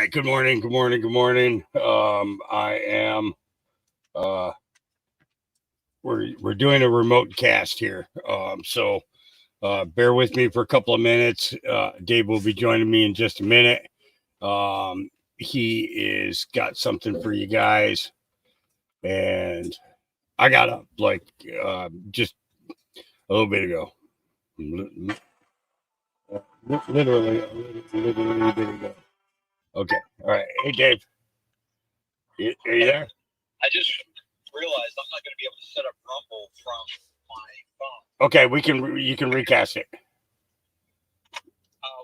right. Good morning. Good morning. Good morning. I am. Uh, we're doing a remote cast here. Bear with me for a couple of minutes. Dave will be joining me in just a minute. He is got something for you guys, and I got up like just a little bit ago. Literally a bit ago. Okay. All right. Hey, Dave. Are you there? I just realized I'm not going to be able to set up Rumble from my phone. Okay, you can recast it.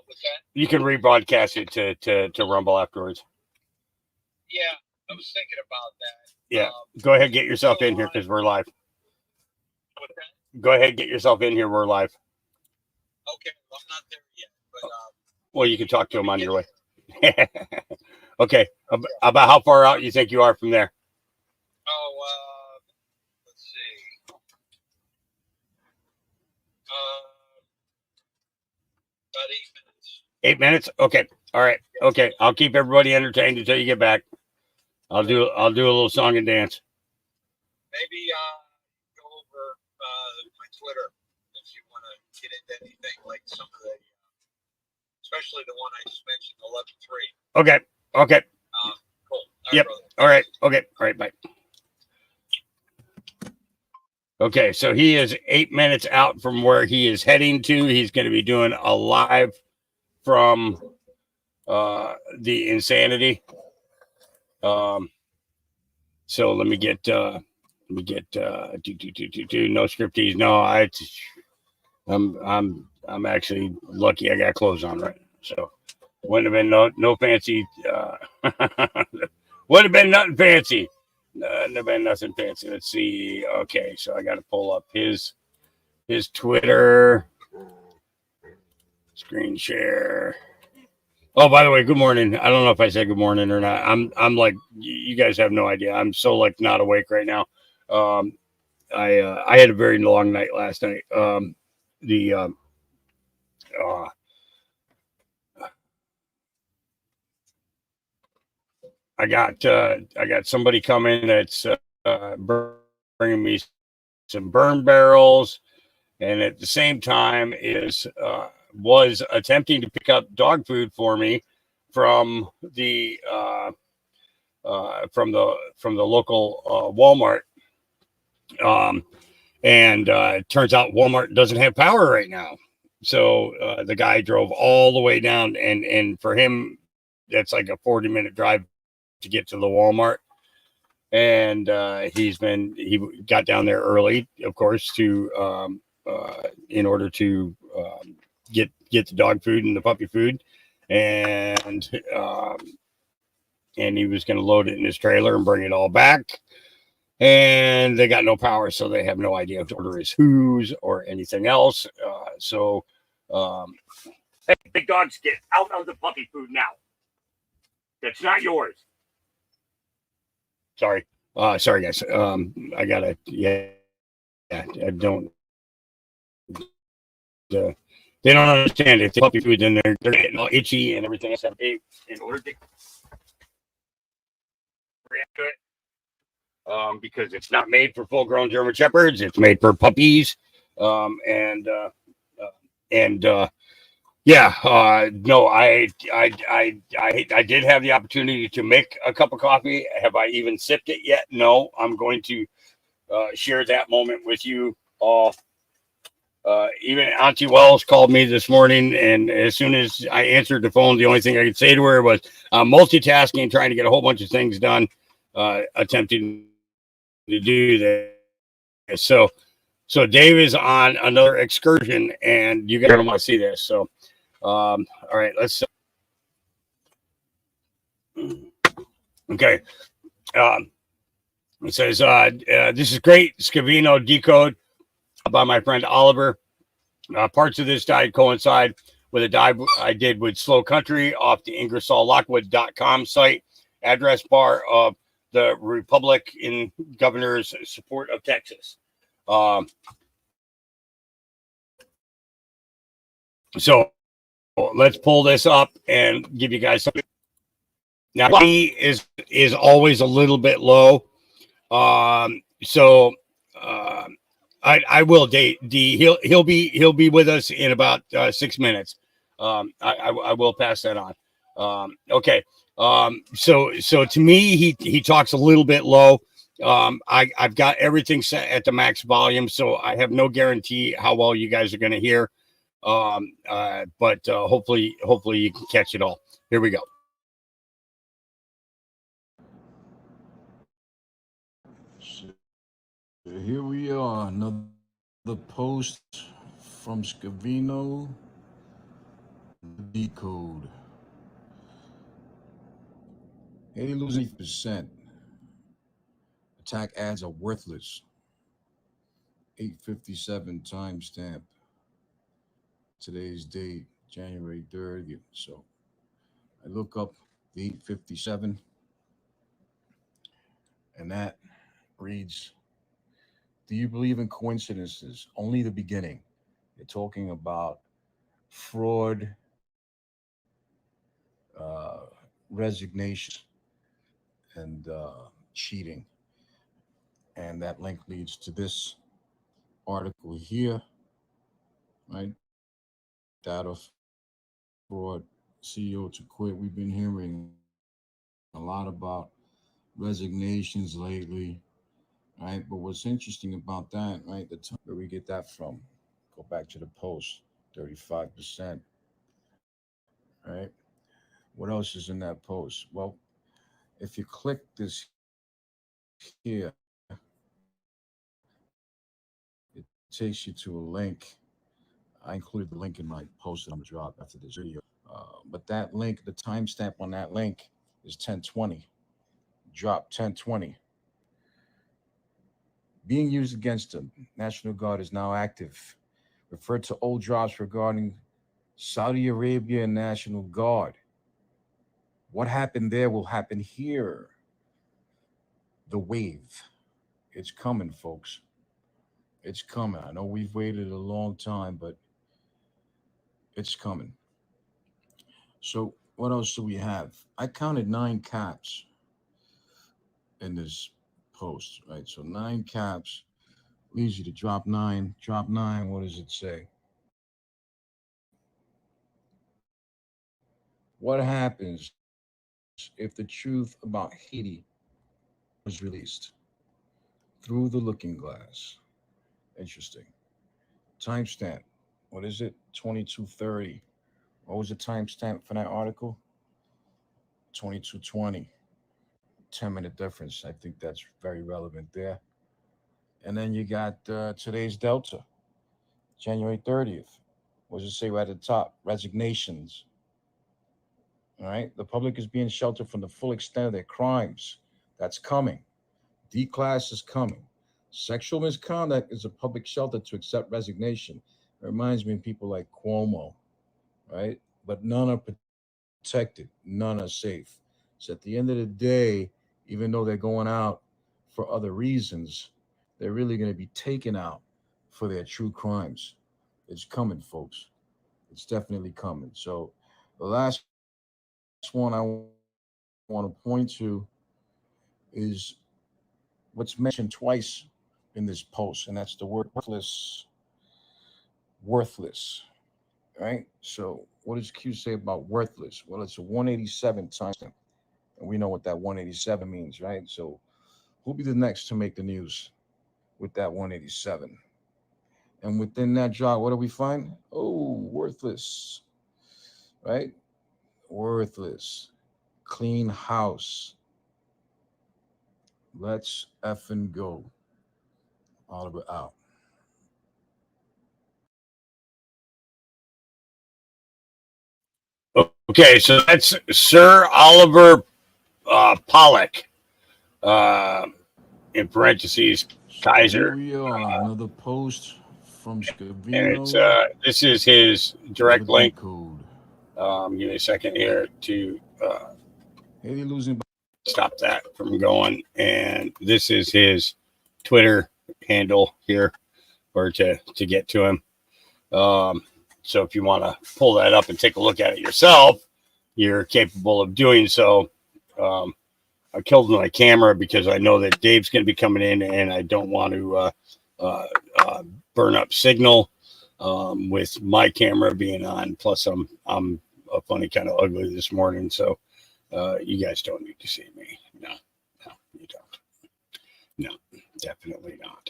What's that? You can rebroadcast it to Rumble afterwards. Yeah, I was thinking about that. Yeah, go ahead, get yourself in here because we're live. What's that? Go ahead, get yourself in here. We're live. Okay, well, I'm not there yet, but well, you can talk to him on your way. Okay, about how far out you think you are from there? Oh, let's see. About 8 minutes. 8 minutes? Okay. All right. Okay. I'll keep everybody entertained until you get back. I'll do a little song and dance. Maybe go over my Twitter if you want to get into anything like some of the, especially the one I just mentioned, 11.3. Okay. Okay. Cool. Yep. All right. Okay. All right. Bye. Okay, so he is 8 minutes out from where he is heading to. He's going to be doing a live from the Insanity. So let me get no scripties. No, I'm actually lucky I got clothes on right. So wouldn't have been no fancy. Would have been nothing fancy. Wouldn't have been nothing fancy. Let's see. Okay, so I got to pull up his Twitter screen share. Oh, by the way, good morning. I don't know if I said good morning or not. I'm like, you guys have no idea. I'm so like not awake right now. I had a very long night last night. I got somebody coming that's bringing me some burn barrels, and at the same time was attempting to pick up dog food for me from the local Walmart. And it turns out Walmart doesn't have power right now. So the guy drove all the way down, and for him, that's like a 40-minute drive to get to the Walmart. And he got down there early, of course, to in order to get the dog food and the puppy food, and he was going to load it in his trailer and bring it all back. And they got no power, so they have no idea if the order is whose or anything else. Hey, big dogs, get out of the puppy food now. That's not yours. Sorry, guys. I gotta, I don't. They don't understand if the puppy food in there, they're getting all itchy and everything else. In order to react to it, because it's not made for full-grown German Shepherds, it's made for puppies, no, I did have the opportunity to make a cup of coffee. Have I even sipped it yet? No. I'm going to share that moment with you all. Even Auntie Wells called me this morning, and as soon as I answered the phone, the only thing I could say to her was multitasking, trying to get a whole bunch of things done, attempting to do that. So Dave is on another excursion, and you guys don't want to see this. So, all right, let's. Okay. It says, this is great. Scavino decode by my friend Oliver. Parts of this dive coincide with a dive I did with Slow Country off the IngersollLockwood.com site. Address bar of the Republican governor's support of Texas. So let's pull this up and give you guys something. Now he is always a little bit low. So I will date D. He'll be with us in about 6 minutes. I will pass that on. Okay. So to me, he talks a little bit low. I've got everything set at the max volume, so I have no guarantee how well you guys are going to hear. But hopefully you can catch it all. Here we go. So here we are, another post from Scavino. Decode. Haiti losing 8%. Attack ads are worthless. 8:57 timestamp. Today's date, January 3rd. So I look up the 8:57, and that reads, do you believe in coincidences? Only the beginning. You're talking about fraud, resignations, and cheating. And that link leads to this article here, right? Data fraud, CEO to quit. We've been hearing a lot about resignations lately, right? But what's interesting about that, right? The time where we get that from, go back to the post, 35%, right? What else is in that post? Well, if you click this here, it takes you to a link. I included the link in my post that I'm gonna drop after this video. But that link, the timestamp on that link is 1020. Drop 1020. Being used against the National Guard is now active. Referred to old drops regarding Saudi Arabia and National Guard. What happened there will happen here. The wave. It's coming, folks. It's coming. I know we've waited a long time, but it's coming. So what else do we have? I counted 9 caps in this post, right? So 9 caps leads you to drop 9. Drop 9, what does it say? What happens if the truth about Haiti was released through the looking glass? Interesting. Timestamp. What is it? 2230. What was the timestamp for that article? 2220. 10-minute difference. I think that's very relevant there. And then you got today's Delta, January 30th. What does it say right at the top? Resignations. All right. The public is being sheltered from the full extent of their crimes. That's coming. D-class is coming. Sexual misconduct is a public shelter to accept resignation. It reminds me of people like Cuomo, right? But none are protected. None are safe. So at the end of the day, even though they're going out for other reasons, they're really going to be taken out for their true crimes. It's coming, folks. It's definitely coming. So the last one I want to point to is what's mentioned twice in this post, and that's the word worthless. Worthless, right? So what does Q say about worthless? Well, it's a 187 timestamp, and we know what that 187 means, right? So who'll be the next to make the news with that 187? And within that drop, what do we find? Oh, worthless, right? Worthless. Clean house. Let's effing go. Oliver out. Okay, so that's Sir Oliver Pollock, uh, in parentheses, So here Kaiser. we are, another post from And it's Scavino. this is his direct The link. decode. Give me a second here to Haiti losing. stop that from going. And this is his Twitter handle here, or to get to him. So if you want to pull that up and take a look at it yourself, you're capable of doing so. I killed my camera because I know that Dave's going to be coming in, and I don't want to burn up signal with my camera being on. Plus, I'm a funny kind of ugly this morning, so you guys don't need to see me. No, you don't. No, definitely not.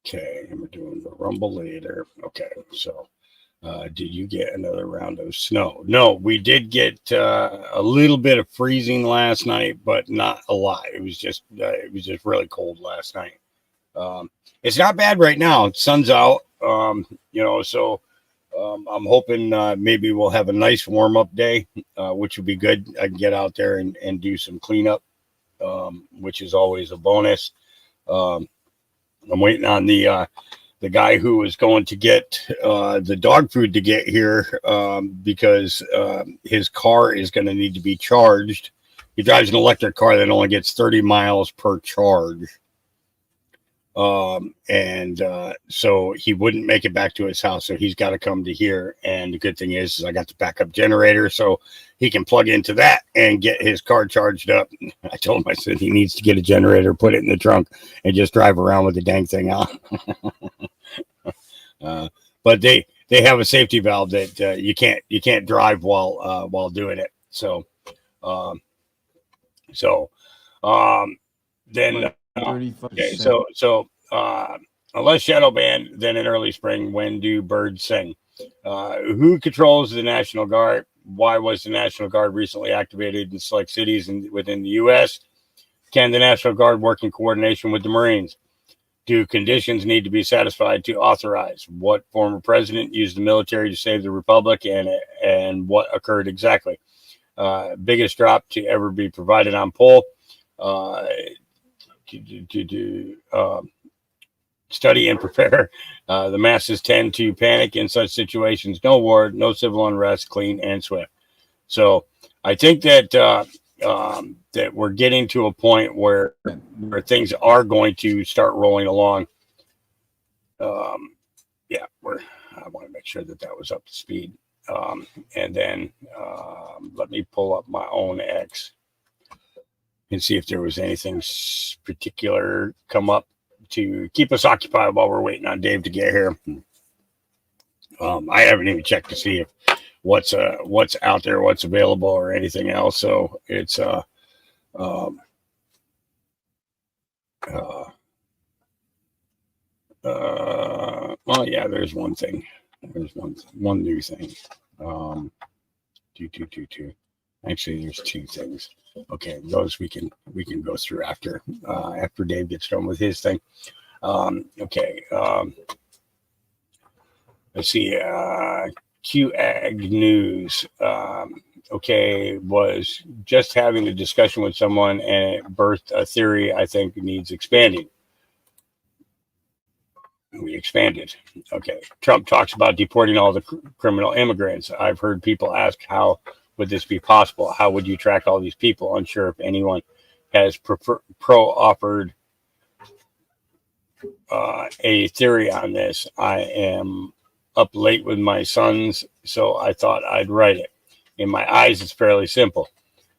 Okay, and we're doing the rumble later. Okay, so. Did you get another round of snow? No, we did get a little bit of freezing last night, but not a lot. It was just really cold last night. It's not bad right now. Sun's out, so I'm hoping maybe we'll have a nice warm up day, which would be good. I can get out there and do some cleanup, which is always a bonus. I'm waiting on the guy who was going to get the dog food to get here because his car is going to need to be charged. He drives an electric car that only gets 30 miles per charge. So he wouldn't make it back to his house. So he's got to come to here. And the good thing is I got the backup generator, so he can plug into that and get his car charged up. I told him, I said, he needs to get a generator, put it in the trunk, and just drive around with the dang thing on. But they have a safety valve that you can't drive while doing it. So then. 35%. Okay, so unless shadow ban, then in early spring, when do birds sing? Who controls the National Guard? Why was the National Guard recently activated in select cities within the U.S.? Can the National Guard work in coordination with the Marines? Do conditions need to be satisfied to authorize? What former president used the military to save the republic, and what occurred exactly? Biggest drop to ever be provided on poll. Study and prepare. The masses tend to panic in such situations. No war, no civil unrest, clean and swift. So I think that that we're getting to a point where things are going to start rolling along. I want to make sure that was up to speed. And then let me pull up my own X and see if there was anything particular come up to keep us occupied while we're waiting on Dave to get here. I haven't even checked to see if what's out there, what's available, or anything else. So it's well, yeah, there's one thing. There's one new thing. Actually, there's two things. Okay, those we can go through after Dave gets done with his thing. Okay. Let's see. QAG News. Okay, was just having a discussion with someone and it birthed a theory I think needs expanding. We expanded. Okay. Trump talks about deporting all the criminal immigrants. I've heard people ask, how would this be possible? How would you track all these people? Unsure if anyone has offered a theory on this. I am up late with my sons, so I thought I'd write it. In my eyes, it's fairly simple.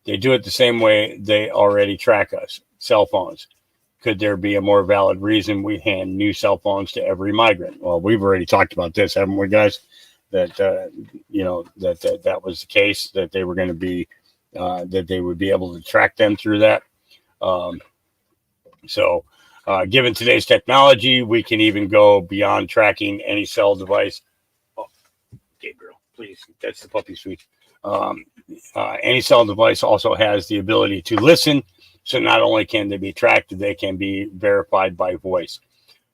They do it the same way they already track us, cell phones. Could there be a more valid reason we hand new cell phones to every migrant? Well, we've already talked about this, haven't we, guys? That that was the case, that they were going to be that they would be able to track them through that. Given today's technology, we can even go beyond tracking any cell device. Oh, Gabriel, please, that's the puppy's food. Any cell device also has the ability to listen. So not only can they be tracked, they can be verified by voice.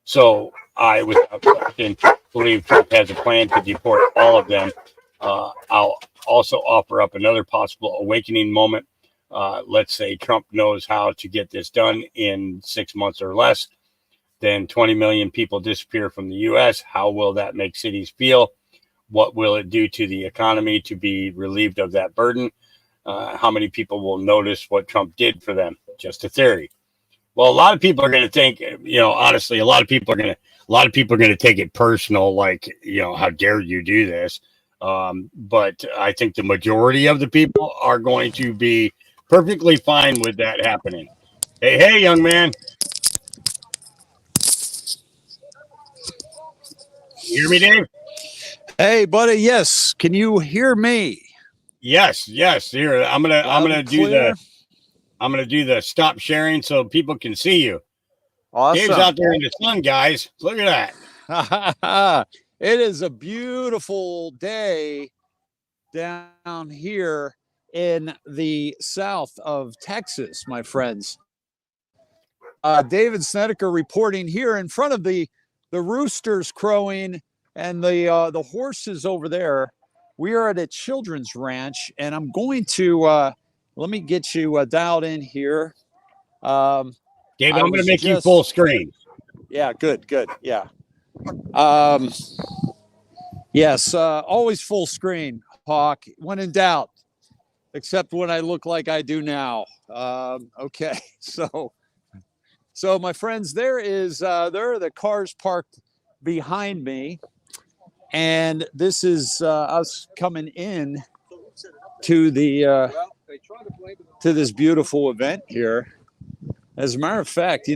So I, without question, believe Trump has a plan to deport all of them. I'll also offer up another possible awakening moment. Let's say Trump knows how to get this done in 6 months or less. Then 20 million people disappear from the U.S. How will that make cities feel? What will it do to the economy to be relieved of that burden? How many people will notice what Trump did for them? Just a theory. Well, a lot of people are going to think, honestly, a lot of people are going to take it personal, like, how dare you do this? But I think the majority of the people are going to be perfectly fine with that happening. Hey, young man. You hear me, Dave? Hey, buddy. Yes. Can you hear me? Yes. Here, I'm gonna do Clear. the stop sharing so people can see you. Dave's Awesome. out there in the sun, guys. Look at that. It is a beautiful day down here in the south of Texas, my friends. David Snedeker reporting here in front of the roosters crowing and the horses over there. We are at a children's ranch, and I'm going to let me get you dialed in here. Dave, I'm going to make you full screen. Yeah, good. Yeah. Yes, always full screen, Hawk, when in doubt, except when I look like I do now. Okay, so my friends, there are the cars parked behind me, and this is us coming in to this beautiful event here. As a matter of fact, I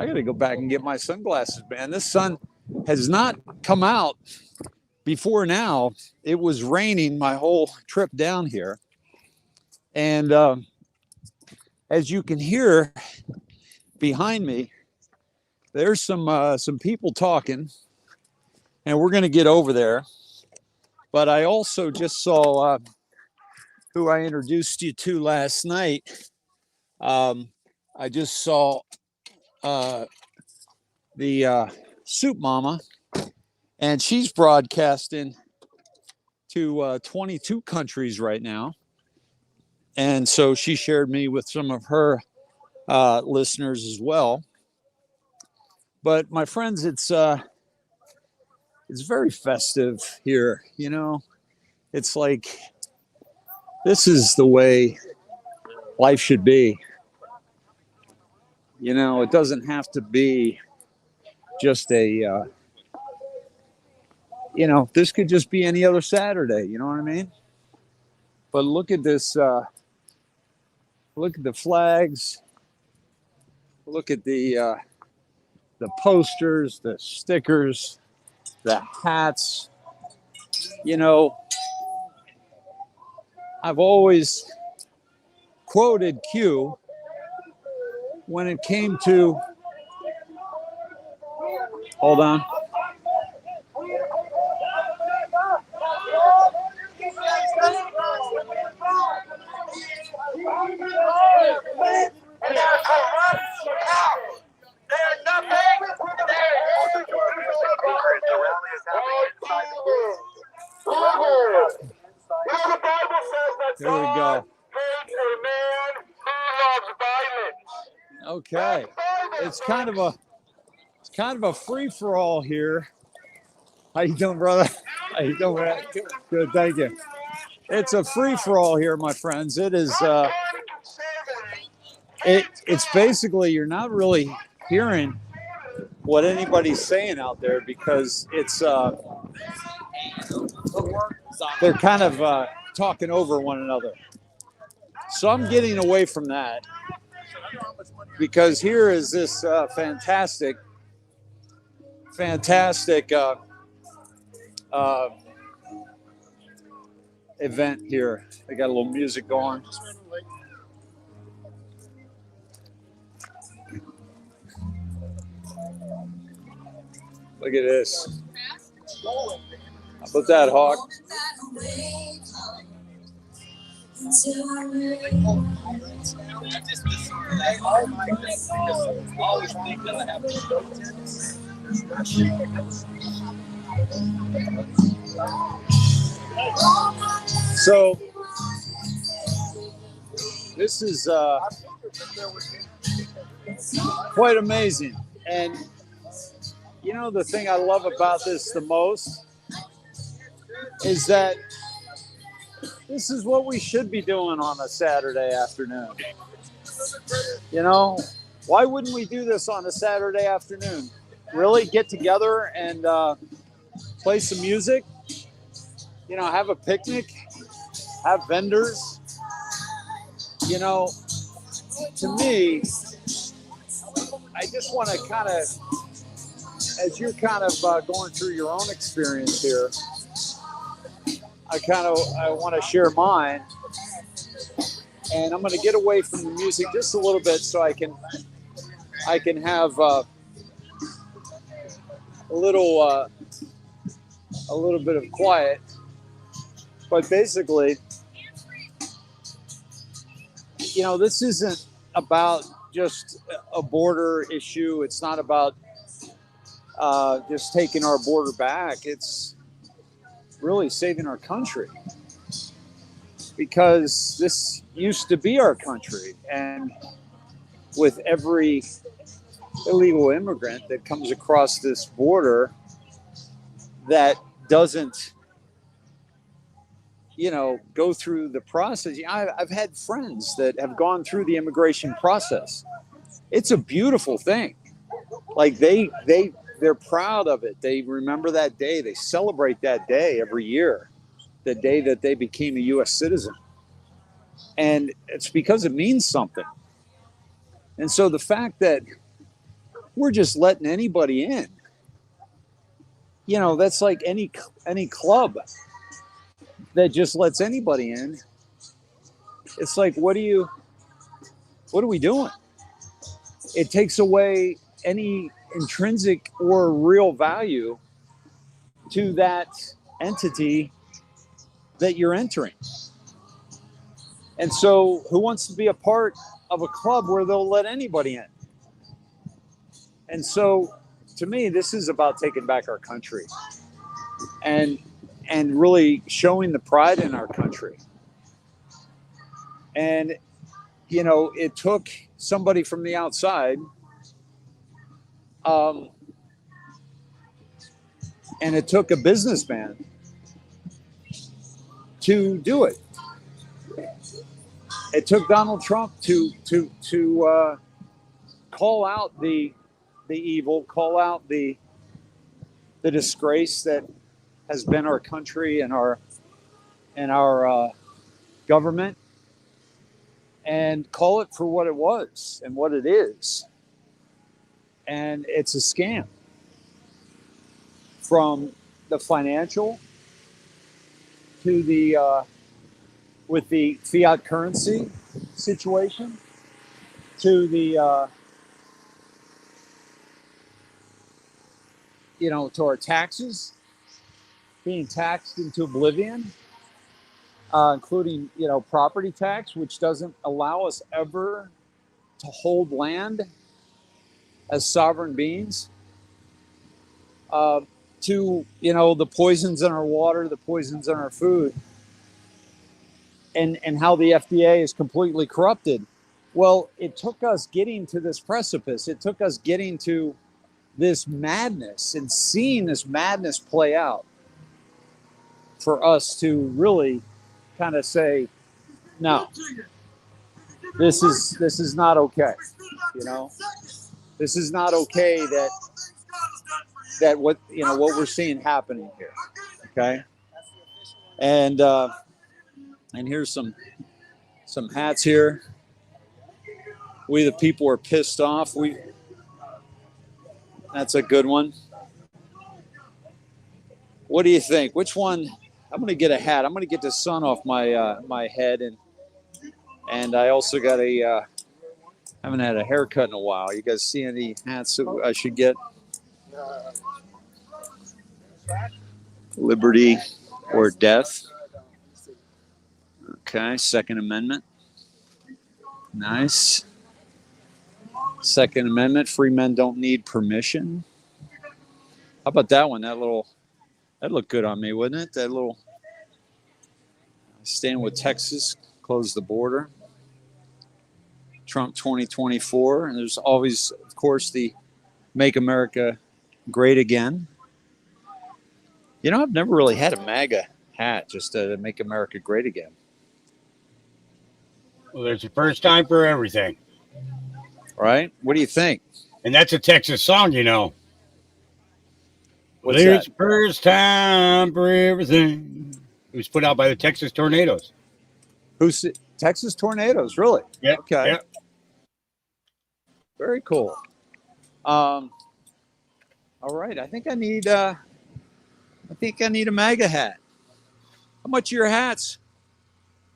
got to go back and get my sunglasses, man. This sun has not come out before now. It was raining my whole trip down here. And as you can hear behind me, there's some people talking, and we're going to get over there. But I also just saw who I introduced you to last night. I just saw the Soup Mama, and she's broadcasting to 22 countries right now. And so she shared me with some of her listeners as well. But my friends, it's very festive here. It's like this is the way life should be. It doesn't have to be just a, this could just be any other Saturday. You know what I mean? But look at this. Look at the flags. Look at the posters, the stickers, the hats. I've always quoted Q when it came to, hold on. Here we go. Okay, it's kind of a free for all here. How you doing, brother? How you doing, man? Good, thank you. It's a free for all here, my friends. It is. It's basically you're not really hearing what anybody's saying out there because it's they're kind of talking over one another. So I'm getting away from that because here is this fantastic event here. They got a little music going. Look at this. How about that, Hawk? So this is quite amazing. And the thing I love about this the most is that this is what we should be doing on a Saturday afternoon. Why wouldn't we do this on a Saturday afternoon? Really get together and play some music have a picnic, have vendors. To me, I just want to kind of, as you're kind of going through your own experience here, I want to share mine, and I'm going to get away from the music just a little bit so I can have a little bit of quiet. But basically, this isn't about just a border issue. It's not about just taking our border back. It's really saving our country, because this used to be our country. And with every illegal immigrant that comes across this border that doesn't, go through the process. I've had friends that have gone through the immigration process. It's a beautiful thing. Like they're proud of it. They remember that day. They celebrate that day every year, the day that they became a U.S. citizen. And it's because it means something. And so the fact that we're just letting anybody in, that's like any club that just lets anybody in. It's like, what are we doing? It takes away any intrinsic or real value to that entity that you're entering. And so who wants to be a part of a club where they'll let anybody in? And so to me, this is about taking back our country and really showing the pride in our country. And, it took somebody from the outside, and it took a businessman to do it. It took Donald Trump to call out the evil, call out the disgrace that has been our country and our government, and call it for what it was and what it is. And it's a scam, from the financial to the with the fiat currency situation to the to our taxes being taxed into oblivion, including property tax, which doesn't allow us ever to hold land as sovereign beings, to the poisons in our water, the poisons in our food, and how the FDA is completely corrupted. Well, it took us getting to this precipice. It took us getting to this madness and seeing this madness play out for us to really kind of say, no, this is not okay. This is not okay that what we're seeing happening here. Okay. And here's some hats here. We the people are pissed off. That's a good one. What do you think? Which one? I'm going to get a hat. I'm going to get the sun off my head, and I also got haven't had a haircut in a while. You guys see any hats that I should get? Liberty or death. Okay, Second Amendment. Nice. Second Amendment, free men don't need permission. How about that one? That looked good on me, wouldn't it? That little stand with Texas, close the border. Trump 2024. And there's always, of course, the Make America Great Again. I've never really had a MAGA hat, just to Make America Great Again. Well, there's a first time for everything. Right? What do you think? And that's a Texas song, What's there's that? a first time for everything. It was put out by the Texas Tornadoes. Who's Texas Tornadoes? Really? Yeah. Okay. Yeah. Very cool. All right. I think I need a MAGA hat. How much are your hats?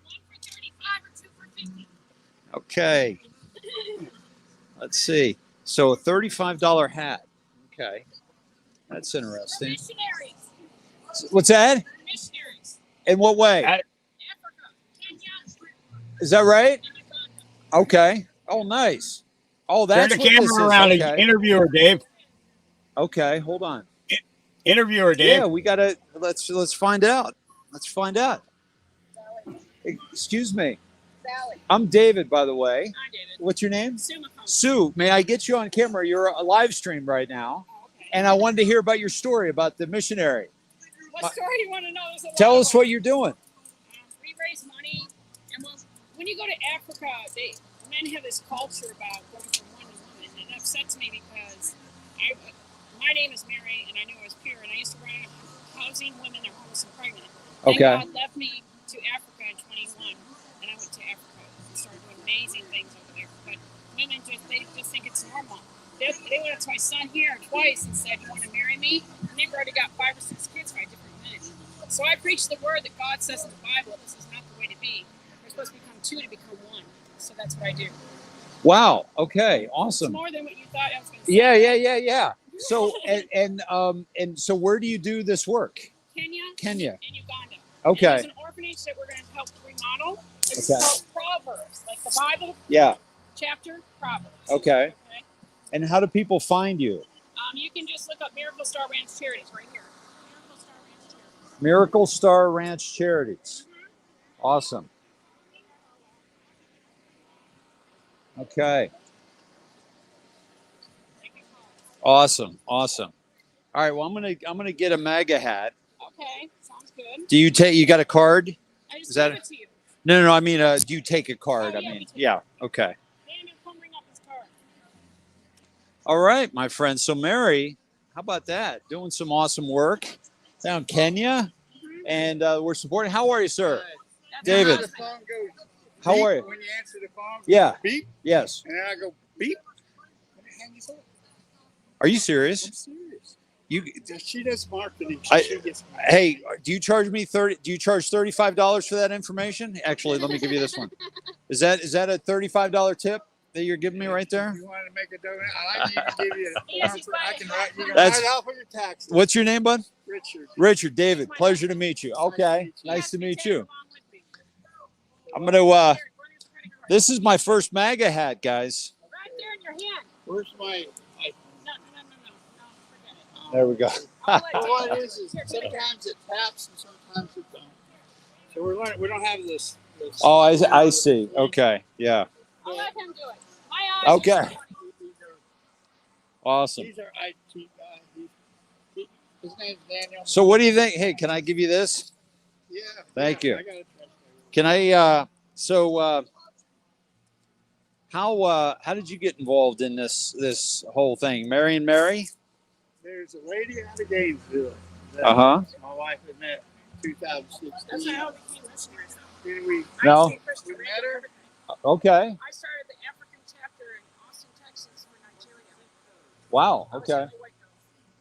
One for 35 or two for 50. Okay. Let's see. So a $35 hat. Okay. That's We're interesting. missionaries. What's that? We're missionaries. In what way? At- Africa, Kenya, Is that right? and Uganda. Okay. Oh, nice. Oh, Turn that's the what this is. camera around and Okay. interview her, Dave. Okay. Hold on. Interview her, Dave. Yeah, we gotta let's find out. Let's find out. Excuse me. Sally. I'm David, by the way. Hi, David. What's your name? Summa cum. Sue. May I get you on camera? You're a live stream right now, Oh, okay. and I wanted to hear about your story about the missionary. What story do you want to know? There's a lot Tell of us them. what you're doing. We raise money, and when you go to Africa, men have this culture about going from one to one, and it upsets me because my name is Mary, and I knew I was pure, and I used to run housing women that are homeless and pregnant. And Okay. God left me to Africa in 21, and I went to Africa and started doing amazing things over there. But women they just think it's normal. They went up to my son here twice and said, "You want to marry me?" And they've already got 5 or 6 kids by different men. So I preach the word that God says in the Bible. This is not the way to be. We're supposed to become 2 to become 1. So that's what I do. Wow. Okay. It's Awesome. more than what you thought I was going to say. Yeah. So and so where do you do this work? Kenya. And Uganda. Okay. And there's an orphanage that we're going to help remodel. It's Okay. called Proverbs, like the Bible Yeah. chapter Proverbs. Okay. And how do people find you? You can just look up Miracle Star Ranch Charities right here. Miracle Star Ranch Charities. Miracle Star Ranch Charities. Awesome. Okay. Awesome. All right. Well, I'm gonna get a MAGA hat. Okay, sounds good. Do you take? You got a card? I just Is that gave it to you. No. I mean, do you take a card? Oh, I yeah, mean, we take yeah. Okay. Daniel, come bring up his card. All right, my friend. So Mary, how about that? Doing some awesome work down in Kenya, and we're supporting. How are you, sir? That's David. my The husband. phone goes How beep are you? when you answer the phone. Yeah. Beep, Yes. and then I go beep. And it hangs up. Are you I'm serious? serious. You She does marketing. I- She gets Hey, do you charge me Do you charge $35 for that information? Actually, let me give you this one. Is that a $35 tip that you're giving me right there? You want to make a donation? I need to give you a Yes, form he's for, I buying can a write. You can That's- write it off on your taxes. What's your name, bud? Richard? Richard. David. Pleasure to meet you. Okay. He Nice has to me meet take you. along with me. I'm gonna. Here, where's your credit card? This is my first MAGA hat, guys. Right there in your hand. Where's my? No, forget it. There we go. I'll let Well, you- what it is Here, take it. sometimes it taps and sometimes it don't. So we're learning. We don't have this. Oh, I see. Okay. Yeah. I'll let him do it. My eyes. Okay. Are Awesome. These are IT guys. His name's Daniel. So, what do you think? Hey, can I give you this? Yeah. Thank yeah, you. I got it. Can I? How did you get involved in this whole thing? Mary and Mary? There's a lady out of Gainesville. that Uh-huh. My wife had met in That's 2016. how we became missionaries. Then we No. I see Christian We met Radio her. everything. Okay. I started the African chapter in Austin, Texas for Nigeria. Wow. I was Okay. the white girl.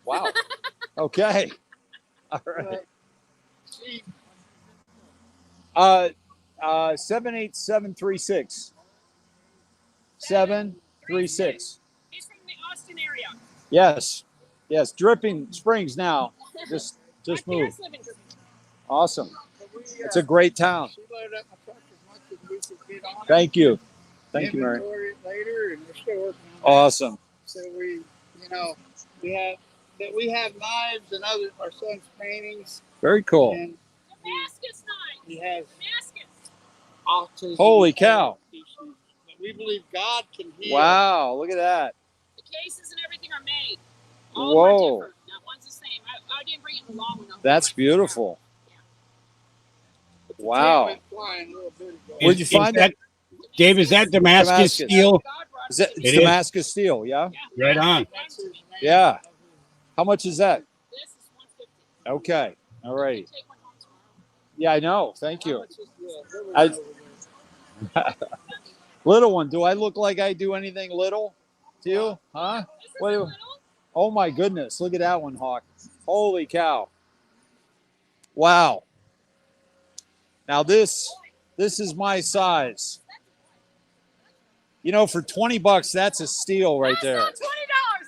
Wow. Okay. All right. she 78736. 736. He's from the Austin area. Yes. Dripping Springs now. Just My moved. parents live in Dripping. Awesome. we, It's a great town. She loaded up my truck as much as we could get on it. Thank you. Thank you, Mary. Inventory it later, and we're still working on that. Awesome. So we have knives and other our son's paintings, Very cool. and Damascus knife. he has Damascus. autism. Holy cow. issues. But we believe God can heal. Wow. Look at that. The cases and everything are made. All Whoa. are different. Not one's the same. I didn't bring it in the long one. though. That's beautiful. Wow. Went flying a little bit ago. Where'd you find that? Dave, is that Damascus Damascus. steel? God brought Is that it it's It is. Damascus steel? Yeah. Yeah. Right on. That's his name. Yeah. How much is that? This is 150. Okay. All You right. take one home tomorrow. Yeah, I know. Thank you. I, little one, do I look like I do anything little to you? Huh? Oh my goodness. Look at that one, Hawk. Holy cow. Wow. Now this is my size. You know, for $20, that's a steal right there. That's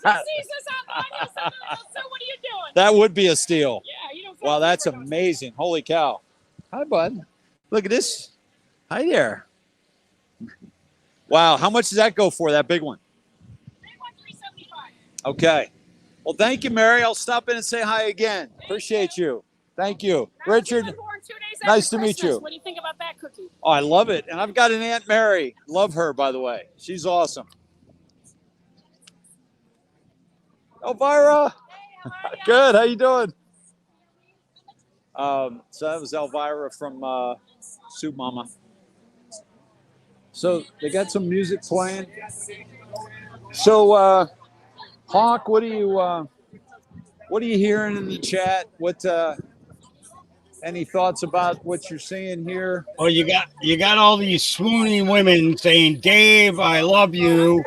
not $20. He sees us online. So what are you doing? That would be a steal. Yeah, you don't. Wow, that's amazing. Holy cow. Hi, bud. Look at this. Hi there. Wow, how much does that go for, that big one? Big one, $375. Okay. Well, thank you, Mary. I'll stop in and say hi again. Appreciate you. Thank you. Richard, nice to meet you. What do you think about that cookie? Oh, I love it. And I've got an Aunt Mary. Love her, by the way. She's awesome. Elvira. Good. How you doing? So that was Elvira from Soup Mama. So they got some music playing. So Hawk, what are you hearing in the chat? What any thoughts about what you're seeing here? Oh, you got all these swooning women saying, "Dave, I love you."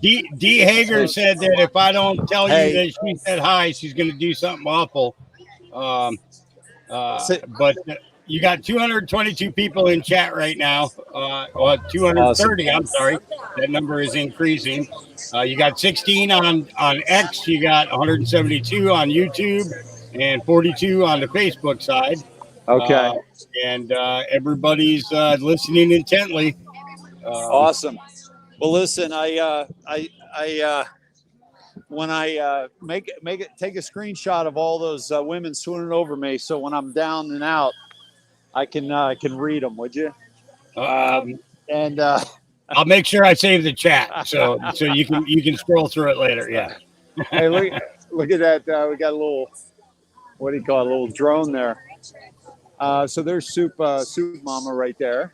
D. Hager said that if I don't tell you that she said hi, she's going to do something awful. But you got 222 people in chat right now. Or 230. Awesome. I'm sorry, that number is increasing. You got 16 on X. You got 172 on YouTube and 42 on the Facebook side. Okay. And everybody's listening intently. Awesome. Well, listen, I when I take a screenshot of all those women swooning over me, so when I'm down and out, I can read them. Would you? And I'll make sure I save the chat so you can scroll through it later. Yeah. Hey, look at that. We got a little, what do you call it? A little drone there. So there's Soup Mama right there.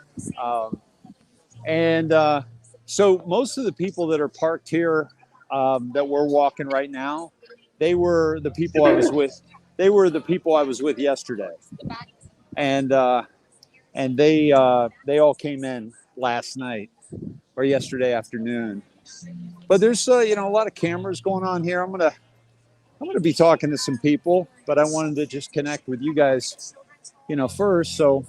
So most of the people that are parked here that we're walking right now, they were the people I was with. They were the people I was with yesterday, and they all came in last night or yesterday afternoon. But there's a lot of cameras going on here. I'm gonna be talking to some people, but I wanted to just connect with you guys, first. So,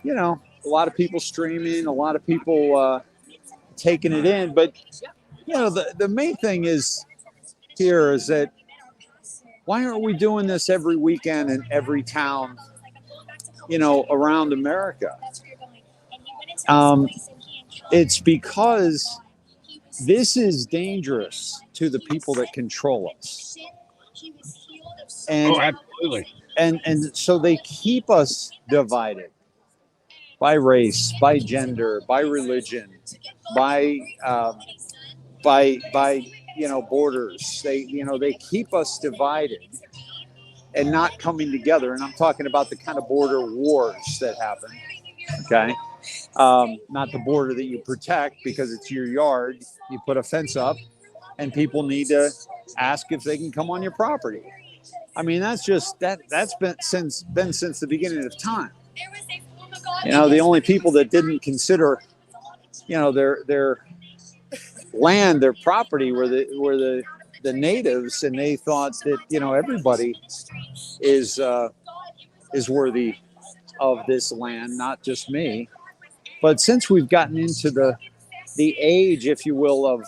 a lot of people streaming, a lot of people taking it in. But, the main thing is that why aren't we doing this every weekend in every town, around America? It's because this is dangerous to the people that control us. And, absolutely. And so they keep us divided by race, by gender, by religion, by borders. They keep us divided and not coming together. And I'm talking about the kind of border wars that happen. Okay. Not the border that you protect because it's your yard. You put a fence up and people need to ask if they can come on your property. I mean, that's been since the beginning of time. The only people that didn't consider, their land, their property were the natives, and they thought that, everybody is worthy of this land, not just me. But since we've gotten into the age, if you will, of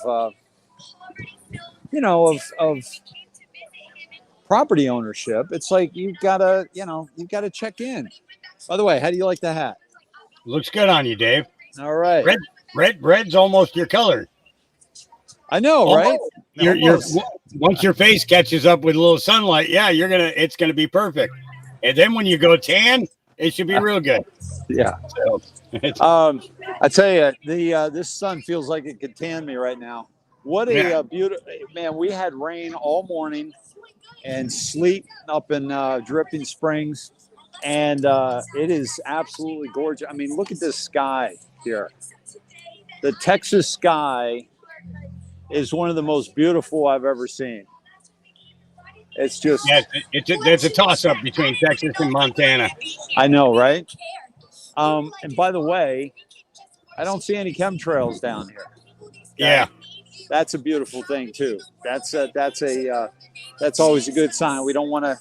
property ownership, it's like you've got to check in. By the way, how do you like the hat? Looks good on you, Dave. All right. Red's almost your color. I know, right? Once your face catches up with a little sunlight, it's gonna be perfect. And then when you go tan, it should be real good. Yeah. So, I tell you, this sun feels like it could tan me right now. What a beautiful man! We had rain all morning and sleet up in Dripping Springs, and it is absolutely gorgeous. I mean, look at this sky here. The Texas sky is one of the most beautiful I've ever seen. It's just, Yeah, there's a toss up between Texas and Montana. I know, right? And by the way, I don't see any chemtrails down here. Yeah. That's a beautiful thing too. That's always a good sign. We don't want to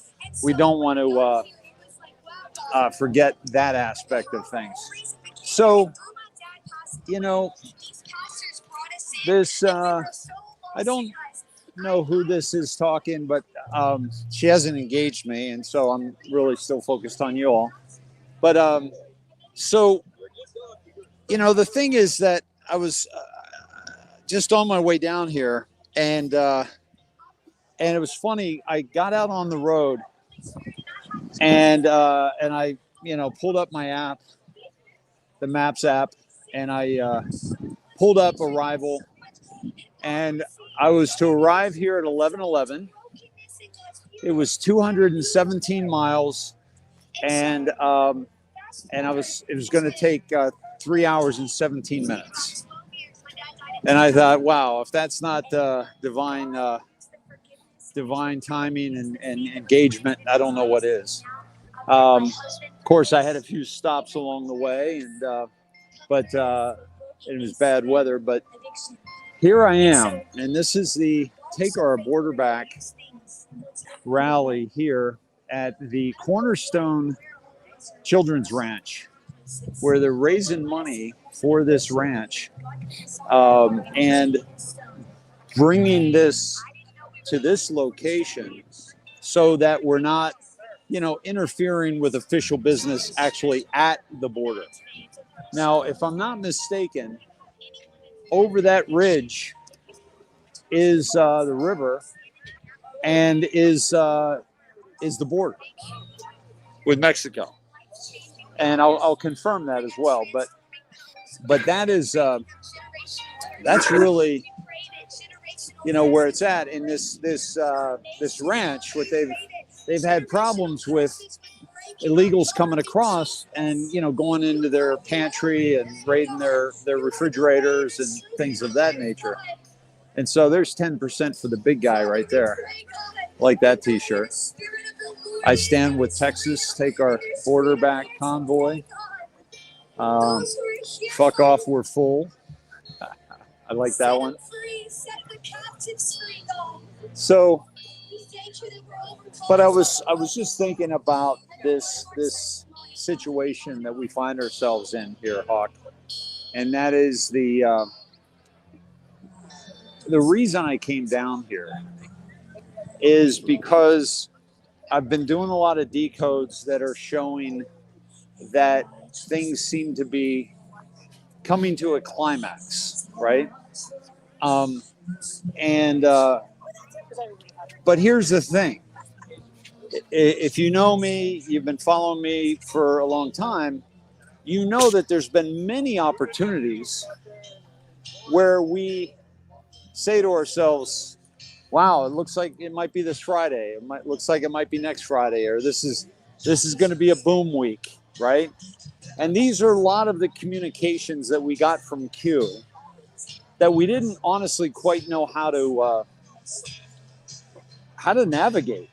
forget that aspect of things. So, you know, this I don't know who this is talking, but she hasn't engaged me, and so I'm really still focused on you all. But so, you know, the thing is that I was just on my way down here, and it was funny. I got out on the road, and I, you know, pulled up my app, the Maps app, and I pulled up Arrival, and I was to arrive here at 11:11. It was 217 miles, and it was going to take 3 hours and 17 minutes. And I thought, wow, if that's not divine timing and engagement, I don't know what is. Of course, I had a few stops along the way, and but it was bad weather. But here I am, and this is the Take Our Border Back rally here at the Cornerstone Children's Ranch, where they're raising money for this ranch and bringing this to this location so that we're not, you know, interfering with official business actually at the border. Now, if I'm not mistaken, over that ridge is the river and is the border with Mexico. And I'll confirm that as well. But that is that's really, you know, where it's at in this ranch. What they've had problems with illegals coming across and, you know, going into their pantry and raiding their refrigerators and things of that nature. And so there's 10% for the big guy right there. Like that T-shirt. I stand with Texas, take our border back convoy. Fuck off, we're full. I like that one. So, but I was just thinking about this situation that we find ourselves in here, Hawk, and that is the reason I came down here is because I've been doing a lot of decodes that are showing that things seem to be coming to a climax, right? But here's the thing. If you know me, you've been following me for a long time, you know that there's been many opportunities where we say to ourselves, wow, it looks like it might be this Friday. Looks like it might be next Friday, or this is going to be a boom week, right? And these are a lot of the communications that we got from Q that we didn't honestly quite know how to navigate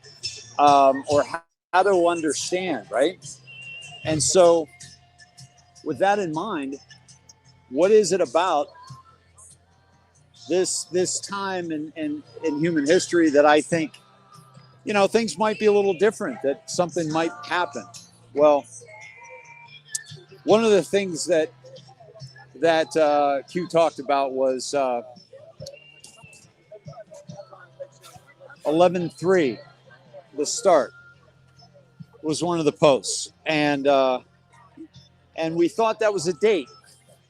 or how to understand, right? And so, with that in mind, what is it about this time in human history that I think, you know, things might be a little different, that something might happen? Well, one of the things that Q talked about was 11/3, the start was one of the posts, and we thought that was a date.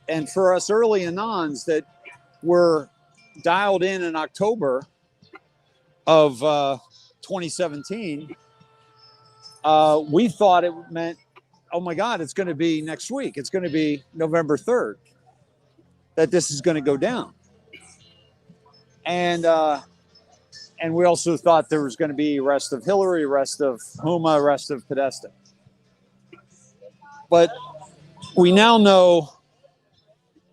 And for us early anons that were dialed in October of 2017, we thought it meant, oh my God, it's going to be next week. It's going to be November 3rd that this is going to go down. And we also thought there was going to be arrest of Hillary, arrest of Huma, arrest of Podesta. But we now know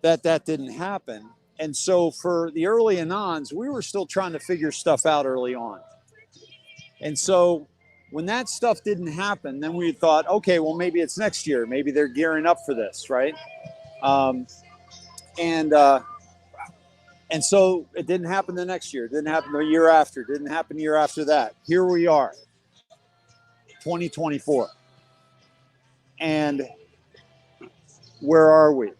that didn't happen. And so for the early anons, we were still trying to figure stuff out early on. And so when that stuff didn't happen, then we thought, okay, well, maybe it's next year. Maybe they're gearing up for this, right? And so it didn't happen the next year. It didn't happen the year after. It didn't happen the year after that. Here we are, 2024. And where are we?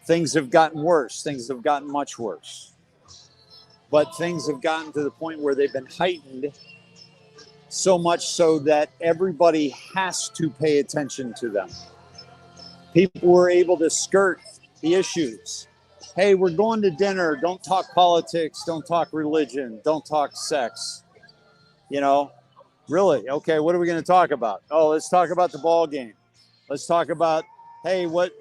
Things have gotten worse. Things have gotten much worse. But things have gotten to the point where they've been heightened so much so that everybody has to pay attention to them. People were able to skirt the issues. Hey, we're going to dinner. Don't talk politics. Don't talk religion. Don't talk sex. You know, really? Okay, what are we going to talk about? Oh, let's talk about the ball game. Let's talk about, hey, what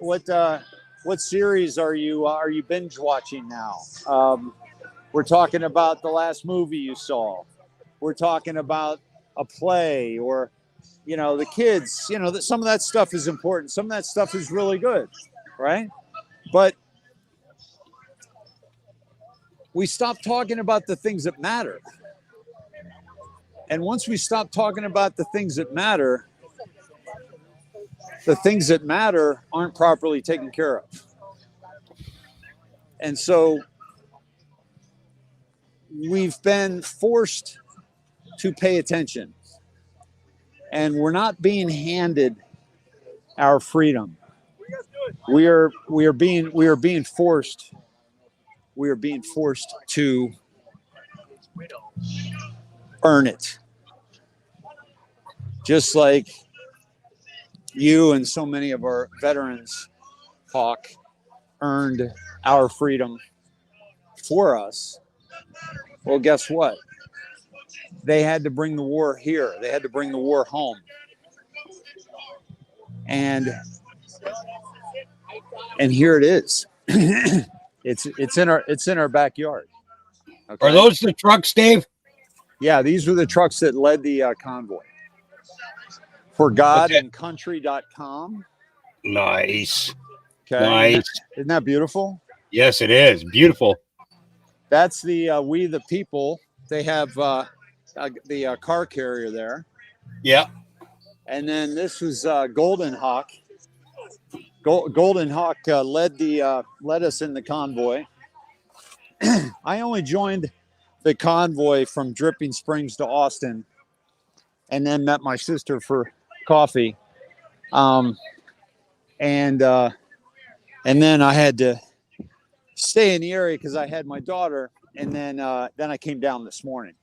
series are you binge watching now? We're talking about the last movie you saw. We're talking about a play, or, you know, the kids. You know, some of that stuff is important. Some of that stuff is really good, right? But we stop talking about the things that matter. And once we stop talking about the things that matter aren't properly taken care of. And so we've been forced to pay attention, and we're not being handed our freedom. We are being forced to earn it. Just like you and so many of our veterans, Hawk, earned our freedom for us. Well, guess what? They had to bring the war here. They had to bring the war home. And here it is. It's in our backyard. Okay? Are those the trucks, Dave? Yeah, these were the trucks that led the convoy. For godandcountry.com. Nice. Okay. Nice. Isn't that beautiful? Yes, it is. Beautiful. That's the We the People. They have the car carrier there. Yeah. And then this was Golden Hawk. Golden Hawk led us in the convoy. I only joined the convoy from Dripping Springs to Austin, and then met my sister for coffee. And then I had to stay in the area because I had my daughter, and then I came down this morning.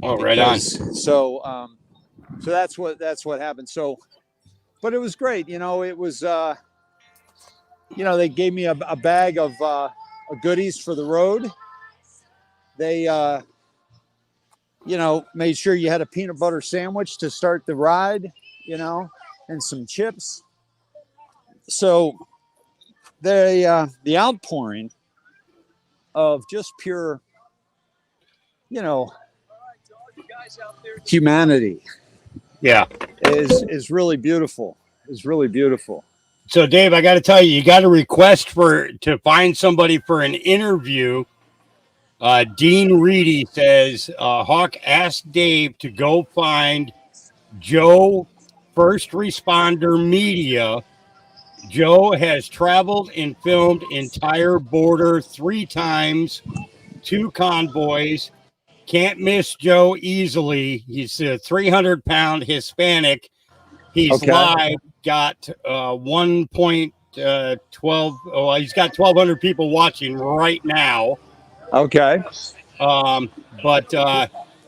Oh, right on. So that's what happened. So, but it was great. You know, it was. They gave me a bag of goodies for the road. They, made sure you had a peanut butter sandwich to start the ride, and some chips. So the outpouring of just pure, humanity. Yeah. Is really beautiful. Is really beautiful. So, Dave, I got to tell you, you got a request to find somebody for an interview. Dean Reedy says, Hawk asked Dave to go find Joe, First Responder Media. Joe has traveled and filmed entire border 3 times, 2 convoys. Can't miss Joe easily. He's a 300-pound Hispanic. He's Okay. live, got 1.12. Well, he's got 1,200 people watching right now. Okay.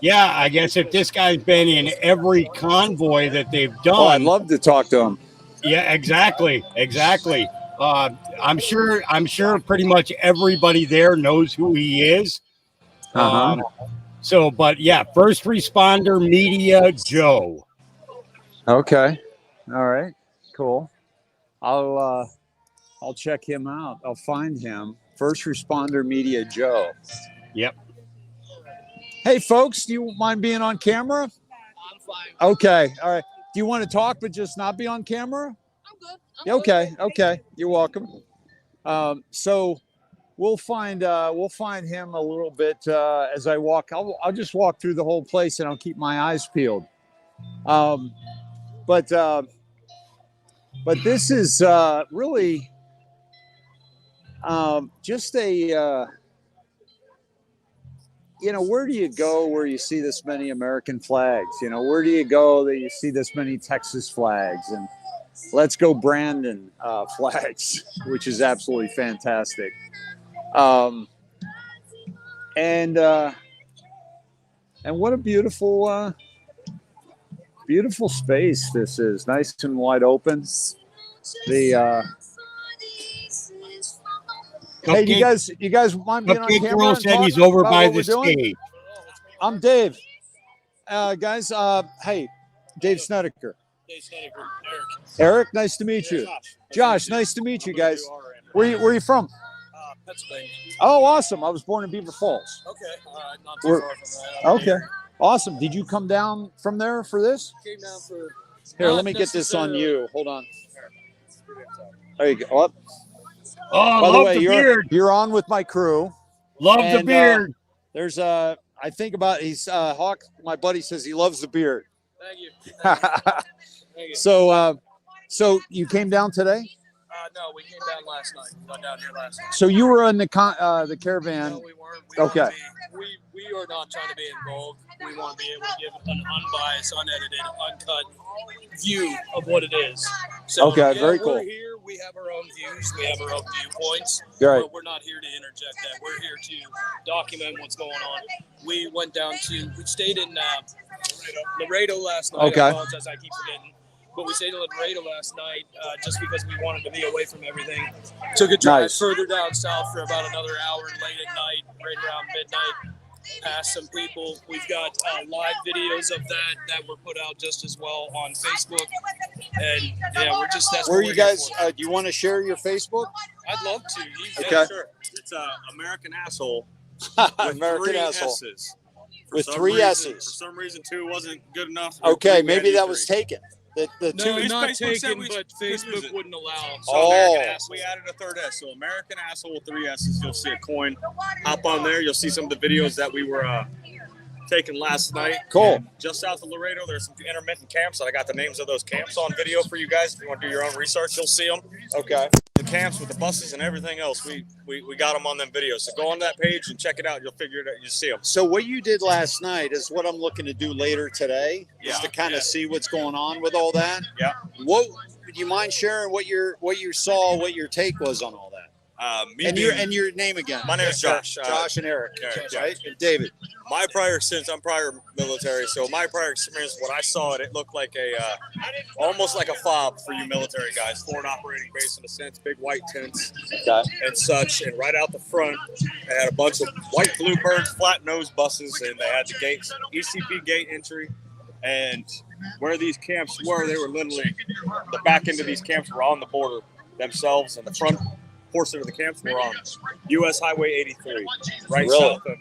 Yeah, I guess if this guy's been in every convoy that they've done, I'd love to talk to him. Yeah, exactly. I'm sure pretty much everybody there knows who he is. But yeah, First Responder Media Joe. Okay. All right. Cool. I'll check him out. I'll find him. First Responder Media Joe. Yep. Hey, folks, do you mind being on camera? I'm fine. Okay. All right. Do you want to talk but just not be on camera? I'm good. Okay. You're welcome. So we'll find him a little bit as I walk. I'll just walk through the whole place and I'll keep my eyes peeled. But this is really just a where do you go where you see this many American flags? Where do you go that you see this many Texas flags and Let's Go Brandon flags, which is absolutely fantastic. And what a beautiful space this is. Nice and wide open. Hey, you guys mind being on Cupcake camera? Girl And said talk he's over about by what we're the doing? skate. I'm Dave. Guys, hey, Dave Snedeker. Eric, nice to meet you. Josh, nice to meet you guys. Where are you from? Pennsylvania. Oh, awesome. I was born in Beaver Falls. Okay, not too far from that. Okay, awesome. Did you come down from there for this? Came down for. Here, let me get this on you. Hold on. There you go. Oh, Oh, by the love way, the beard. you're on with my crew. Love the And, beard. There's I think about he's Hawk. My buddy says he loves the beard. Thank you. Thank you. So you came down today? No, we came down last night. We got down here last night. So you were in the caravan. No, we weren't. Okay. We are not trying to be involved. We want to be able to give an unbiased, unedited, uncut view of what it is. So, Okay, very cool. We're here. We have our own views. We have our own viewpoints. Right. But we're not here to interject that. We're here to document what's going on. We went down to. We stayed in Laredo last night. Okay. I apologize. I keep forgetting. But we stayed in Laredo last night just because we wanted to be away from everything. Took a drive further down south for about another hour late at night, right around midnight. Past some people. We've got live videos of that were put out just as well on Facebook. And yeah, we're just that's Where you guys? Do you want to share your Facebook? I'd love to. Okay. Sure. It's American Asshole. American three Asshole. S's. With some three reason- S's. For some reason, 2 wasn't good enough. Okay, We maybe had that to was three. taken. The No, two. not Facebook said taken, we but could use Facebook it. wouldn't allow. So Oh. American Asshole. We added a third S. So American Asshole with 3 S's. You'll see a coin. Hop on there. You'll see some of the videos that we were taking last night. Cool. And just south of Laredo, there's some intermittent camps, and I got the names of those camps on video for you guys. If you want to do your own research, you'll see them. Okay. The camps with the buses and everything else, we got them on them videos. So go on that page and check it out. You'll figure it out. You'll see them. So what you did last night is what I'm looking to do later today, just to kind of see what's going on with all that. Yeah. What do you mind sharing what you saw, what your take was on all that? And your name again. My name is Josh. Josh and Eric. Eric, Right? And David. I'm prior military, so my prior experience, when I saw it, it looked like almost like a fob for you military guys, foreign operating base in a sense, big white tents and such. And right out the front, they had a bunch of white bluebirds, flat nose buses, and they had the gates, ECP gate entry. And where these camps were, they were literally, the back end of these camps were on the border themselves, and the front portion of the camps were on U.S. Highway 83, right Really? south of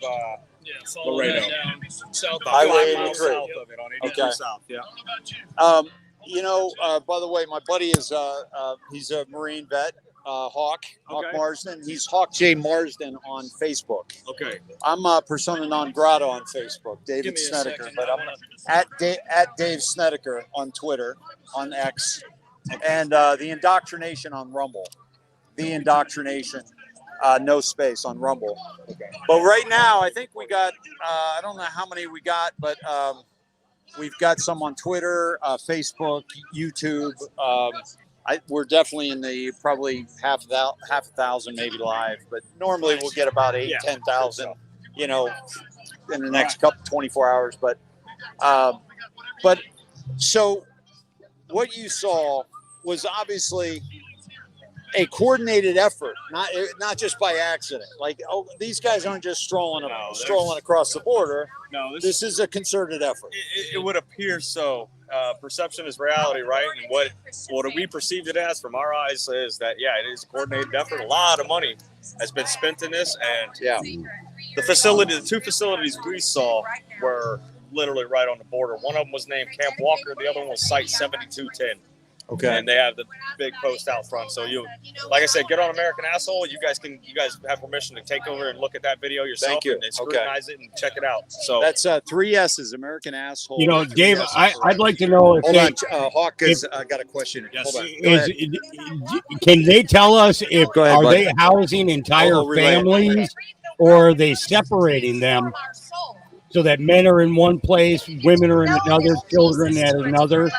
Follow Laredo. that down south of Highway 5 miles 83. south of it on 83 Okay. south. Yeah. By the way, my buddy is he's a Marine vet, Hawk Okay. Marsden. He's Hawk J Marsden on Facebook. Okay. I'm persona non grata on Facebook, Give David me a Snedeker, second. but I I'm wanna- at Dave Snedeker on Twitter, on X, and the Indoctrination on Rumble. The Indoctrination, no space on Rumble. But right now, I think we got I don't know how many we got, but we've got some on Twitter, Facebook, YouTube. We're definitely in the probably half a thousand maybe live, but normally we'll get about 8,000-10,000, in the next couple 24 hours. But so what you saw was obviously a coordinated effort, not just by accident. Like, these guys aren't just strolling across the border. No, This is a concerted effort. it would appear so. Perception is reality, right? And what we perceived it as from our eyes is that, it is a coordinated effort. A lot of money has been spent in this, and the 2 facilities we saw were literally right on the border. One of them was named Camp Walker. The other one was Site 7210. Okay. And they have the big post out front. So you, like I said, get on American Asshole. You guys have permission to take over and look at that video yourself. Thank you. And scrutinize it and check it out. So That's 3 S's, American Asshole. You know, Three Dave, S's, I'd correct. like to know if Hold they, on, Hawk has got a question. Yes. Hold on. Go ahead. can they tell us if Go ahead, are bud. they housing entire I'll relay it. families, or are they separating them so that men are in one place, women are in another, children at another?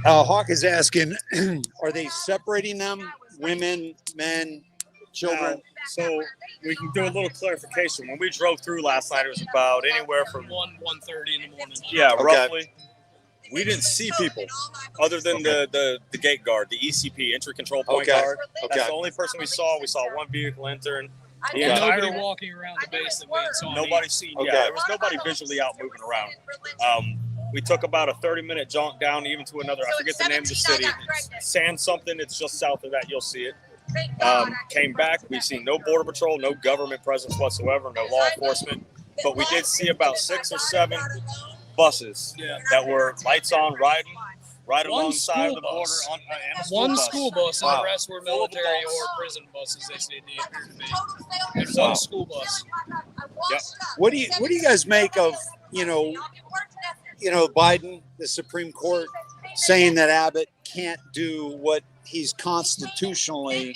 Hawk is asking, are they separating them? Women, men, children? So we can do a little clarification. When we drove through last night, it was about anywhere from 1:30 in the morning. Yeah, Okay. roughly. We didn't see people other than the gate guard, the ECP, entry control point Okay. guard. Okay. That's the only person we saw. We saw one vehicle enter. And the Yeah, entire, nobody walking around the base that we saw. nobody seen. Okay. Yeah, there was nobody visually out moving around. We took about a 30-minute jaunt down even to another, I forget the name of the city. Sand something, it's just south of that, you'll see it. Came back, we've seen no border patrol, no government presence whatsoever, no law enforcement. But we did see about 6 or 7 buses that were lights on, riding right One alongside of the school border. bus. And a One bus. school bus, and Wow. the rest were military or prison buses. They said they appeared to be. There's one school bus. Yep. What do you guys make of, Biden, the Supreme Court, saying that Abbott can't do what he's constitutionally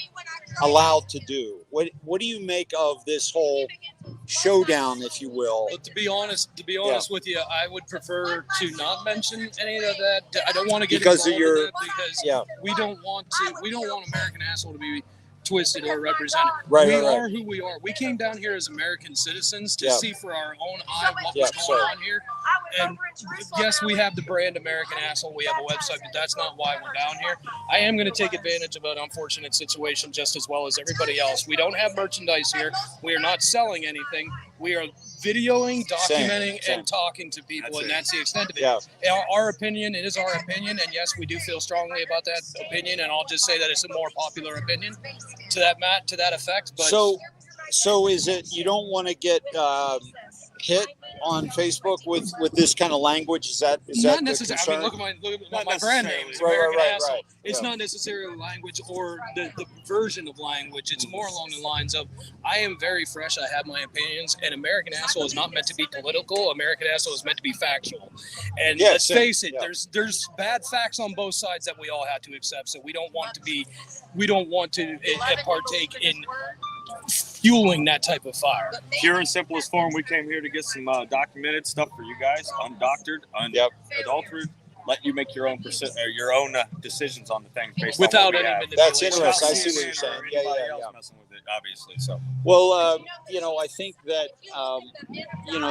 allowed to do? What do you make of this whole showdown, if you will? But to be honest with you, I would prefer to not mention any of that. I don't want to get Because of involved your- in that because Yeah. we don't want American Asshole to be twisted or represented. Right, we right, right. are who we are. We came down here as American citizens to Yeah. see for our own eye what Yeah, was going sure. on here. And yes, we have the brand American Asshole. We have a website, but that's not why we're down here. I am going to take advantage of an unfortunate situation just as well as everybody else. We don't have merchandise here. We are not selling anything. We are videoing, documenting, Same. and talking to people, That's and it. that's the extent of it. Yeah. Our opinion, it is our opinion, and yes, we do feel strongly about that opinion, and I'll just say that it's a more popular opinion to that effect. But So is it you don't want to get hit on Facebook with this kind of language? Is that not the necessarily. I mean, concern? look at Not my brand name. necessarily. It's Right, American right, Asshole. right. It's Yeah. not necessarily language or the version of language. It's more along the lines of I am very fresh. I have my opinions, and American Asshole is not meant to be political. American Asshole is meant to be factual. And Yeah, let's same. face it, Yeah. there's bad facts on both sides that we all have to accept. So we don't want to partake in fueling that type of fire. Pure and simplest form, we came here to get some documented stuff for you guys, undoctored, unadulterated. Let you make your own decisions on the things based Without on what we any have. manipulation. That's interesting. I see what you're Or saying. anybody Yeah. else messing with it, obviously. So Well, I think that,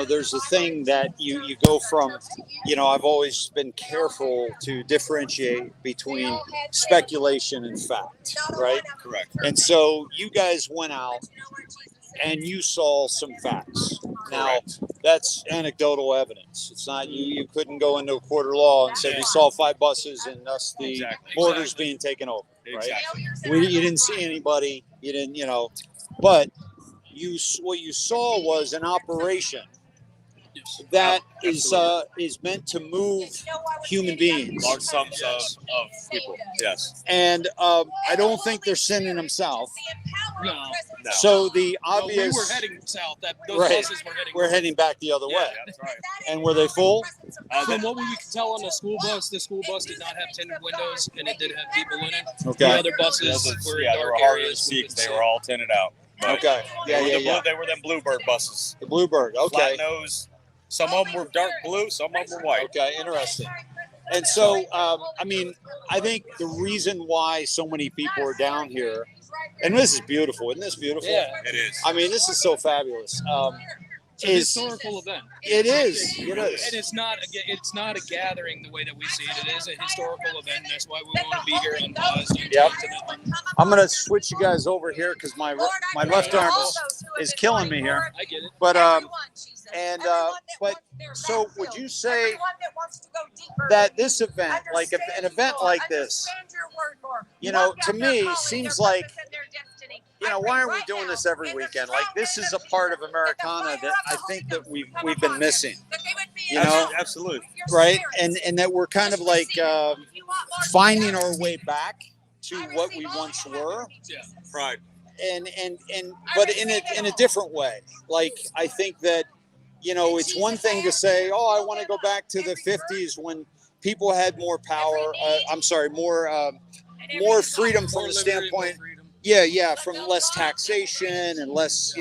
there's a thing that you go from, I've always been careful to differentiate between speculation and fact, right? correct. And so you guys went out and you saw some facts. Now, that's anecdotal evidence. It's not you couldn't go into a court of law and say we saw 5 buses and thus the Exactly. borders being taken over, right? Exactly. You didn't see anybody. You didn't, but what you saw was an operation that is meant to move human beings. Large sums of people. Yes. And I don't think they're sending them south. No. So the No, we obvious, were heading south. Those Right. buses were heading. we're heading back the other Yeah. way. That's right. And were they full? From what we could tell on the school bus did not have tinted windows, and it did have people in it. Okay. The other buses were in they dark were hard to areas. see we 'cause could they see. were all tinted out. But Okay. They were them Bluebird buses. The Bluebird. Okay. Flat nose. Some of them were dark blue. Some of them were white. Okay. Interesting. And so, I think the reason why so many people are down here, and this is beautiful. Isn't this beautiful? Yeah. It is. I mean, this is so fabulous. It's a historical event. It is. It And is. it's not a gathering the way that we see it. It is a historical event. And that's why we want to be here unpaused. Yep. I'm gonna switch you guys over here because my left arm is killing me here. I get it. But so would you say that this event, like an event like this, to me seems like, why aren't we doing this every weekend? Like this is a part of Americana that I think that we've been missing. Absolutely. Right? And that we're kind of like finding our way back to what we once were. Yeah. Right. But in a different way. Like, I think that, it's one thing to say, oh, I want to go back to the 50s when people had more power. More freedom from the standpoint. Yeah, from less taxation and less,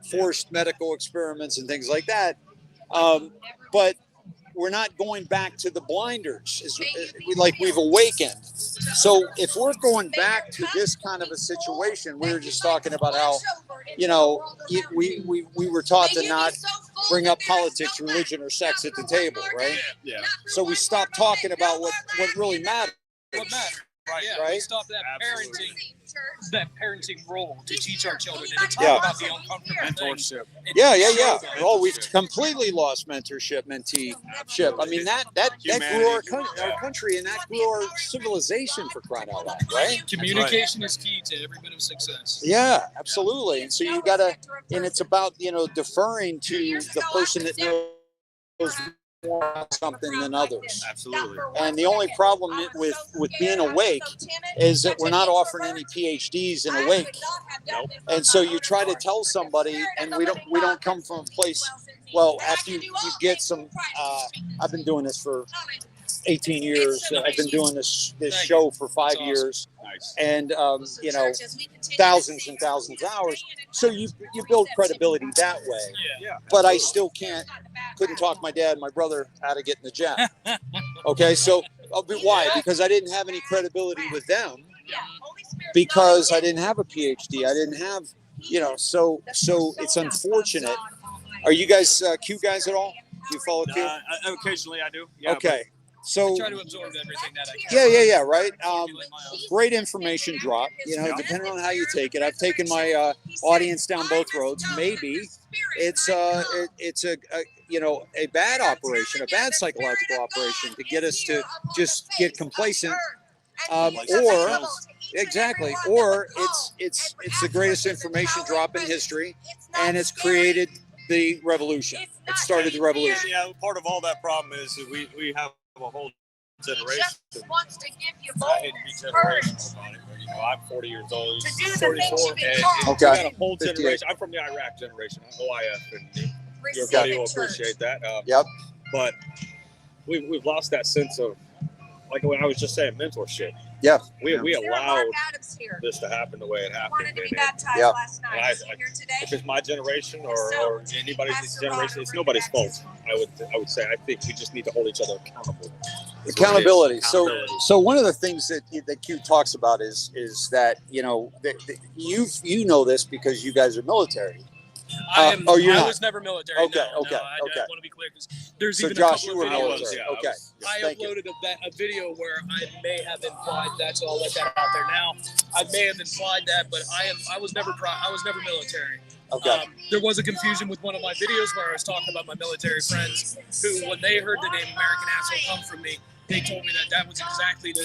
forced medical experiments and things like that. But we're not going back to the blinders. Like, we've awakened. So if we're going back to this kind of a situation, we were just talking about how, we were taught to not bring up politics, religion, or sex at the table, right? Yeah. So we stopped talking about what really matters. What matters? Right. Yeah. Right? We stop that parenting role to teach our children and to talk about the uncomfortable things. Yeah. Oh, we've completely lost mentorship, menteeship. I mean, that grew our country, and that grew our civilization, for crying out loud, right? Communication is key to every bit of success. Yeah, absolutely. And so you gotta, and it's about, deferring to the person that knows more about something than others. Absolutely. And the only problem with being awake is that we're not offering any PhDs in awake. Nope. And so you try to tell somebody, and we don't come from a place. Well, after you get some, I've been doing this for 18 years. I've been doing this show for 5 years. Nice. And thousands and thousands of hours. So you build credibility that way. Yeah. But I still couldn't talk my dad and my brother out of getting the job. Okay, so why? Because I didn't have any credibility with them. Because I didn't have a PhD. I didn't have, so it's unfortunate. Are you guys Q guys at all? Do you follow Q? Occasionally I do. Yeah, okay. So I try to absorb everything that I can. Yeah, right. Great information drop. Depending on how you take it. I've taken my audience down both roads. Maybe it's a bad operation, a bad psychological operation to get us to just get complacent, or it's the greatest information drop in history, and it's created the revolution. It started the revolution. Yeah, part of all that problem is that we have a whole generation. I hate to be generational about it, but I'm 40 years old. He's 34. And Okay. got a whole generation. I'm from the Iraq generation, OIF, and your buddy will appreciate that. Yep. But we've lost that sense of, like what I was just saying, mentorship. Yeah. We allowed this to happen the way it happened. And if it's my generation or anybody's generation, it's nobody's fault. I would say I think we just need to hold each other accountable. Accountability. So one of the things that Q talks about is that you know this because you guys are military. I was never military. Okay. I want to be clear because there's so even Josh, a couple you were of videos. military. Okay. I uploaded a video where I may have implied that, so I'll let that out there now. I may have implied that, but I was never military. Okay. There was a confusion with one of my videos where I was talking about my military friends who, when they heard the name American Asshole come from me, they told me that was exactly the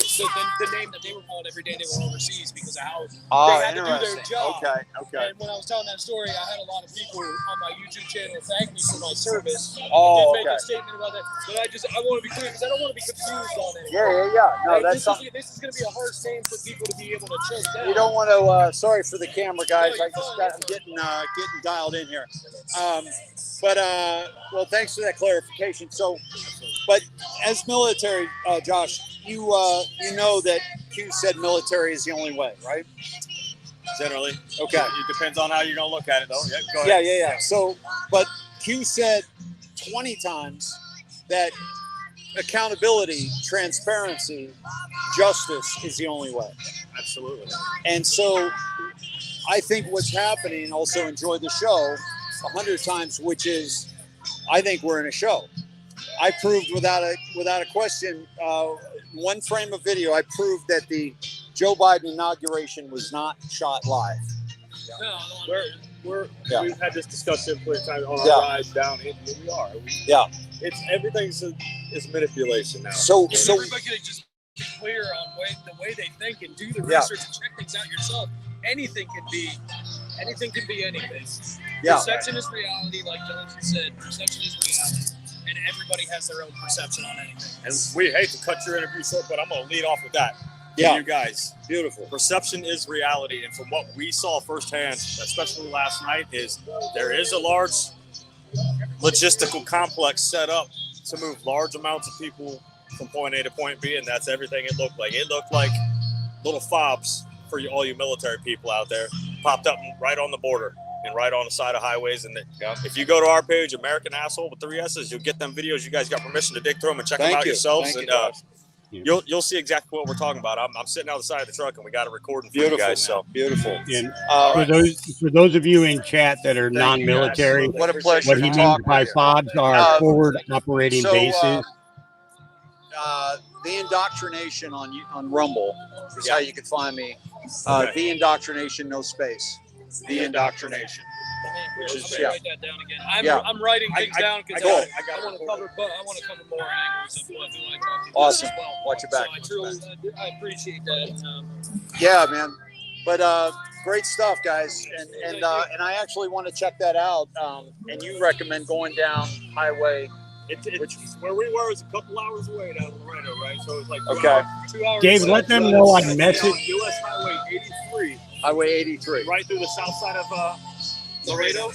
name that they were called every day they were overseas because of how they had to do their job. Okay. And when I was telling that story, I had a lot of people on my YouTube channel thank me for my service. Oh, Make a statement about that. But I want to be clear because I don't want to be confused on it. Yeah. No, this is going to be a hard thing for people to be able to choke down. You don't want to. Sorry for the camera, guys. I'm getting dialed in here. Well, thanks for that clarification. So, but as military, Josh, you know that Q said military is the only way, right? Generally. Okay. It depends on how you're going to look at it, though. Yeah, go ahead. Yeah. So, but Q said 20 times that accountability, transparency, justice is the only way. Absolutely. And so I think what's happening, also enjoy the show 100 times, which is I think we're in a show. I proved without a question, one frame of video, I proved that the Joe Biden inauguration was not shot live. We've had this discussion plenty of times on our ride down, and here we are. It's everything is manipulation now. So everybody could just be clear on the way they think and do the research and check things out yourself. Anything can be anything. Yeah. Perception is reality, like Johnson said. Perception is reality. and everybody has their own perception on anything. And we hate to cut your interview short, but I'm going to lead off with that. Yeah. You guys. Beautiful. Perception is reality. And from what we saw firsthand, especially last night, is there is a large logistical complex set up to move large amounts of people from point A to point B, and that's everything it looked like. It looked like little fobs for all you military people out there, popped up right on the border and right on the side of highways. And if you go to our page, American Asshole with 3 S's, you'll get them videos. You guys got permission to dig through them and check them out yourselves. Thank and you'll see exactly what we're talking about. I'm sitting out the side of the truck, and we got a recording for Beautiful, you guys. man. So beautiful. And for those of you in chat that are non-military, What a pleasure what to he means talk by with you. FOBs are forward operating bases. The indoctrination on Rumble is how you can find me. The indoctrination, no space. The indoctrination. Which is Write that down again. I'm writing things down because I want to cover more angles of what I like talking about Awesome. as well. Watch your back. So I appreciate that. Yeah, man. But great stuff, guys. And I actually want to check that out. And you recommend going down Highway. It's where we were is a couple hours away down Laredo, right? So it's like 2 hours. Dave, let them know I messaged. U.S. Highway 83. Highway 83. Right through the south side of Laredo.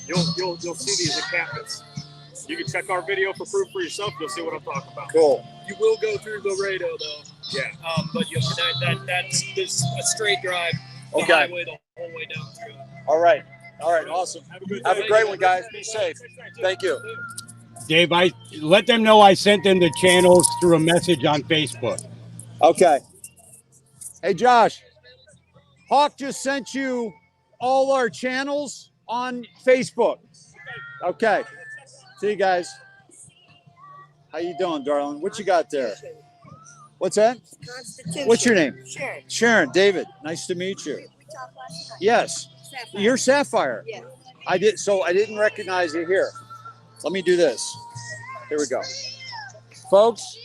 You'll see these encampments. You can check our video for proof for yourself. You'll see what I'm talking about. Cool. You will go through Laredo though. Yeah. But that's a straight drive. The Okay. highway the whole way down through. All right. Awesome. Have a great one, guys. Be safe. Thank you. Dave, I let them know I sent them the channels through a message on Facebook. Okay. Hey, Josh. Hawk just sent you all our channels on Facebook. Okay. See you guys. How you doing, darling? What you got there? What's that? Constitution. What's your name? Sharon. Sharon. David. Nice to meet you. We talked last night. Yes. Sapphire. You're Sapphire. Yeah. I didn't recognize you here. Let me do this. Here we go. Folks,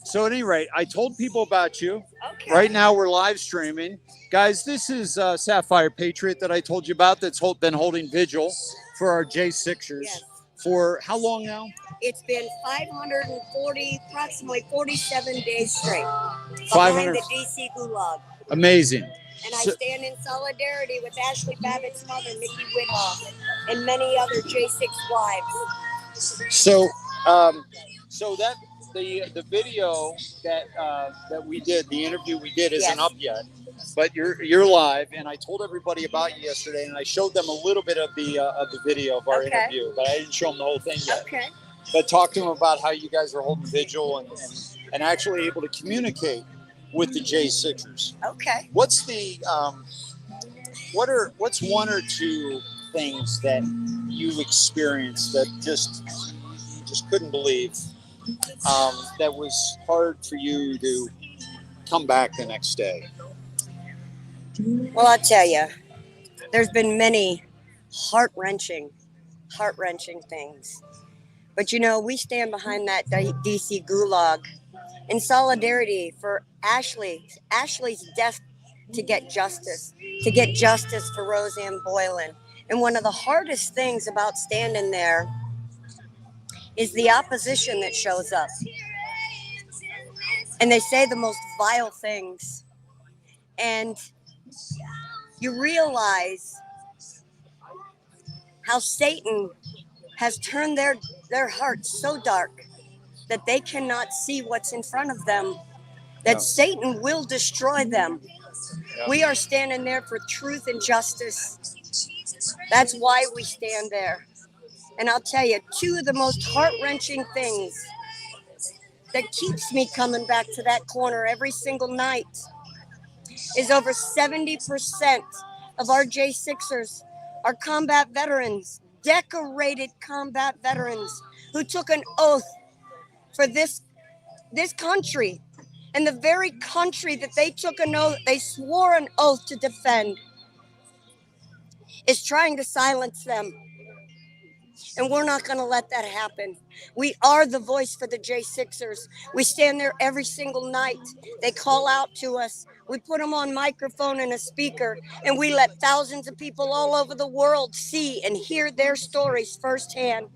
so at any rate, I told people about you. Okay. Right now we're live streaming. Guys, this is Sapphire Patriot that I told you about that's been holding vigil for our J6ers Yes. for how long now? It's been 540, approximately 47 days straight. 500. Behind the DC Gulag. Amazing. And I So- stand in solidarity with Ashley Babbitt's mother, Nikki Whithoff, and many other J6 wives. So, that the video that we did, the interview we did, isn't Yes. up yet, but you're live, and I told everybody about you yesterday, and I showed them a little bit of the video of our Okay. interview, but I didn't show them the whole thing yet. Okay. But talk to them about how you guys are holding vigil and actually able to communicate with the J6ers. Okay. What's the what's one or two things that you experienced that just couldn't believe that was hard for you to come back the next day? Well, I'll tell you, there's been many heart-wrenching things. But, we stand behind that DC Gulag in solidarity for Ashley's death to get justice for Roseanne Boylan. And one of the hardest things about standing there is the opposition that shows up. And they say the most vile things. And you realize how Satan has turned their hearts so dark that they cannot see what's in front of them, that Satan will destroy them. Yeah. We are standing there for truth and justice. That's why we stand there. And I'll tell you, two of the most heart-wrenching things that keeps me coming back to that corner every single night is over 70% of our J6ers are combat veterans, decorated combat veterans who took an oath for this country. And the very country that they took an oath, they swore an oath to defend, is trying to silence them. And we're not going to let that happen. We are the voice for the J6ers. We stand there every single night. They call out to us. We put them on microphone and a speaker, and we let thousands of people all over the world see and hear their stories firsthand.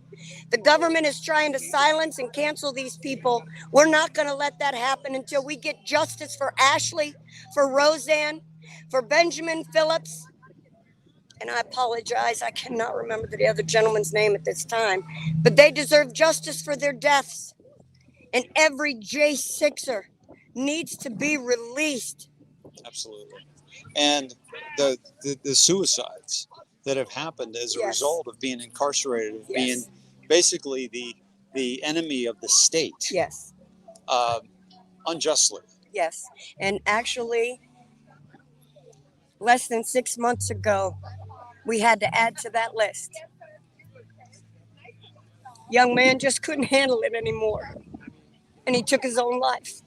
The government is trying to silence and cancel these people. We're not going to let that happen until we get justice for Ashley, for Roseanne, for Benjamin Phillips. And I apologize, I cannot remember the other gentleman's name at this time, but they deserve justice for their deaths. And every J6er needs to be released. Absolutely. And the suicides that have happened as a result of being incarcerated, of being basically the enemy of the state. Yes. Unjustly. Yes. And actually, less than 6 months ago, we had to add to that list. Young man just couldn't handle it anymore, and he took his own life.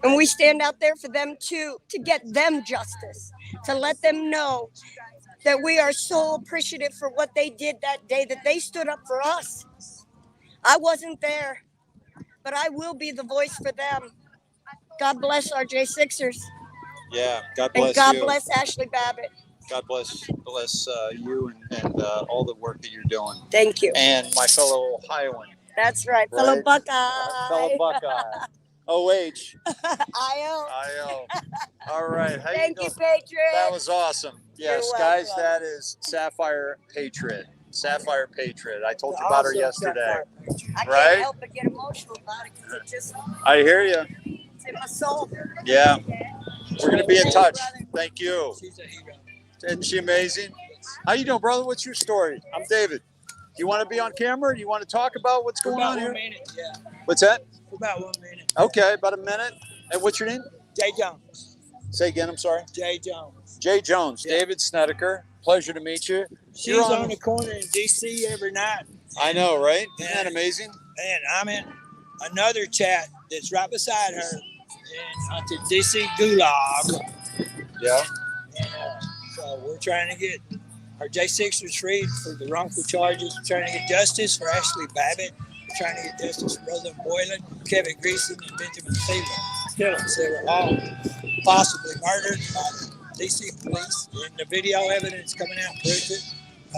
And we stand out there for them too, to get them justice, to let them know that we are so appreciative for what they did that day, that they stood up for us. I wasn't there, but I will be the voice for them. God bless our J6ers. Yeah, God bless and God you. bless Ashley Babbitt. God bless you and all the work that you're doing. Thank you. And my fellow Ohioan. That's right. Fellow Buckeye. Fellow Buckeye. OH. I.O. All right. Thank you, Patriot. That was awesome. Yes, You're guys, welcome. that is Sapphire Patriot. Sapphire Patriot. I told you about her yesterday. I Right? can't help but get emotional about it because it just, I hear you. it's in my soul. Yeah. We're going to be in touch. Brother. Thank you. She's a hero. Isn't she amazing? How you doing, brother? What's your story? I'm David. Do you want to be on camera? Do you want to talk about what's For going about on here? 1 minute, yeah. What's that? For about 1 minute. Okay, about a minute. And what's your name? Jay Jones. Say again, I'm sorry. Jay Jones. Jay Jones. Yeah. David Snedeker. Pleasure to meet you. She's You're on the corner in D.C. every night. I know, right? Isn't that amazing? And I'm in another chat that's right beside her in the D.C. Gulag. Yeah. And, so we're trying to get our J6ers freed for the wrongful charges. We're trying to get justice for Ashley Babbitt. We're trying to get justice for Roseanne Boylan, Kevin Greason, and Benjamin Phillips. They were all possibly murdered by the D.C. police. And the video evidence coming out proves it.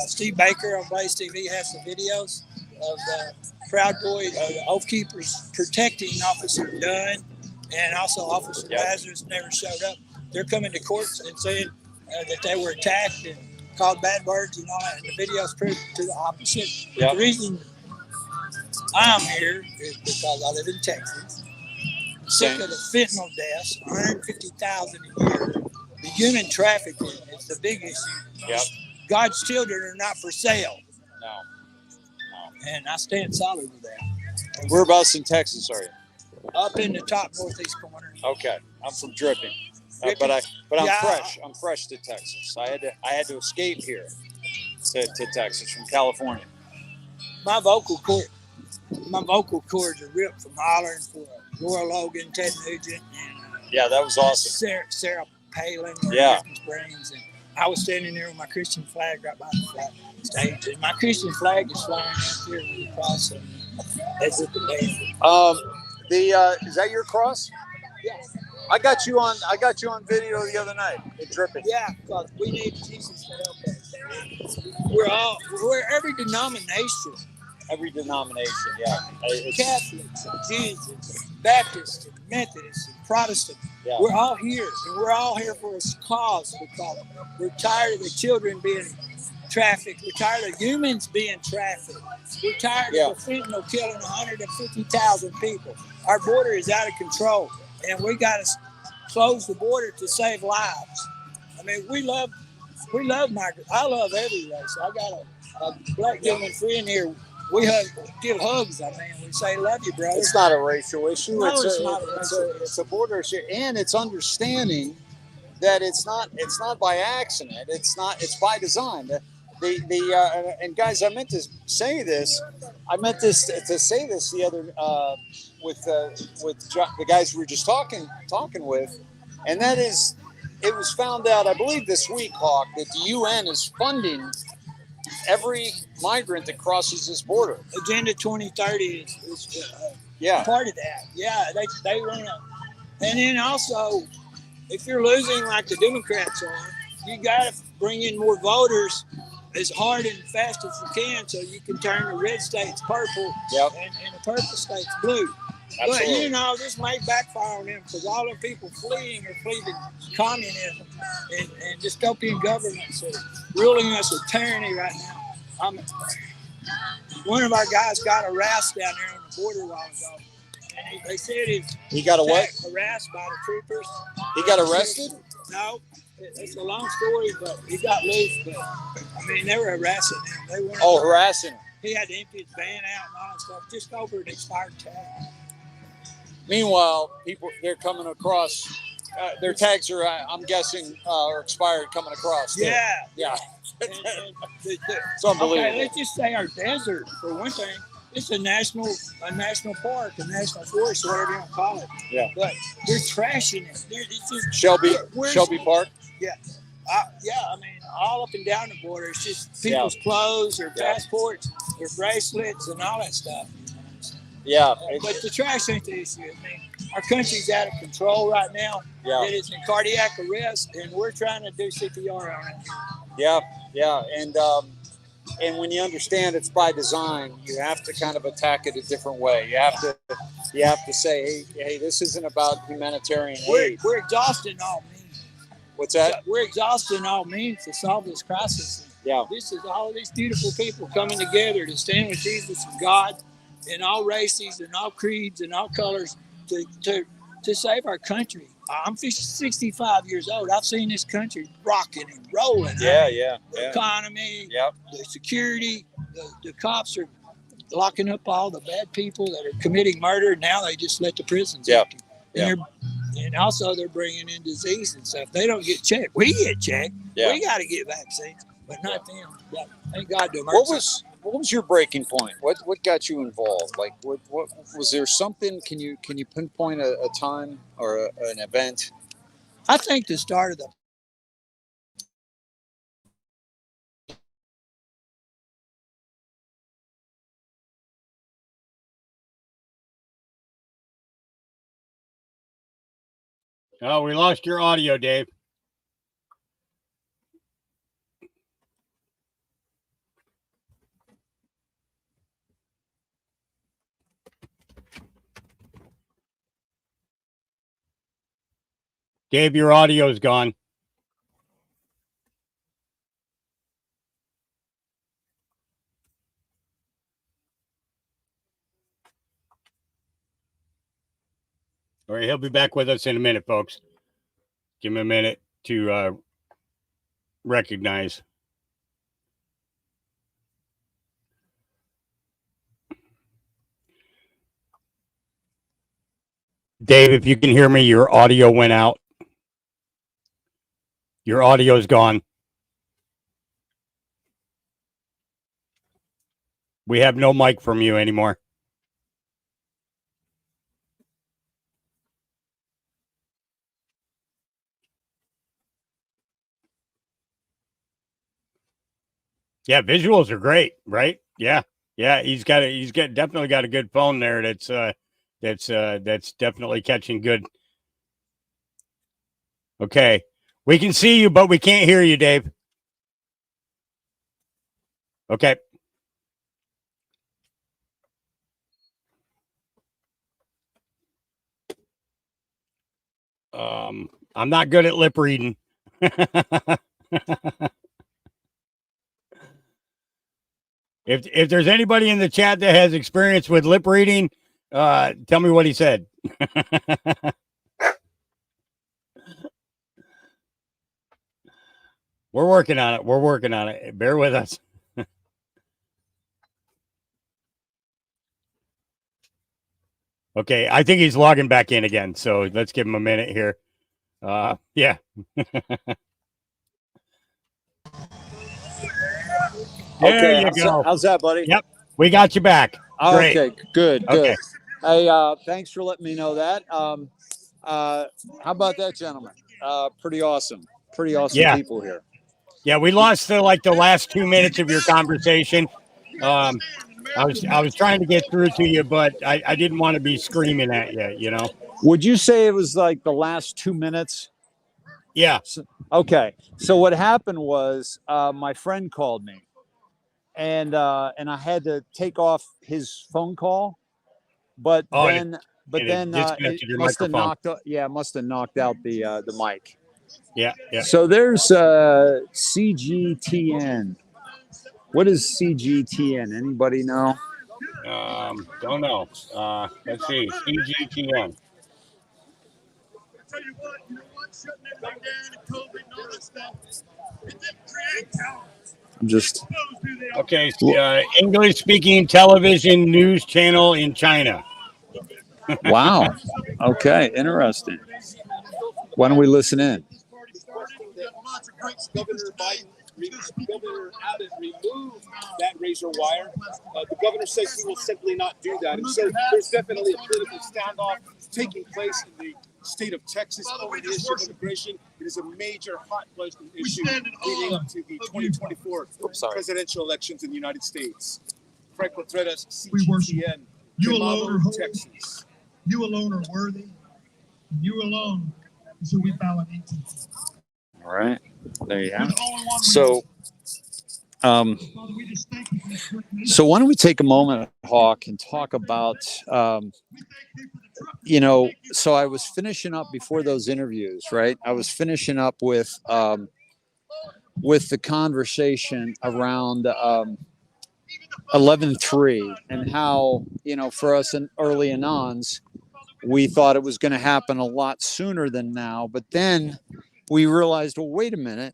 Steve Baker on Blaze TV has the videos of the Proud Boys, the Oath Keepers protecting Officer Dunn, and also Officer Lazarus never showed up. They're coming to courts and saying that they were attacked and called bad words and all that, and the videos prove to the opposite. Yep. The reason I'm here is because I live in Texas. Sick of the fentanyl deaths, 150,000 a year. The human trafficking is the big issue. Yep. God's children are not for sale, No. and I stand solid with that. Whereabouts in Texas are you? Up in the top northeast corner. Okay. I'm from Dripping. Dripping? But I'm Yeah. fresh. I'm fresh to Texas. I had to escape here to Texas from California. My vocal cords are ripped from hollering for Laura Logan, Ted Nugent, and Yeah, that was awesome. Sarah Palin, Yeah. Springs, and I was standing there with my Christian flag right by the stage, and my Christian flag is flying here with the cross. That's it. Is that your cross? Yeah. I got you on video the other night. It dripping. Yeah, because we need Jesus to help us. We're every denomination. Every denomination, yeah. Catholics and Jesus and Baptists and Methodists and Protestants. Yeah. We're all here, and we're all here for a cause because we're tired of the children being trafficked. We're tired of humans being trafficked. We're tired of the fentanyl killing 150,000 people. Our border is out of control, and we got to close the border to save lives. I mean, we love migrants. I love every race. I got a black gentleman friend here. We give hugs. I mean, we say, "Love you, brother." It's not a racial issue. No, it's not a racial issue. It's a border issue, and it's understanding that it's not by accident. It's by design. And guys, I meant to say this. I meant this to say this the other with the guys we were just talking with, and that is, it was found out, I believe this week, Hawk, that the UN is funding every migrant that crosses this border. Agenda 2030 is Yeah. part of that. Yeah, they want to. And then also, if you're losing like the Democrats are, you got to bring in more voters as hard and fast as you can so you can turn the red states purple and the purple states blue. Absolutely. But, this may backfire on them because all the people fleeing are fleeing communism and dystopian governments are ruling us with tyranny right now. One of our guys got harassed down there on the border a while ago. And they said he got a what? Harassed by the troopers. He got arrested? No. It's a long story, but he got loose. But, they were harassing him. They weren't. Oh, harassing him. He had to empty his van out and all that stuff just over an expired tag. Meanwhile, they're coming across. Their tags are, I'm guessing, are expired coming across. Too. Yeah. It's unbelievable. Okay, let's just say our desert, for one thing, it's a national park, a national forest, whatever you want to call it. Yeah. But they're trashing it. It's just, Shelby Park? Yeah. All up and down the border. It's just people's clothes, their passports, their bracelets, and all that stuff. Yeah. But the trash ain't the issue. Our country's out of control right now. Yeah. It is in cardiac arrest, and we're trying to do CPR on it. Yeah. And when you understand it's by design, you have to kind of attack it a different way. You have to say, hey, this isn't about humanitarian aid. We're exhausting all means. What's that? We're exhausting all means to solve this crisis. Yeah. This is all these beautiful people coming together to stand with Jesus and God in all races and all creeds and all colors to save our country. I'm 65 years old. I've seen this country rocking and rolling. Yeah. The economy, Yep. the security, the cops are locking up all the bad people that are committing murder. Now they just let the prisons empty. And also they're bringing in disease and stuff. They don't get checked. We get checked. Yeah. We got to get vaccines, but not them. Yeah. Thank God to What was your breaking point? What got you involved? Like, what was there something? Can you pinpoint a time or an event? I think the start of the Oh, we lost your audio, Dave. Dave, your audio's gone. All right, he'll be back with us in a minute, folks. Give him a minute to recognize. Dave, if you can hear me, your audio went out. Your audio's gone. We have no mic from you anymore. Yeah, visuals are great, right? Yeah. He's definitely got a good phone there. That's definitely catching good. Okay, we can see you, but we can't hear you, Dave. Okay. I'm not good at lip reading. If there's anybody in the chat that has experience with lip reading, tell me what he said. We're working on it. Bear with us. Okay, I think he's logging back in again, so let's give him a minute here. Yeah. Okay, how's that, buddy? Yep, we got you back. Great. Okay, good. Okay. Hey, thanks for letting me know that. How about that, gentlemen? Pretty awesome. People here. Yeah, we lost the last 2 minutes of your conversation. I was trying to get through to you, but I didn't want to be screaming at you. You know. Would you say it was like the last 2 minutes? Yeah. Okay. So what happened was my friend called me, and I had to take off his phone call, but Oh, then it disconnected your must have microphone. knocked out the mic. Yeah. Yeah. So there's CGTN. What is CGTN? Anybody know? Don't know. Let's see. CGTN. Just Okay. English-speaking television news channel in China. wow. Okay, interesting. Why don't we listen in? Governor Biden, Governor Abbott removed that razor wire. The governor says he will simply not do that. And so there's definitely a political standoff taking place in the state of Texas over the issue of immigration. It is a major hot button issue leading up to the 2024 presidential elections in the United States. Frank Contreras, CGTN, You alone are Texas. You alone are worthy. You alone is who we bow a knee to. All right, there you have it. So, so why don't we take a moment, Hawk, and talk about, so I was finishing up before those interviews, right? I was finishing up with the conversation around 11-3 and how, for us in early anons, we thought it was going to happen a lot sooner than now, but then we realized, well, wait a minute,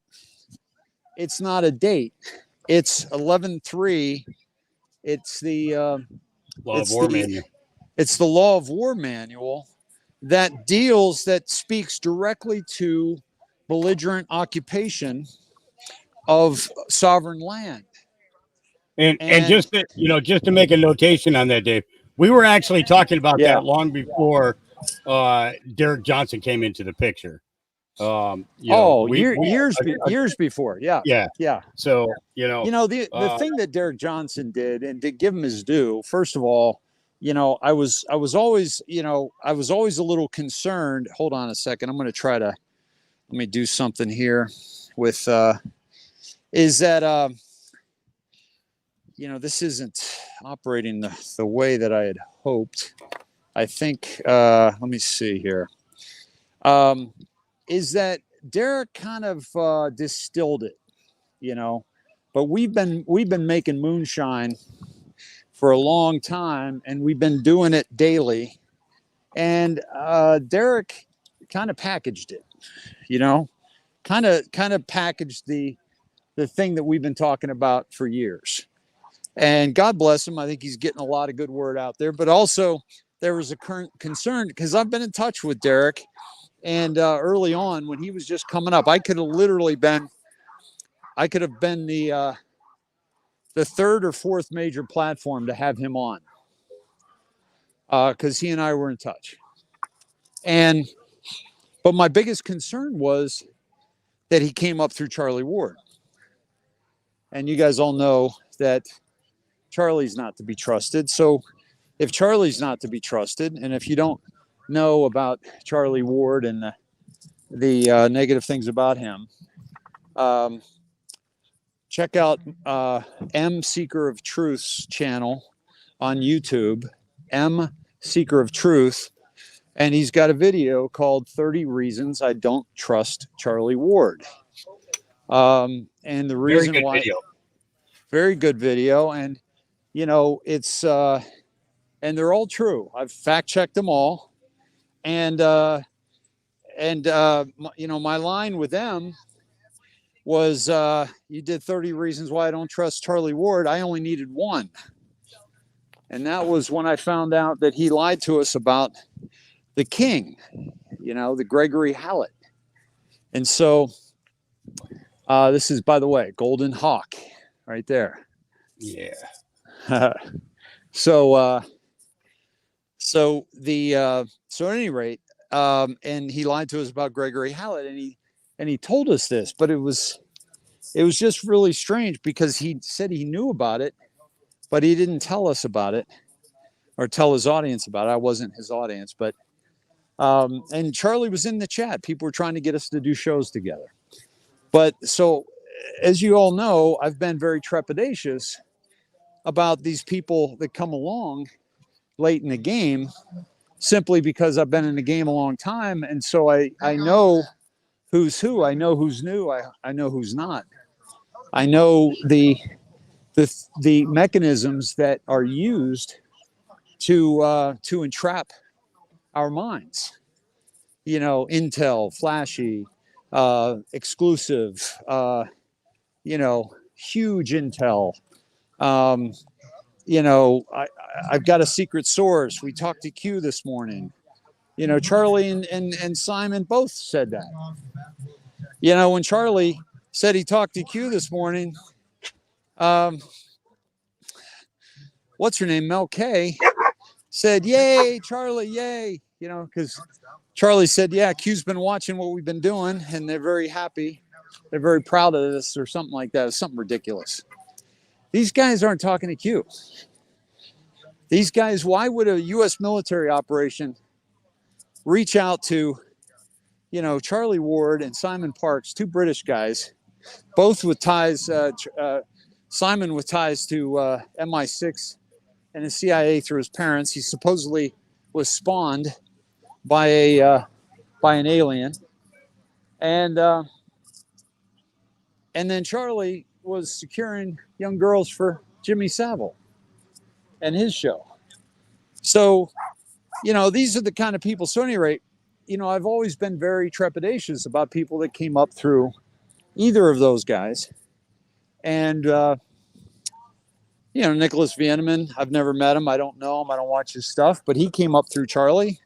it's not a date. It's 11-3. It's the Law of War manual. It's the Law of War manual that speaks directly to belligerent occupation of sovereign land. And just to make a notation on that, Dave, we were actually talking about that long before Derek Johnson came into the picture. Years before. Yeah. So, the thing that Derek Johnson did, and to give him his due, first of all, I was always a little concerned. Hold on a second. I'm going to try to, let me do something here with, is that, this isn't operating the way that I had hoped. I think, let me see here. Is that Derek kind of distilled it, but we've been making moonshine for a long time, and we've been doing it daily. And Derek kind of packaged it, kind of packaged the thing that we've been talking about for years. And God bless him. I think he's getting a lot of good word out there. But also, there was a current concern because I've been in touch with Derek. And early on, when he was just coming up, I could have been the third or fourth major platform to have him on, because he and I were in touch. But my biggest concern was that he came up through Charlie Ward, and you guys all know that Charlie's not to be trusted. So if Charlie's not to be trusted, and if you don't know about Charlie Ward and the negative things about him, check out M Seeker of Truth's channel on YouTube, M Seeker of Truth, and he's got a video called 30 Reasons I Don't Trust Charlie Ward. And the reason why, very good video, and it's and they're all true. I've fact checked them all. And my line with them was, you did 30 reasons why I don't trust Charlie Ward. I only needed one. And that was when I found out that he lied to us about the king, the Gregory Hallett. And so this is, by the way, Golden Hawk right there. Yeah. So at any rate, and he lied to us about Gregory Hallett, and he told us this, but it was it was just really strange because he said he knew about it, but he didn't tell us about it or tell his audience about it. I wasn't his audience, but and Charlie was in the chat. People were trying to get us to do shows together. But so, as you all know, I've been very trepidatious about these people that come along late in the game, simply because I've been in the game a long time. And so I know who's who. I know who's new. I know who's not. I know the mechanisms that are used to entrap our minds. You know, intel, flashy, exclusive, you know, huge intel. You know, I've got a secret source. We talked to Q this morning. You know, Charlie and Simon both said that. You know, when Charlie said he talked to Q this morning, what's her name? Mel K said, "Yay, Charlie, yay." You know, because Charlie said, "Yeah, Q's been watching what we've been doing, and they're very happy. They're very proud of this," or something like that. It was something ridiculous. These guys aren't talking to Q. These guys, why would a U.S. military operation reach out to, you know, Charlie Ward and Simon Parks, two British guys, both with ties, Simon with ties to MI6 and the CIA through his parents. He supposedly was spawned by an alien, and then Charlie was securing young girls for Jimmy Savile and his show. So, you know, these are the kind of people. So, at any rate, you know, I've always been very trepidatious about people that came up through either of those guys. And, you know, Nicholas Vienneman, I've never met him. I don't know him. I don't watch his stuff. But he came up through Charlie.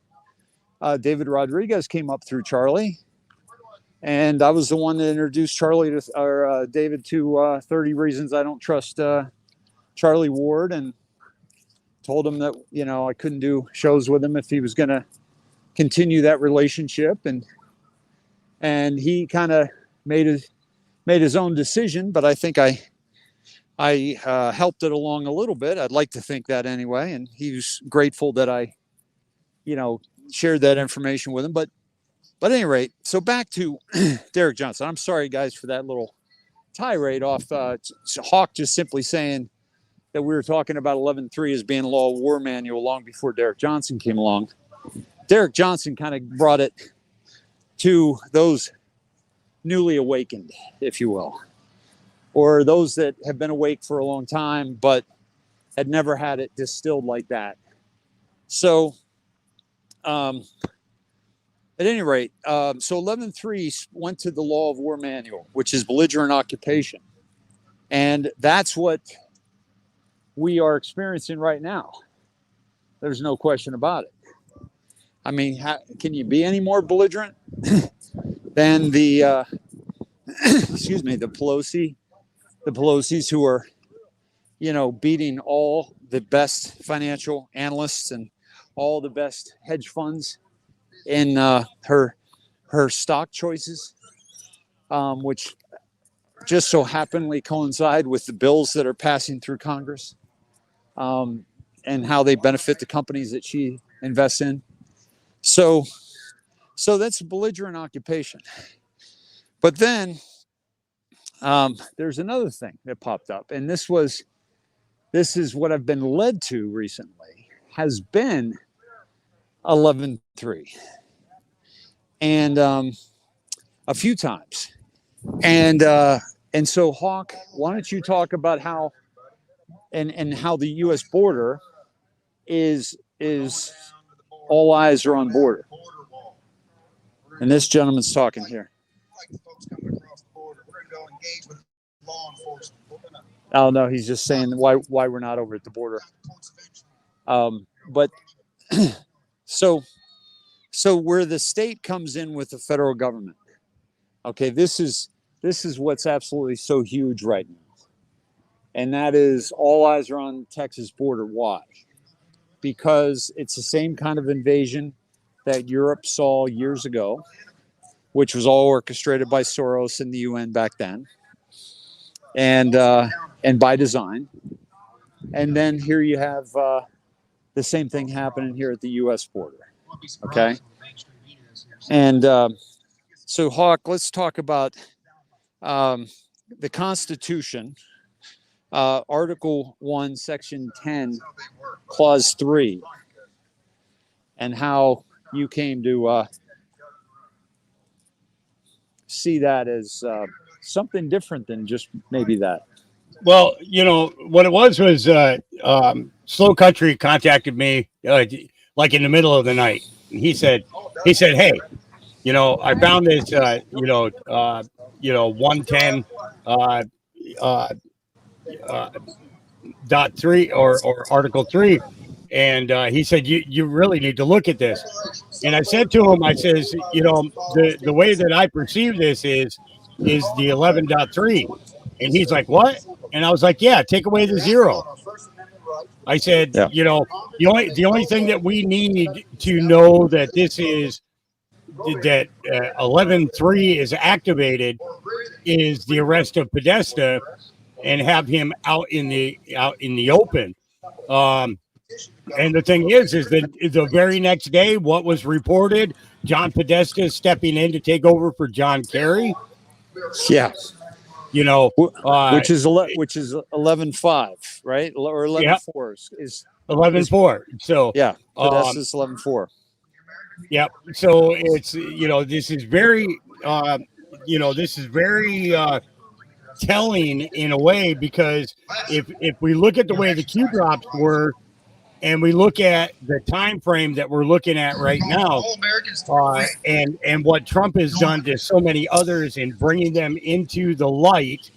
David Rodriguez came up through Charlie. And I was the one that introduced Charlie to, or David to 30 Reasons I Don't Trust Charlie Ward, and told him that, you know, I couldn't do shows with him if he was going to continue that relationship. And he kind of made his own decision, but I think I helped it along a little bit. I'd like to think that anyway. And he was grateful that I, you know, shared that information with him. But at any rate, so back to Derek Johnson. I'm sorry, guys, for that little tirade off Hawk just simply saying that we were talking about 11.3 as being a law of war manual long before Derek Johnson came along. Derek Johnson kind of brought it to those newly awakened, if you will, or those that have been awake for a long time but had never had it distilled like that. So, at any rate, so 11.3 went to the law of war manual, which is belligerent occupation. And that's what we are experiencing right now. There's no question about it. I mean, can you be any more belligerent than the, excuse me, the Pelosi's who are, you know, beating all the best financial analysts and all the best hedge funds in her stock choices, which just so happenly coincide with the bills that are passing through Congress, and how they benefit the companies that she invests in. So that's a belligerent occupation. But then there's another thing that popped up, and this is what I've been led to recently, has been 11.3, and a few times, and so Hawk, why don't you talk about how and how the U.S. border is all eyes are on border, and this gentleman's talking here. Oh no, he's just saying why we're not over at the border. But so where the state comes in with the federal government, okay, this is what's absolutely so huge right now, and that is all eyes are on Texas border. Why? Because it's the same kind of invasion that Europe saw years ago, which was all orchestrated by Soros and the UN back then. and by design. And then here you have the same thing happening here at the U.S. border. Okay, and so Hawk, let's talk about the Constitution, Article 1, Section 10, Clause 3, and how you came to see that as something different than just maybe that. Well, you know what it was Slow Country contacted me like in the middle of the night. And he said, "Hey, you know, I found this, 110 uh, uh, dot three or Article 3," and he said, "You really need to look at this." And I said to him, I says, "You know, the way that I perceive this is the 11.3," and he's like, "What?" And I was like, "Yeah, take away the zero." I said, Yeah. "You know, the only thing that we need to know that this is that 11.3 is activated is the arrest of Podesta and have him out in the open." And the thing is that the very next day, what was reported, John Podesta stepping in to take over for John Kerry. Yeah. You know, which is 11.5, right? Or 11.4 is 11.4. So yeah, Podesta's 11.4. Yep. So it's this is very telling in a way, because if we look at the way the Q drops were, and we look at the time frame that we're looking at right now, and what Trump has done to so many others in bringing them into the light,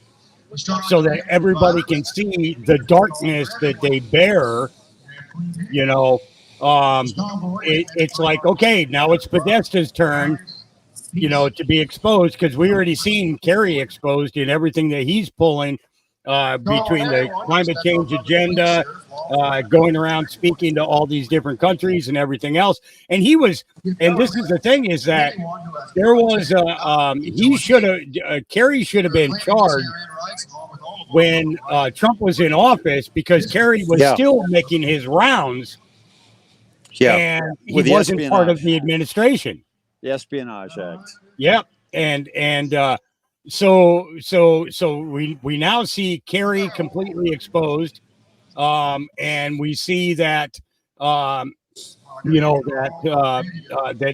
so that everybody can see the darkness that they bear, it's like, okay, now it's Podesta's turn, to be exposed, because we already seen Kerry exposed in everything that he's pulling between the climate change agenda, going around speaking to all these different countries and everything else. And this is the thing, is that there was Kerry should have been charged when Trump was in office, because Kerry was still making his rounds. Yeah, and he wasn't part of the administration. The Espionage Act. Yep, so we now see Kerry completely exposed, and we see that that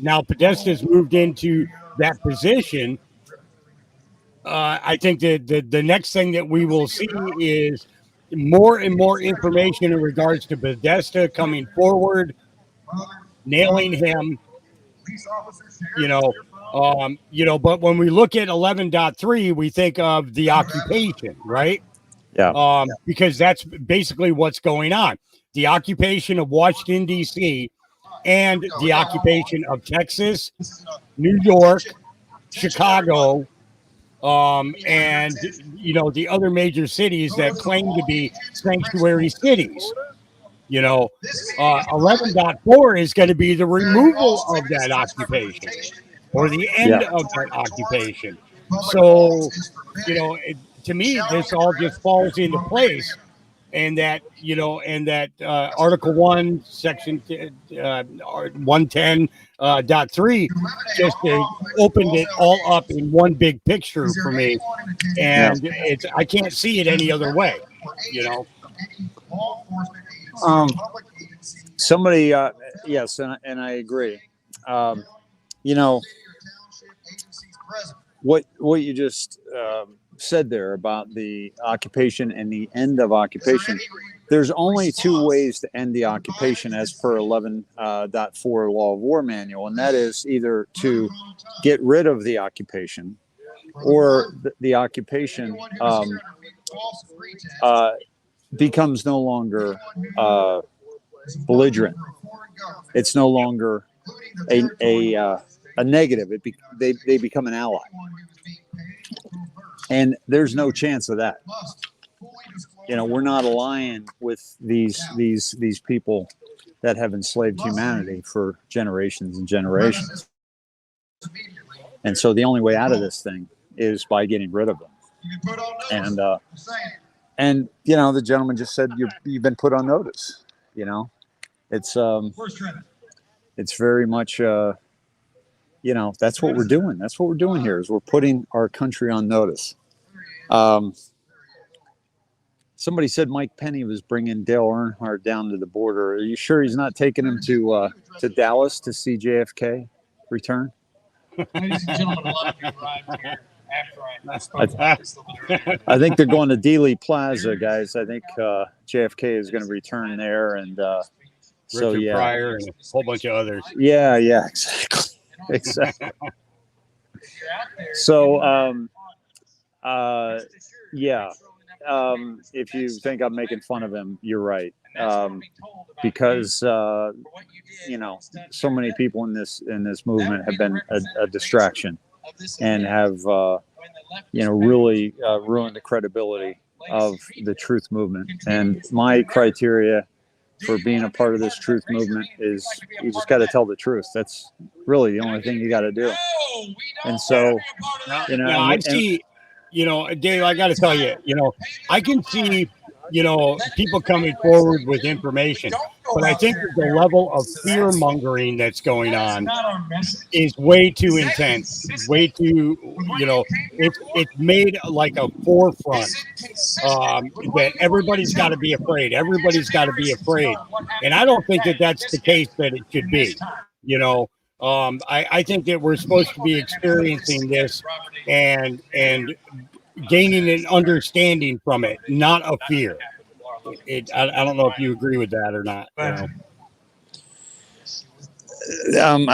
now Podesta's moved into that position. I think that the next thing that we will see is more and more information in regards to Podesta coming forward, nailing him. But when we look at 11.3, we think of the occupation, right? Yeah. Because that's basically what's going on. The occupation of Washington, D.C., and the occupation of Texas, New York, Chicago, and the other major cities that claim to be sanctuary cities. 11.4 is going to be the removal of that occupation, or the end of that occupation. So, to me, this all just falls into place, and that Article 1, Section 110.3 just opened it all up in one big picture for me, and I can't see it any other way. Somebody, yes, and I agree. What you just said there about the occupation and the end of occupation. There's only two ways to end the occupation as per 11.4 Law of War Manual, and that is either to get rid of the occupation, or the occupation becomes no longer belligerent. It's no longer a negative. They become an ally, and there's no chance of that. We're not allying with these people that have enslaved humanity for generations and generations. And so the only way out of this thing is by getting rid of them. And the gentleman just said you've been put on notice. It's very much that's what we're doing. That's what we're doing here is we're putting our country on notice. Somebody said Mike Penny was bringing Dale Earnhardt down to the border. Are you sure he's not taking him to Dallas to see JFK return? Ladies and gentlemen, a lot of you arrived here after I spoke about this a little bit earlier. I think they're going to Dealey Plaza, guys. I think JFK is going to return there, and Richard Pryor and a whole bunch of others. Yeah, exactly. So, if you think I'm making fun of him, you're right. Because so many people in this movement have been a distraction and have really ruined the credibility of the truth movement. And my criteria for being a part of this truth movement is you just got to tell the truth. That's really the only thing you got to do. And so, I see. Dave, I got to tell you, I can see, people coming forward with information, but I think the level of fear mongering that's going on is way too intense, way too, it's made like a forefront that everybody's got to be afraid. Everybody's got to be afraid. And I don't think that that's the case that it should be, I think that we're supposed to be experiencing this and gaining an understanding from it, not a fear. I don't know if you agree with that or not. I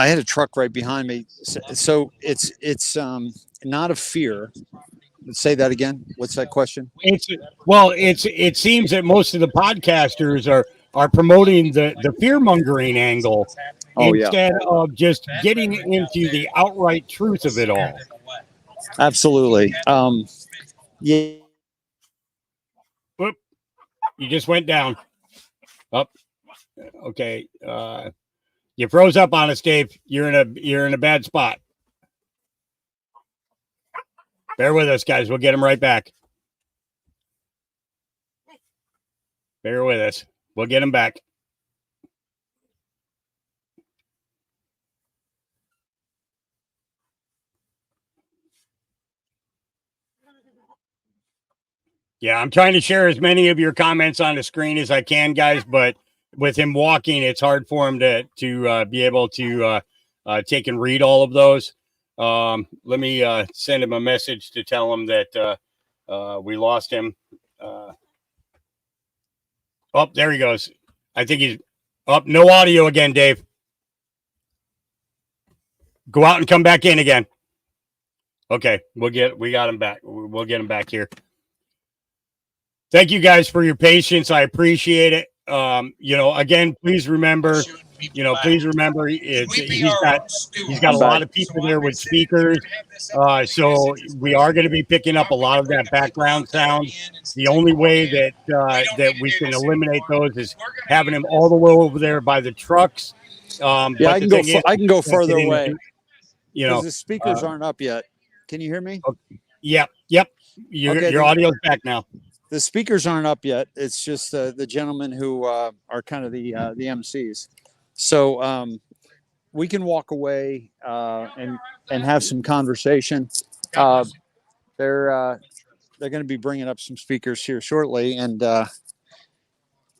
had a truck right behind me, so it's not a fear. Let's say that again. What's that question? It seems that most of the podcasters are promoting the fear mongering angle instead of just getting into the outright truth of it all. Absolutely. Yeah. Whoop. You just went down. Up. Okay. You froze up on us, Dave. You're in a bad spot. Bear with us, guys. We'll get him right back. Bear with us. We'll get him back. Yeah, I'm trying to share as many of your comments on the screen as I can, guys, but with him walking, it's hard for him to be able to take and read all of those. Let me send him a message to tell him that we lost him. Oh, there he goes. I think he's up. No audio again, Dave. Go out and come back in again. Okay, we got him back. We'll get him back here. Thank you guys for your patience. I appreciate it. Again, please remember, he's got a lot of people there with speakers. So we are going to be picking up a lot of that background sound. The only way that we can eliminate those is having them all the way over there by the trucks. I can go further away. Because the speakers aren't up yet. Can you hear me? Yep. Your audio's back now. The speakers aren't up yet. It's just the gentlemen who are kind of the MCs. So we can walk away and have some conversation. They're going to be bringing up some speakers here shortly, and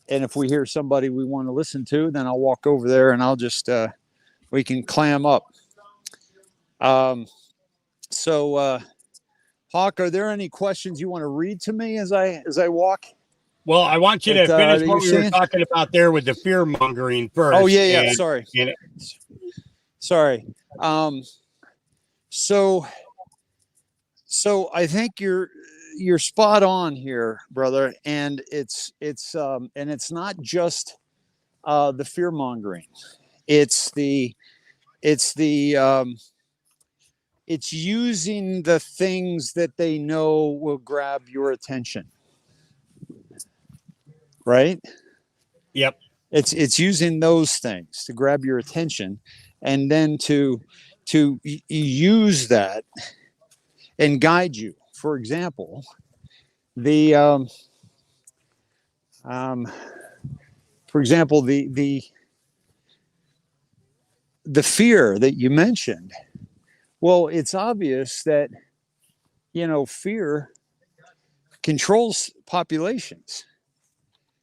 if we hear somebody we want to listen to, then I'll walk over there and I'll just we can clam up. Hawk, are there any questions you want to read to me as I walk? Well, I want you to finish what we were talking about there with the fear mongering first. Oh yeah. Sorry. So I think you're spot on here, brother. And it's not just the fear mongering. It's using the things that they know will grab your attention. Right? Yep. It's using those things to grab your attention and then to use that and guide you for example, the the fear that you mentioned. Well, it's obvious that, fear controls populations,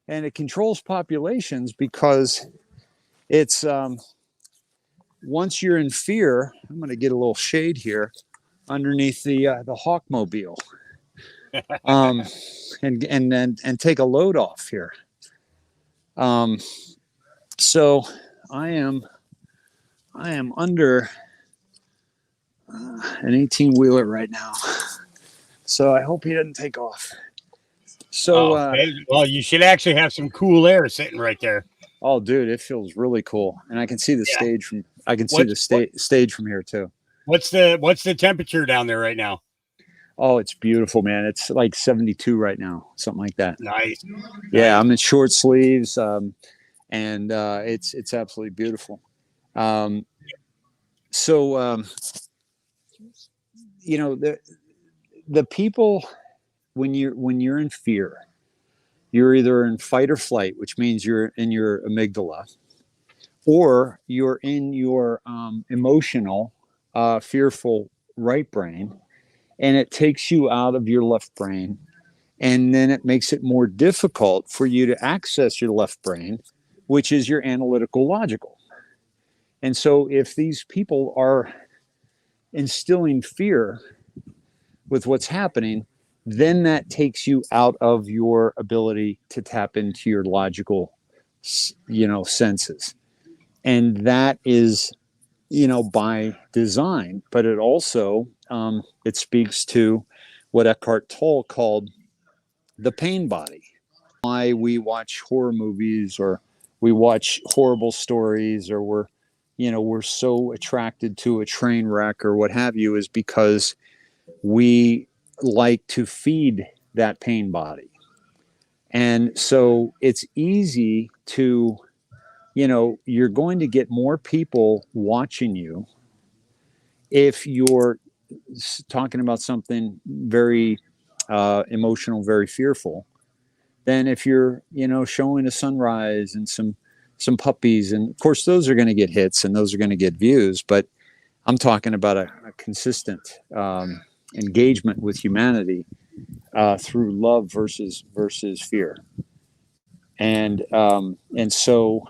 and it controls populations because it's once you're in fear. I'm going to get a little shade here underneath the Hawkmobile, and take a load off here. So I am under an 18-wheeler right now, so I hope he doesn't take off. So okay. Well, you should actually have some cool air sitting right there. oh, dude, it feels really cool, and I can see the stage from stage from here too. What's the temperature down there right now? Oh, it's beautiful, man. It's like 72 right now, something like that. Nice. Yeah, I'm in short sleeves, and it's absolutely beautiful. So the people, when you're in fear, you're either in fight or flight, which means you're in your amygdala, or you're in your emotional, fearful right brain, and it takes you out of your left brain, and then it makes it more difficult for you to access your left brain, which is your analytical logical. And so if these people are instilling fear with what's happening, then that takes you out of your ability to tap into your logical, senses. And that is, by design, but it also, it speaks to what Eckhart Tolle called the pain body. Why we watch horror movies, or we watch horrible stories, or we're so attracted to a train wreck or what have you, is because we like to feed that pain body. And so it's easy to, you're going to get more people watching you if you're talking about something very emotional, very fearful, than if you're, showing a sunrise and some puppies. And of course, those are going to get hits and those are going to get views. But I'm talking about a consistent engagement with humanity through love versus fear. And so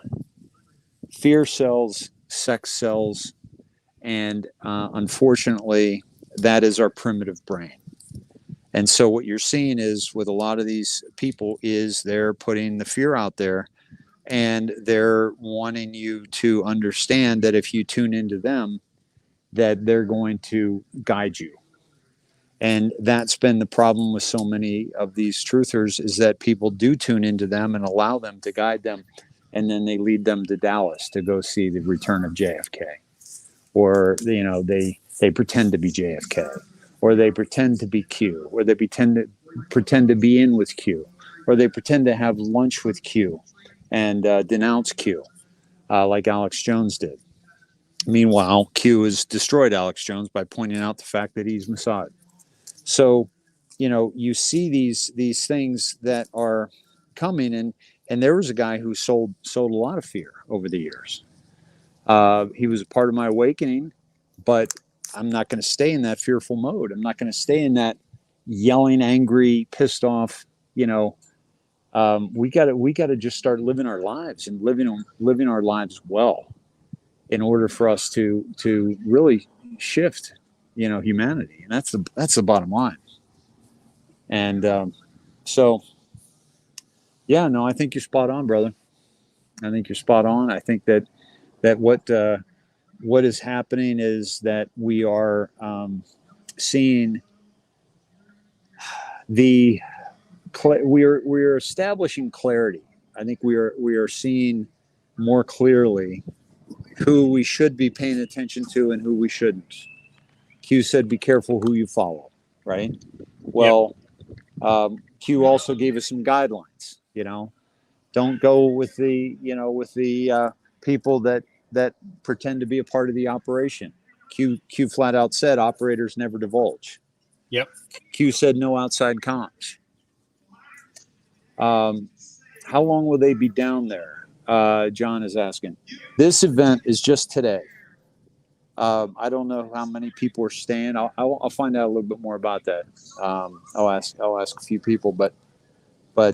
fear sells, sex sells, and unfortunately, that is our primitive brain. And so what you're seeing is with a lot of these people is they're putting the fear out there, and they're wanting you to understand that if you tune into them, that they're going to guide you. And that's been the problem with so many of these truthers, is that people do tune into them and allow them to guide them. And then they lead them to Dallas to go see the return of JFK. Or, they pretend to be JFK, or they pretend to be Q, or they pretend to be in with Q, or they pretend to have lunch with Q and denounce Q, like Alex Jones did. Meanwhile, Q has destroyed Alex Jones by pointing out the fact that he's Mossad. So, you see these things that are coming, and there was a guy who sold a lot of fear over the years. He was a part of my awakening, but I'm not going to stay in that fearful mode. I'm not going to stay in that yelling, angry, pissed off. We got to just start living our lives and living our lives well, in order for us to really shift, humanity. And that's the bottom line. And so, yeah, no, I think you're spot on, brother. I think you're spot on. I think that what is happening is that we are seeing we're establishing clarity. I think we are seeing more clearly who we should be paying attention to and who we shouldn't. Q said, "Be careful who you follow." Right. Well, Q also gave us some guidelines. Don't go with the people that pretend to be a part of the operation. Q flat out said operators never divulge. Yep. Q said no outside comms. How long will they be down there? John is asking. This event is just today. I don't know how many people are staying. I'll find out a little bit more about that. I'll ask a few people, but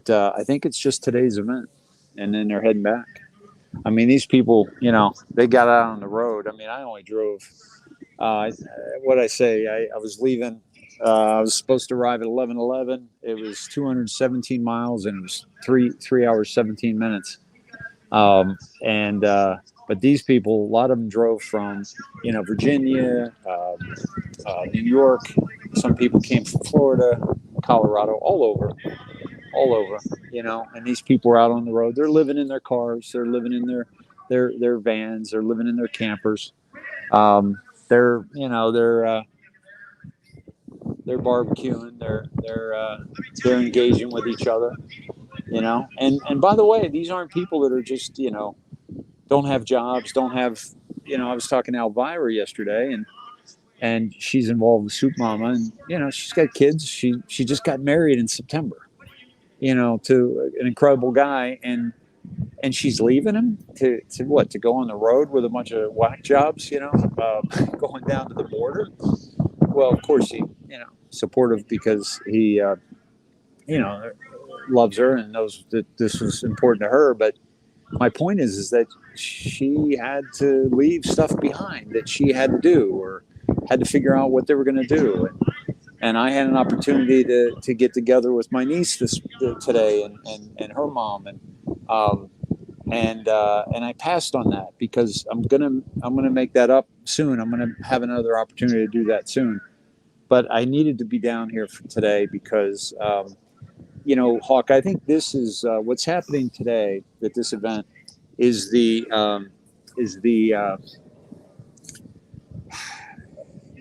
I think it's just today's event, and then they're heading back. I mean, these people, you know, they got out on the road. I mean, I only drove. What I say, I was leaving. I was supposed to arrive at 11:11. It was 217 miles, and it was three hours 17 minutes. But these people, a lot of them drove from, you know, Virginia, New York. Some people came from Florida, Colorado, all over, you know. And these people are out on the road. They're living in their cars. They're living in their vans. They're living in their campers. They're barbecuing. They're engaging with each other, you know. And by the way, these aren't people that are just, you know, don't have jobs, don't have, you know. I was talking to Elvira yesterday, and she's involved with Soup Mama, and you know, she's got kids. She just got married in September, you know, to an incredible guy, and she's leaving him to go on the road with a bunch of whack jobs, you know, going down to the border. Well, of course he, you know, supportive because he, you know, loves her and knows that this was important to her. But my point is that she had to leave stuff behind that she had to do, or had to figure out what they were going to do. And I had an opportunity to get together with my niece today and her mom, and I passed on that because I'm gonna make that up soon. I'm gonna have another opportunity to do that soon. But I needed to be down here for today because, you know, Hawk, I think this is what's happening today at this event is the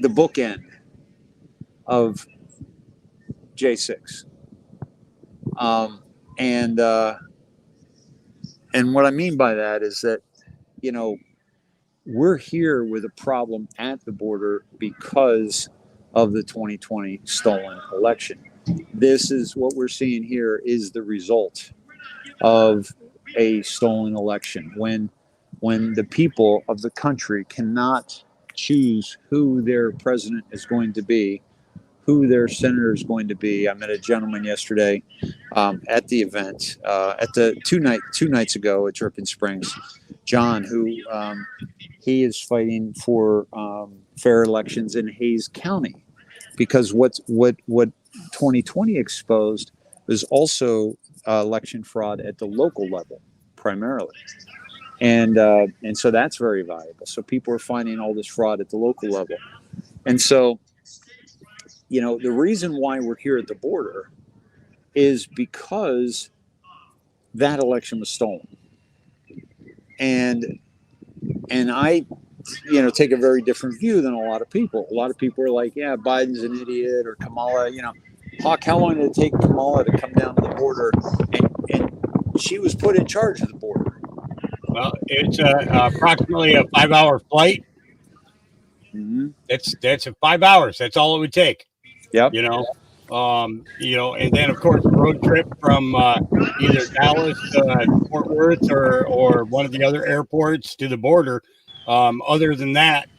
bookend of J6. And what I mean by that is that, you know, we're here with a problem at the border because of the 2020 stolen election. This is what we're seeing here is the result of a stolen election. When the people of the country cannot choose who their president is going to be, who their senator is going to be. I met a gentleman yesterday at the event, at the two nights ago at Dripping Springs, John, who he is fighting for fair elections in Hayes County, because what 2020 exposed was also election fraud at the local level primarily, and so that's very valuable. So people are finding all this fraud at the local level, and so, you know, the reason why we're here at the border is because that election was stolen. And I, you know, take a very different view than a lot of people. A lot of people are like, yeah, Biden's an idiot, or Kamala, you know. Hawk, how long did it take Kamala to come down to the border? And she was put in charge of the border. Well, it's approximately a 5-hour flight. Mm-hmm. That's 5 hours. That's all it would take. Yep. You know, and then of course the road trip from either Dallas to Fort Worth or one of the other airports to the border. Other than that,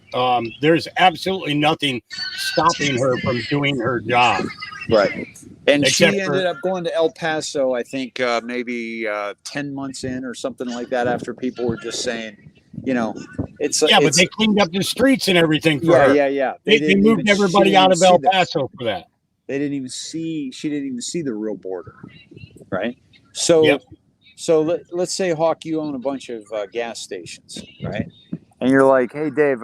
there's absolutely nothing stopping her from doing her job. Right. And Except she ended up going to El Paso, I think, maybe 10 months in or something like that, after people were just saying, you know, but they cleaned up the streets and everything for her. Yeah. They moved everybody out of El Paso for that. They didn't even see. She didn't even see the real border, right? So, let's say, Hawk, you own a bunch of gas stations, right? And you're like, hey, Dave,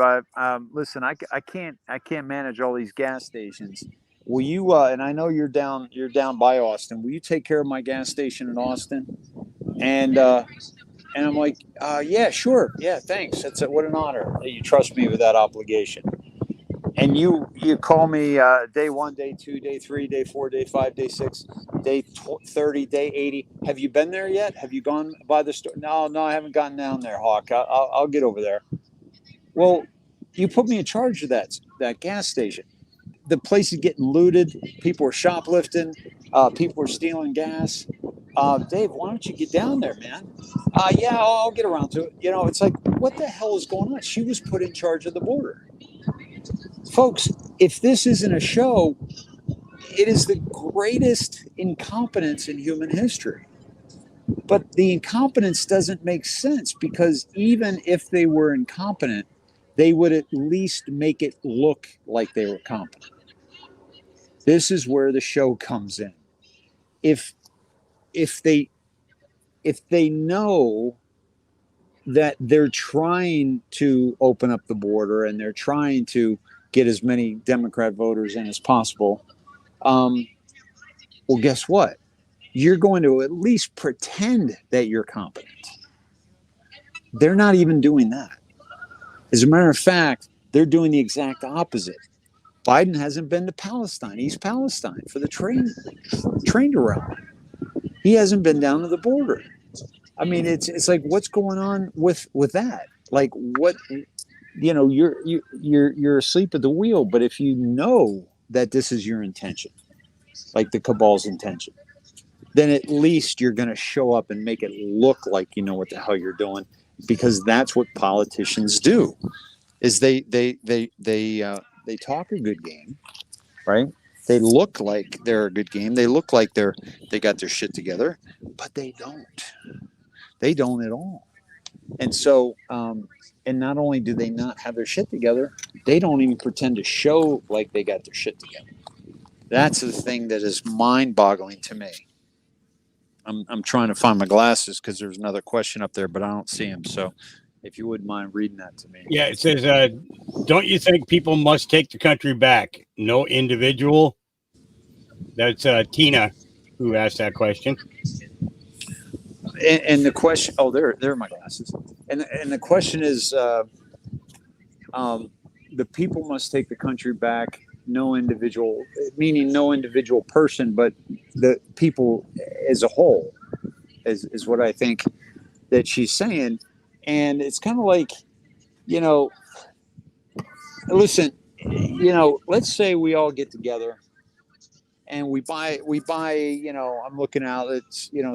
listen, I can't manage all these gas stations. Will you? And I know you're down by Austin. Will you take care of my gas station in Austin? And I'm like, yeah, sure, yeah, thanks. What an honor that you trust me with that obligation. And you call me day 1, day 2, day 3, day 4, day 5, day 6, day 30, day 80. Have you been there yet? Have you gone by the store? No, I haven't gotten down there, Hawk. I'll get over there. Well, you put me in charge of that gas station. the place is getting looted. People are shoplifting. People are stealing gas. Dave, why don't you get down there, man? Yeah, I'll get around to it. It's like, what the hell is going on? She was put in charge of the border. Folks, if this isn't a show, it is the greatest incompetence in human history. But the incompetence doesn't make sense, because even if they were incompetent, they would at least make it look like they were competent. This is where the show comes in. If they know that they're trying to open up the border and they're trying to get as many Democrat voters in as possible, well, guess what? You're going to at least pretend that you're competent. They're not even doing that. As a matter of fact, they're doing the exact opposite. Biden hasn't been to Palestine, East Palestine, for the train around. He hasn't been down to the border. I mean, it's like, what's going on with that? Like, what, you're asleep at the wheel. But if you know that this is your intention, like the cabal's intention, then at least you're going to show up and make it look like you know what the hell you're doing, because that's what politicians do. Is they talk a good game, right? They look like they're a good game. They look like they got their shit together, but they don't. They don't at all. And so, and not only do they not have their shit together, they don't even pretend to show like they got their shit together. That's the thing that is mind-boggling to me. I'm trying to find my glasses because there's another question up there, but I don't see them. So if you wouldn't mind reading that to me. Yeah, it says, don't you think people must take the country back? No individual. That's Tina who asked that question. And the question, there are my glasses. And the question is, the people must take the country back. No individual, meaning no individual person, but the people as a whole is what I think that she's saying. And it's kind of like, listen, let's say we all get together and we buy, I'm looking out at,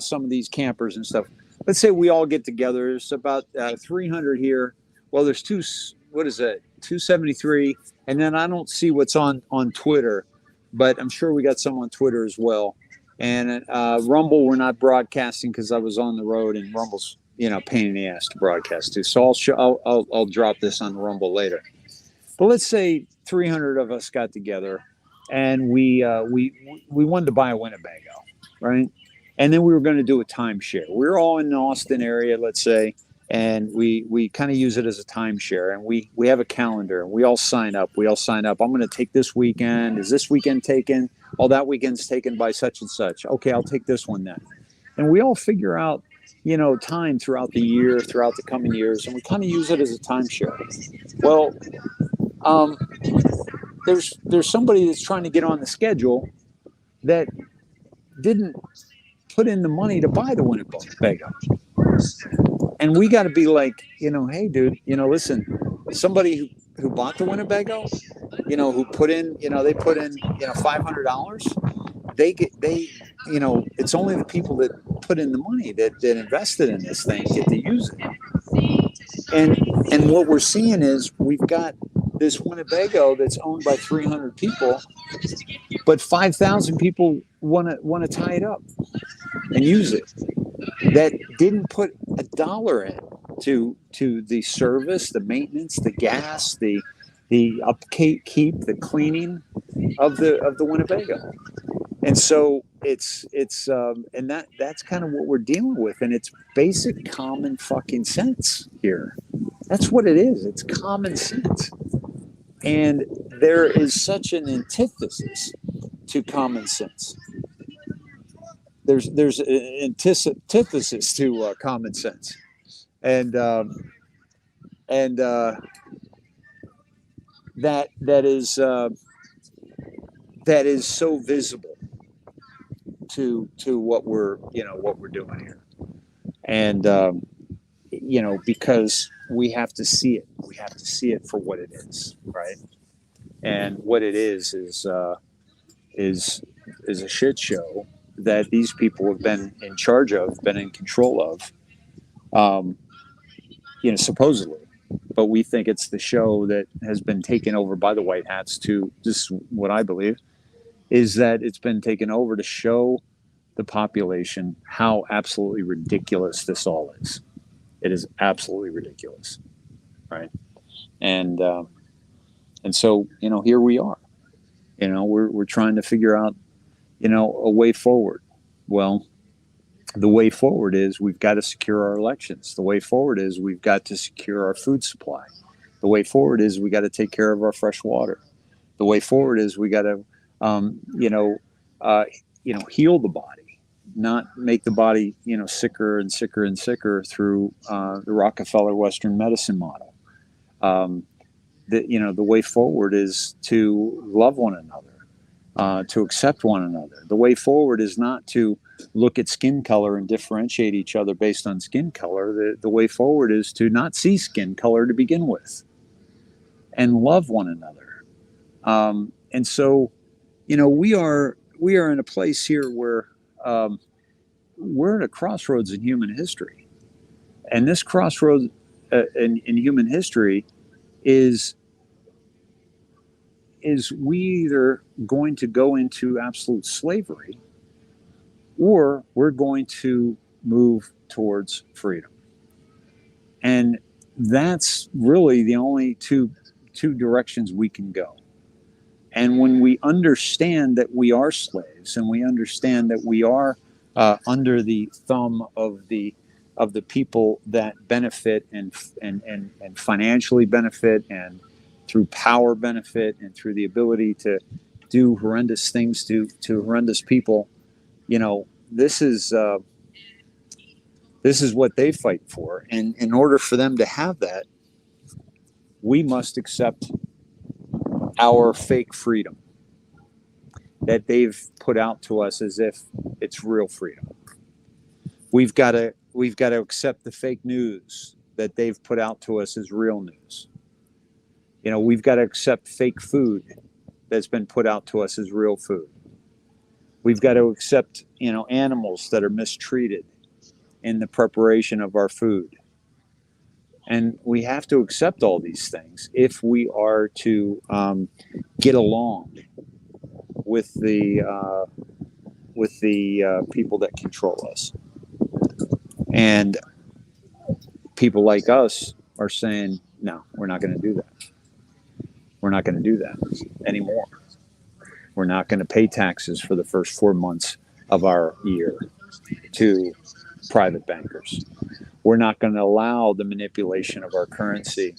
some of these campers and stuff. Let's say we all get together. There's about 300 here. Well, there's 273. And then I don't see what's on Twitter, but I'm sure we got some on Twitter as well. And Rumble, we're not broadcasting because I was on the road, and Rumble's, pain in the ass to broadcast to. So I'll drop this on Rumble later. But let's say 300 of us got together, and we wanted to buy a Winnebago, right? And then we were going to do a timeshare. We were all in the Austin area, let's say. And we kind of use it as a timeshare, and we have a calendar, and we all sign up. I'm going to take this weekend. Is this weekend taken? Oh, that weekend's taken by such and such. Okay, I'll take this one then. And we all figure out, time throughout the year, throughout the coming years, and we kind of use it as a timeshare. Well, there's somebody that's trying to get on the schedule that didn't put in the money to buy the Winnebago. And we got to be like, hey, dude, listen, somebody who bought the Winnebago, who put in, they put in, $500. It's only the people that put in the money that invested in this thing get to use it. And what we're seeing is we've got this Winnebago that's owned by 300 people, but 5,000 people want to tie it up and use it. That didn't put a dollar in to the service, the maintenance, the gas, the upkeep, the cleaning of the Winnebago. And so it's and that's kind of what we're dealing with, and it's basic common fucking sense here. That's what it is. It's common sense. And there is such an antithesis to common sense. There's an antithesis to common sense, and that is so visible to what we're doing here, and because we have to see it for what it is, right? And what it is a shit show that these people have been in charge of, been in control of, supposedly. But we think it's the show that has been taken over by the white hats to, this is what I believe, is that it's been taken over to show the population how absolutely ridiculous this all is. It is absolutely ridiculous, right? And so, here we are. We're trying to figure out, a way forward. Well, the way forward is we've got to secure our elections. The way forward is we've got to secure our food supply. The way forward is we got to take care of our fresh water. The way forward is we got to, heal the body, not make the body, sicker and sicker and sicker through the Rockefeller Western medicine model. The way forward is to love one another, to accept one another. The way forward is not to look at skin color and differentiate each other based on skin color. The way forward is to not see skin color to begin with and love one another. And so, we are in a place here where we're at a crossroads in human history. And this crossroads in human history is we either going to go into absolute slavery or we're going to move towards freedom. And that's really the only two directions we can go. And when we understand that we are slaves and we understand that we are under the thumb of the people that benefit and financially benefit and through power benefit and through the ability to do horrendous things to horrendous people, this is what they fight for. And in order for them to have that, we must accept our fake freedom that they've put out to us as if it's real freedom. We've got to accept the fake news that they've put out to us as real news. We've got to accept fake food that's been put out to us as real food. We've got to accept, animals that are mistreated in the preparation of our food. And we have to accept all these things if we are to get along with the people that control us. And people like us are saying, no, we're not going to do that. We're not going to do that anymore. We're not going to pay taxes for the first 4 months of our year to private bankers. We're not going to allow the manipulation of our currency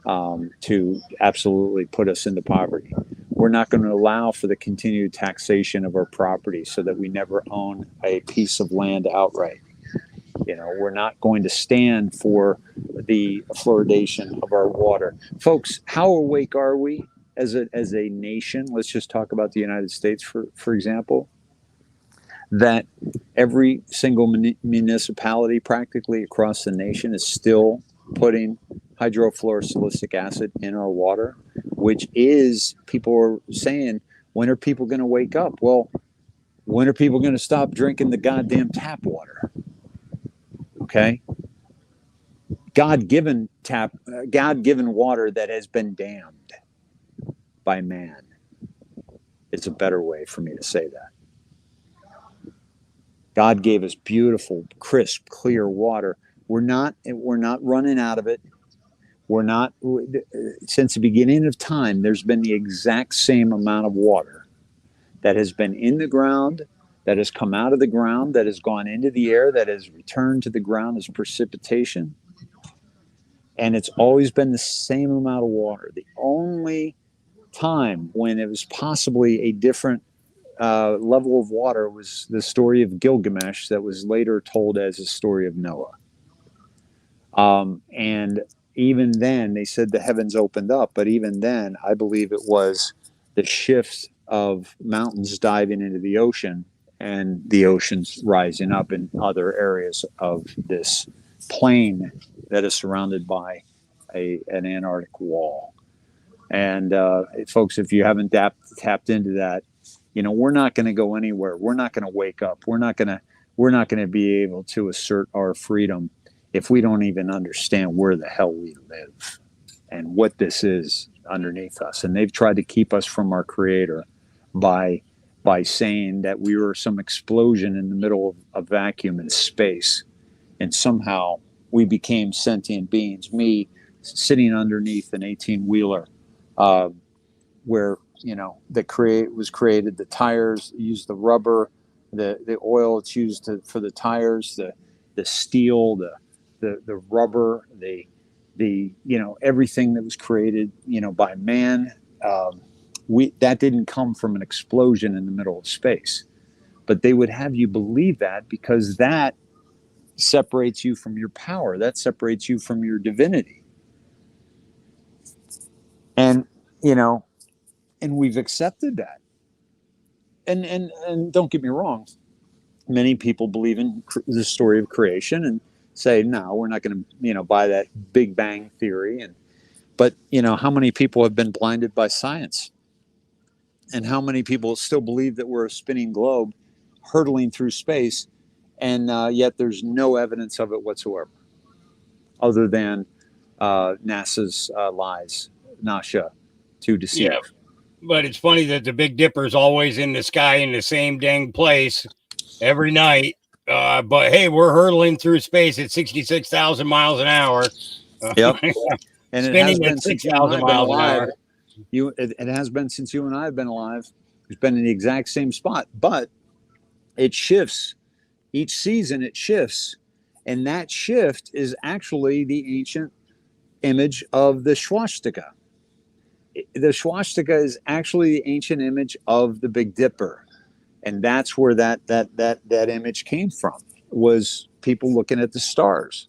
to absolutely put us into poverty. We're not going to allow for the continued taxation of our property so that we never own a piece of land outright. We're not going to stand for the fluoridation of our water. Folks, how awake are we as a nation? Let's just talk about the United States, for example, that every single municipality practically across the nation is still putting hydrofluorosilicic acid in our water, which is, people are saying, when are people going to wake up? Well, when are people going to stop drinking the goddamn tap water? Okay? God-given water that has been damned by man. It's a better way for me to say that. God gave us beautiful, crisp, clear water. We're not running out of it. Since the beginning of time, there's been the exact same amount of water that has been in the ground, that has come out of the ground, that has gone into the air, that has returned to the ground as precipitation. And it's always been the same amount of water. The only time when it was possibly a different level of water was the story of Gilgamesh that was later told as a story of Noah. And even then, they said the heavens opened up, but even then, I believe it was the shift of mountains diving into the ocean and the oceans rising up in other areas of this plain that is surrounded by an Antarctic wall. And folks, if you haven't tapped into that, we're not going to go anywhere. We're not going to wake up. We're not going to be able to assert our freedom if we don't even understand where the hell we live and what this is underneath us. And they've tried to keep us from our Creator by saying that we were some explosion in the middle of a vacuum in space, and somehow we became sentient beings. Me sitting underneath an 18-wheeler, where was created. The tires used the rubber, the oil it's used for the tires, the steel, the rubber, the everything that was created by man. That didn't come from an explosion in the middle of space, but they would have you believe that because that separates you from your power, that separates you from your divinity. And and we've accepted that. And don't get me wrong, many people believe in the story of creation and say, no, we're not going to buy that Big Bang theory. But how many people have been blinded by science? And how many people still believe that we're a spinning globe hurtling through space, and yet there's no evidence of it whatsoever, other than NASA's lies, NASA, to deceive. Yeah, but it's funny that the Big Dipper is always in the sky in the same dang place every night. But hey, we're hurtling through space at 66,000 miles an hour. Yep. And it has been since you and I have been alive. It has been since you and I have been alive. It's been in the exact same spot, but it shifts each season. It shifts, and that shift is actually the ancient image of the swastika. The swastika is actually the ancient image of the Big Dipper, and that's where that image came from. Was people looking at the stars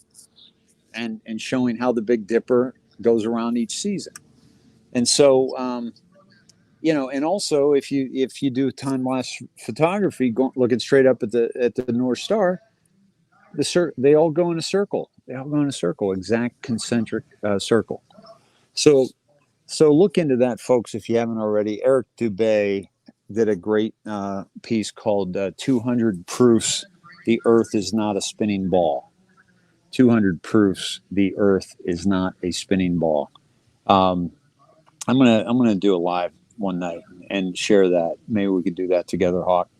and showing how the Big Dipper goes around each season. And so, and also if you do time lapse photography, looking straight up at the North Star, they all go in a circle. They all go in a circle, exact concentric circle. So look into that, folks, if you haven't already. Eric Dubay did a great piece called 200 Proofs the Earth is Not a Spinning Ball. 200 Proofs the Earth is Not a Spinning Ball. I'm gonna do a live one night and share that. Maybe we could do that together, Hawk.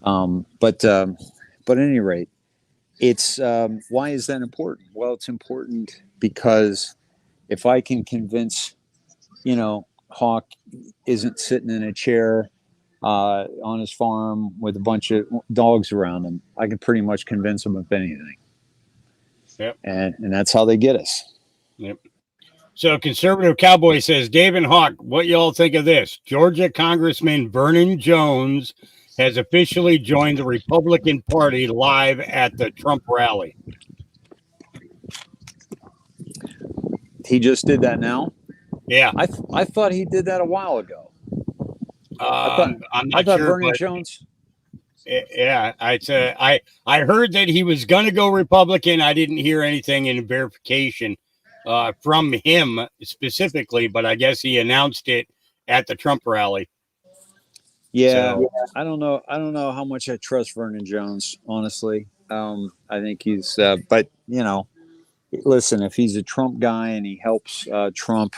But at any rate, it's why is that important? Well, it's important because if I can convince, Hawk isn't sitting in a chair on his farm with a bunch of dogs around him, I can pretty much convince him of anything. Yep. And that's how they get us. Yep. So Conservative Cowboy says, Dave and Hawk, what y'all think of this? Georgia Congressman Vernon Jones has officially joined the Republican Party live at the Trump rally. He just did that now? Yeah. I thought he did that a while ago. I'm not sure, Vernon Jones. Yeah, I heard that he was going to go Republican. I didn't hear anything in verification from him specifically, but I guess he announced it at the Trump rally. Yeah, so, I don't know how much I trust Vernon Jones, honestly. I think he's, but listen, if he's a Trump guy and he helps Trump,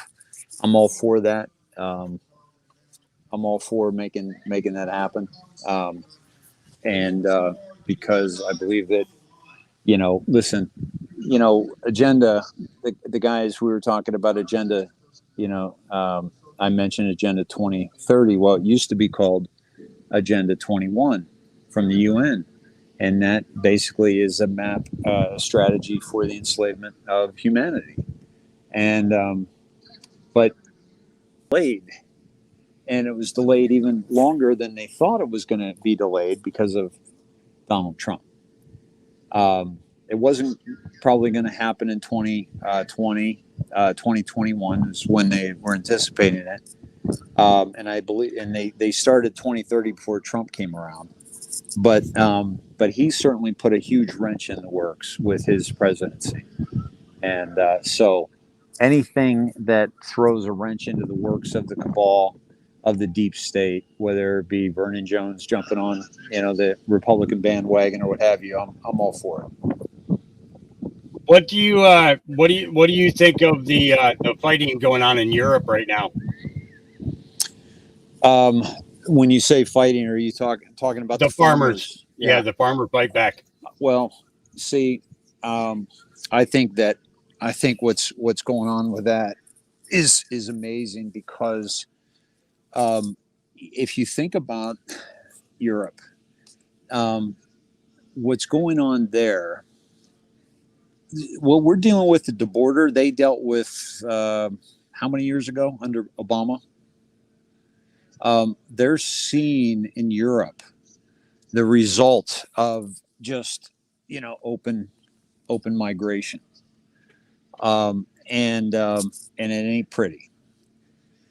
I'm all for that. I'm all for making that happen. And because I believe that, listen, agenda, the guys we were talking about agenda, I mentioned Agenda 2030. Well, it used to be called Agenda 21 from the UN. And that basically is a map, strategy for the enslavement of humanity. And, but delayed. And it was delayed even longer than they thought it was going to be delayed because of Donald Trump. It wasn't probably going to happen in 2021 is when they were anticipating it. And I believe, and they started 2030 before Trump came around. But he certainly put a huge wrench in the works with his presidency. And so anything that throws a wrench into the works of the cabal of the deep state, whether it be Vernon Jones jumping on, the Republican bandwagon or what have you, I'm all for it. What do you think of the fighting going on in Europe right now? When you say fighting, are you talking about the The farmers, farmers? yeah, the farmer fight back. Well, see, I think what's going on with that is amazing because if you think about Europe, what's going on there, what we're dealing with at the border, they dealt with how many years ago under Obama? They're seeing in Europe the result of just open migration, and it ain't pretty.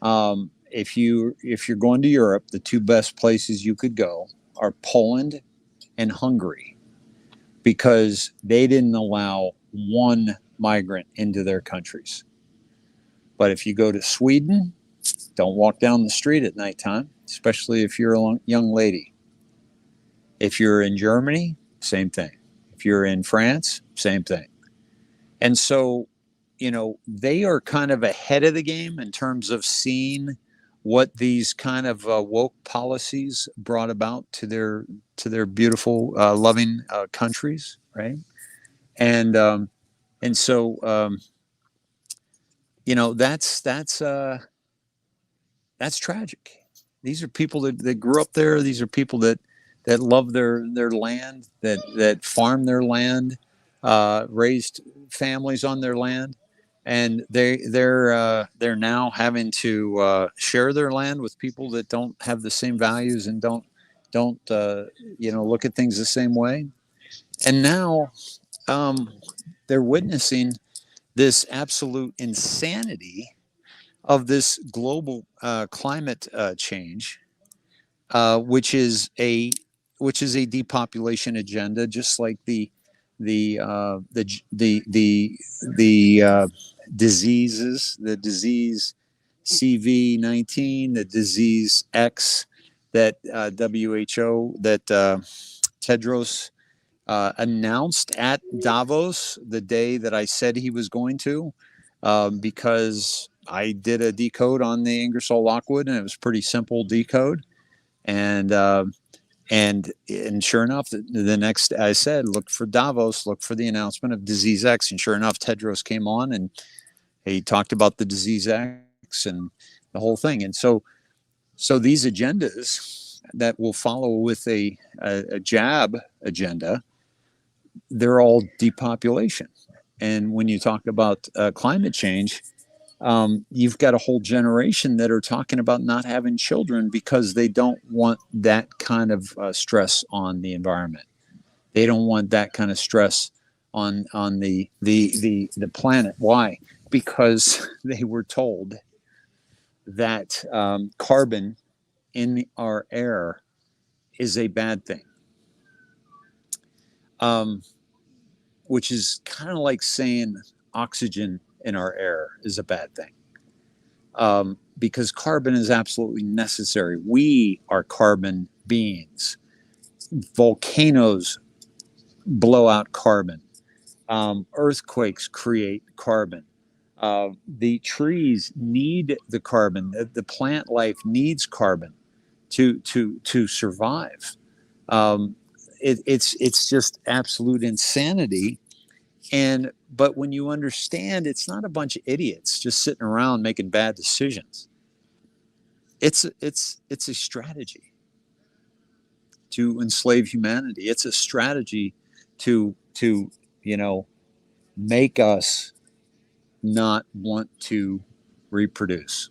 If you're going to Europe, the two best places you could go are Poland and Hungary, because they didn't allow one migrant into their countries. But if you go to Sweden, don't walk down the street at nighttime, especially if you're a young lady. If you're in Germany, same thing. If you're in France, same thing. And so, they are kind of ahead of the game in terms of seeing what these kind of woke policies brought about to their beautiful, loving countries, right? And so that's tragic. These are people that grew up there. These are people that love their land, that farm their land, raised families on their land, and they're now having to share their land with people that don't have the same values and don't look at things the same way. And now they're witnessing this absolute insanity of this global climate change, which is a depopulation agenda, just like the diseases, the disease CV-19, the disease X that WHO, that Tedros announced at Davos the day that I said he was going to, because I did a decode on the Ingersoll Lockwood, and it was pretty simple decode. And sure enough, the next, I said, look for Davos, look for the announcement of disease X. And sure enough, Tedros came on and he talked about the disease X and the whole thing. And so these agendas that will follow with a jab agenda, they're all depopulation. And when you talk about climate change, you've got a whole generation that are talking about not having children because they don't want that kind of stress on the environment. They don't want that kind of stress on the planet. Why? Because they were told that carbon in our air is a bad thing, which is kind of like saying oxygen in our air is a bad thing, because carbon is absolutely necessary. We are carbon beings. Volcanoes blow out carbon. Earthquakes create carbon. The trees need the carbon. The plant life needs carbon to survive. It's just absolute insanity. But when you understand, it's not a bunch of idiots just sitting around making bad decisions. It's a strategy to enslave humanity. It's a strategy to make us not want to reproduce.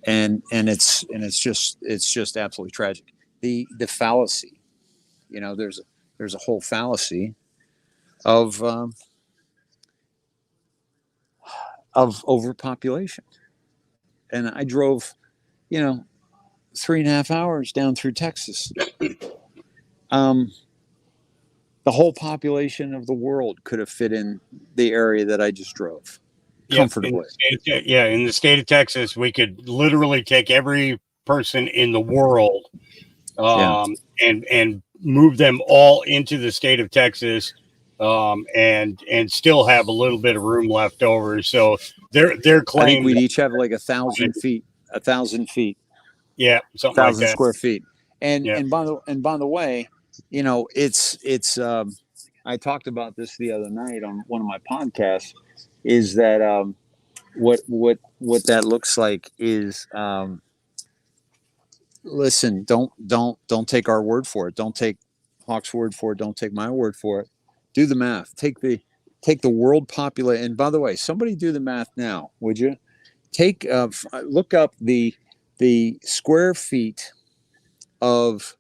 And it's just absolutely tragic. The fallacy, there's a whole fallacy of overpopulation. And I drove, 3.5 hours down through Texas. The whole population of the world could have fit in the area that I just drove. comfortably. In the state of Texas, we could literally take every person in the world and move them all into the state of Texas, and still have a little bit of room left over. So their claim, I think we'd each have like 1,000 feet, 1,000 feet. Yeah, something like 1,000 that. square feet. And by the way, you know, it's I talked about this the other night on one of my podcasts. Is that what that looks like is listen, don't take our word for it. Don't take Hawk's word for it. Don't take my word for it. Do the math. Take the world population. And by the way, somebody do the math now, would you? Take look up the square feet of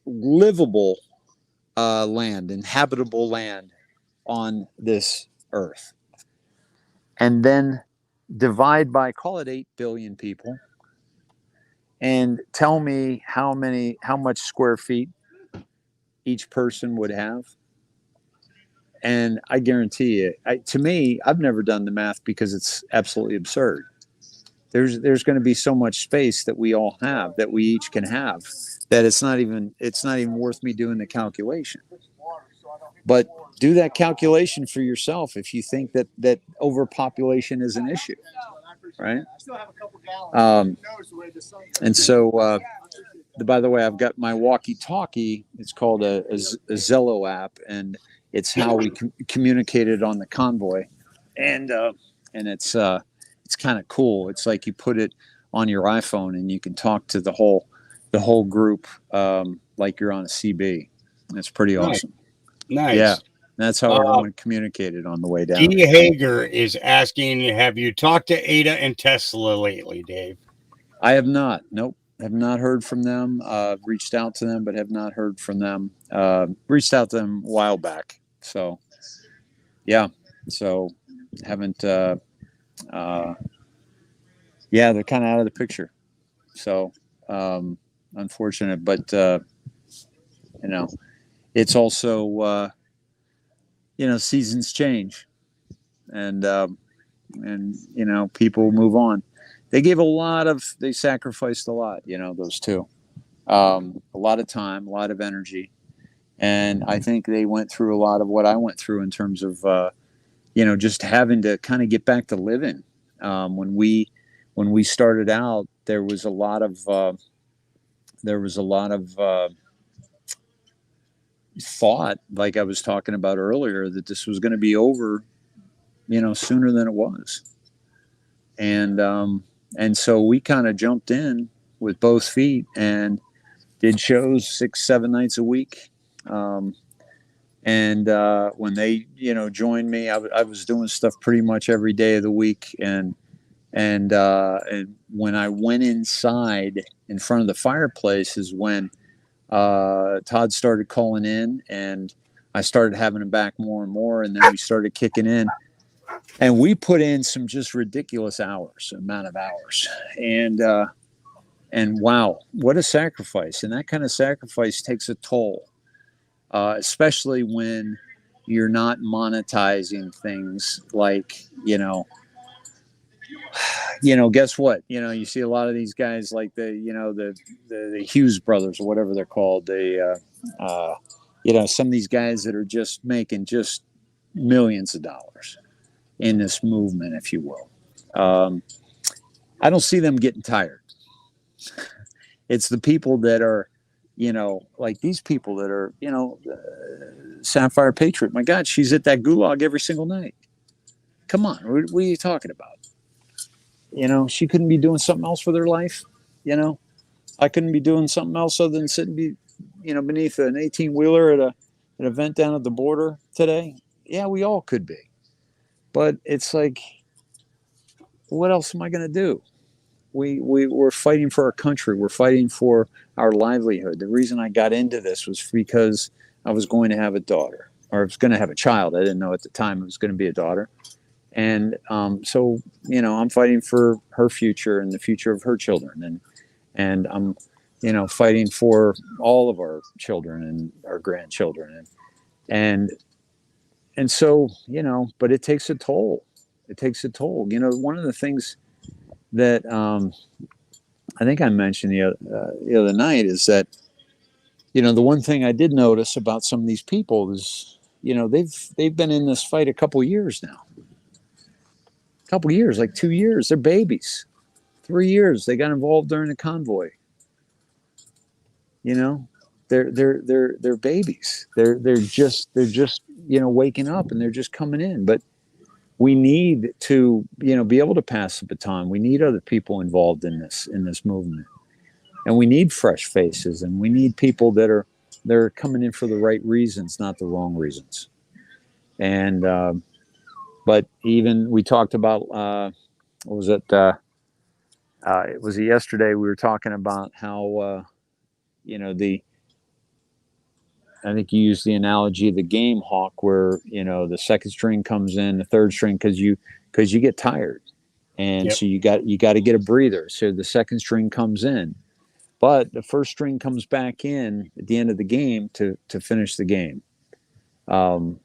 livable land, inhabitable land on this earth, and then divide by, call it 8 billion people, and tell me how much square feet each person would have. And I guarantee you, to me, I've never done the math because it's absolutely absurd. There's going to be so much space that we all have, that we each can have, that it's not even worth me doing the calculation. But do that calculation for yourself if you think that overpopulation is an issue, right? And so, by the way, I've got my walkie-talkie. It's called a Zello app, and it's how we communicated on the convoy, and it's kind of cool. It's like you put it on your iPhone and you can talk to the whole group like you're on a CB. It's pretty awesome. Nice. Yeah, that's how everyone communicated on the way down. D. Hager is asking, have you talked to Ada and Tesla lately, Dave? I have not. Nope. Have not heard from them. Reached out to them, but have not heard from them. Reached out to them a while back. So, yeah. So, haven't. They're kind of out of the picture. So, unfortunate, but it's also seasons change, and people move on. They sacrificed a lot, those two, a lot of time, a lot of energy. And I think they went through a lot of what I went through in terms of, just having to kind of get back to living. When we started out, there was a lot of thought, like I was talking about earlier, that this was going to be over, sooner than it was. And so we kind of jumped in with both feet and did shows 6-7 nights a week. And when they, joined me, I was doing stuff pretty much every day of the week. And when I went inside in front of the fireplace is when Todd started calling in, and I started having him back more and more. And then we started kicking in. And we put in some just ridiculous amount of hours. And wow, what a sacrifice. And that kind of sacrifice takes a toll, especially when you're not monetizing things like, guess what? You see a lot of these guys like the Hughes brothers or whatever they're called. Some of these guys that are just making just millions of dollars in this movement, if you will. I don't see them getting tired. It's the people that are, like these people that are, Sapphire Patriot. My God, she's at that gulag every single night. Come on, what are you talking about? She couldn't be doing something else with her life. I couldn't be doing something else other than sitting, beneath an 18-wheeler at an event down at the border today. Yeah, we all could be. But it's like, what else am I going to do? We're fighting for our country. We're fighting for our livelihood. The reason I got into this was because I was going to have a daughter, or I was going to have a child. I didn't know at the time it was going to be a daughter. And so, I'm fighting for her future and the future of her children. And I'm, fighting for all of our children and our grandchildren. And so, but it takes a toll. It takes a toll. You know, one of the things that I think I mentioned the other night is that, you know, the one thing I did notice about some of these people is, you know, they've been in this fight a couple years now. A couple years, like 2 years. They're babies. 3 years. They got involved during the convoy. You know, they're babies. They're just you know, waking up and they're just coming in. But we need to, you know, be able to pass the baton. We need other people involved in this movement, and we need fresh faces, and we need people that are coming in for the right reasons, not the wrong reasons. And but even we talked about what was it? It was yesterday. We were talking about how you know, I think you used the analogy of the game, Hawk, where, you know, the second string comes in, the third string, because you get tired, and so you got to get a breather. So the second string comes in, but the first string comes back in at the end of the game to finish the game. The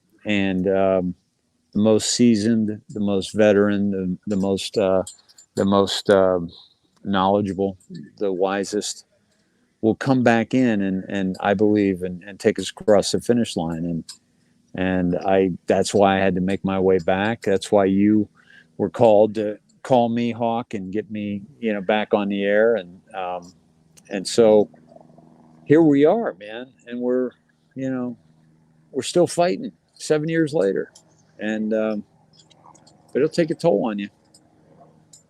most seasoned, the most veteran, the most knowledgeable, the wisest will come back in and I believe and take us across the finish line. And that's why I had to make my way back. That's why you were called to call me, Hawk, and get me, you know, back on the air. And so here we are, man. And we're still fighting 7 years later. And but it'll take a toll on you.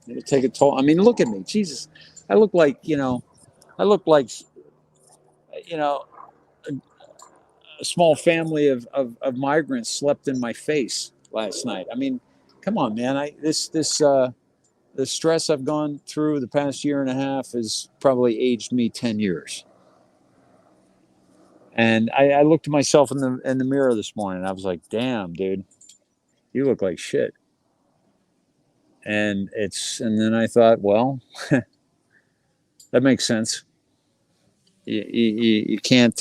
It'll take a toll. I mean, look at me. Jesus. I look like, you know, a small family of migrants slept in my face last night. I mean, come on, man. The stress I've gone through the past year and a half has probably aged me 10 years. And I looked at myself in the mirror this morning. I was like, damn, dude, you look like shit. And then I thought, well, that makes sense. You can't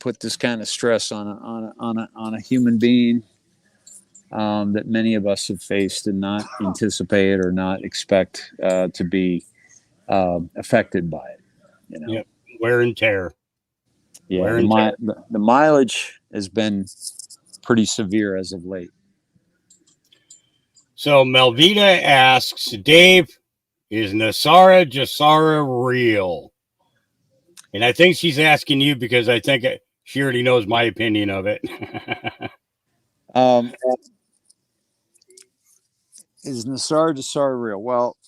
put this kind of stress on a human being that many of us have faced and not anticipate or not expect to be affected by it. You know, yep. Wear and tear. Yeah, wear and tear. The mileage has been pretty severe as of late. So Melvita asks, Dave, is Nasara Jasara real? And I think she's asking you because I think she already knows my opinion of it. Is Nasara Jasara real? Well,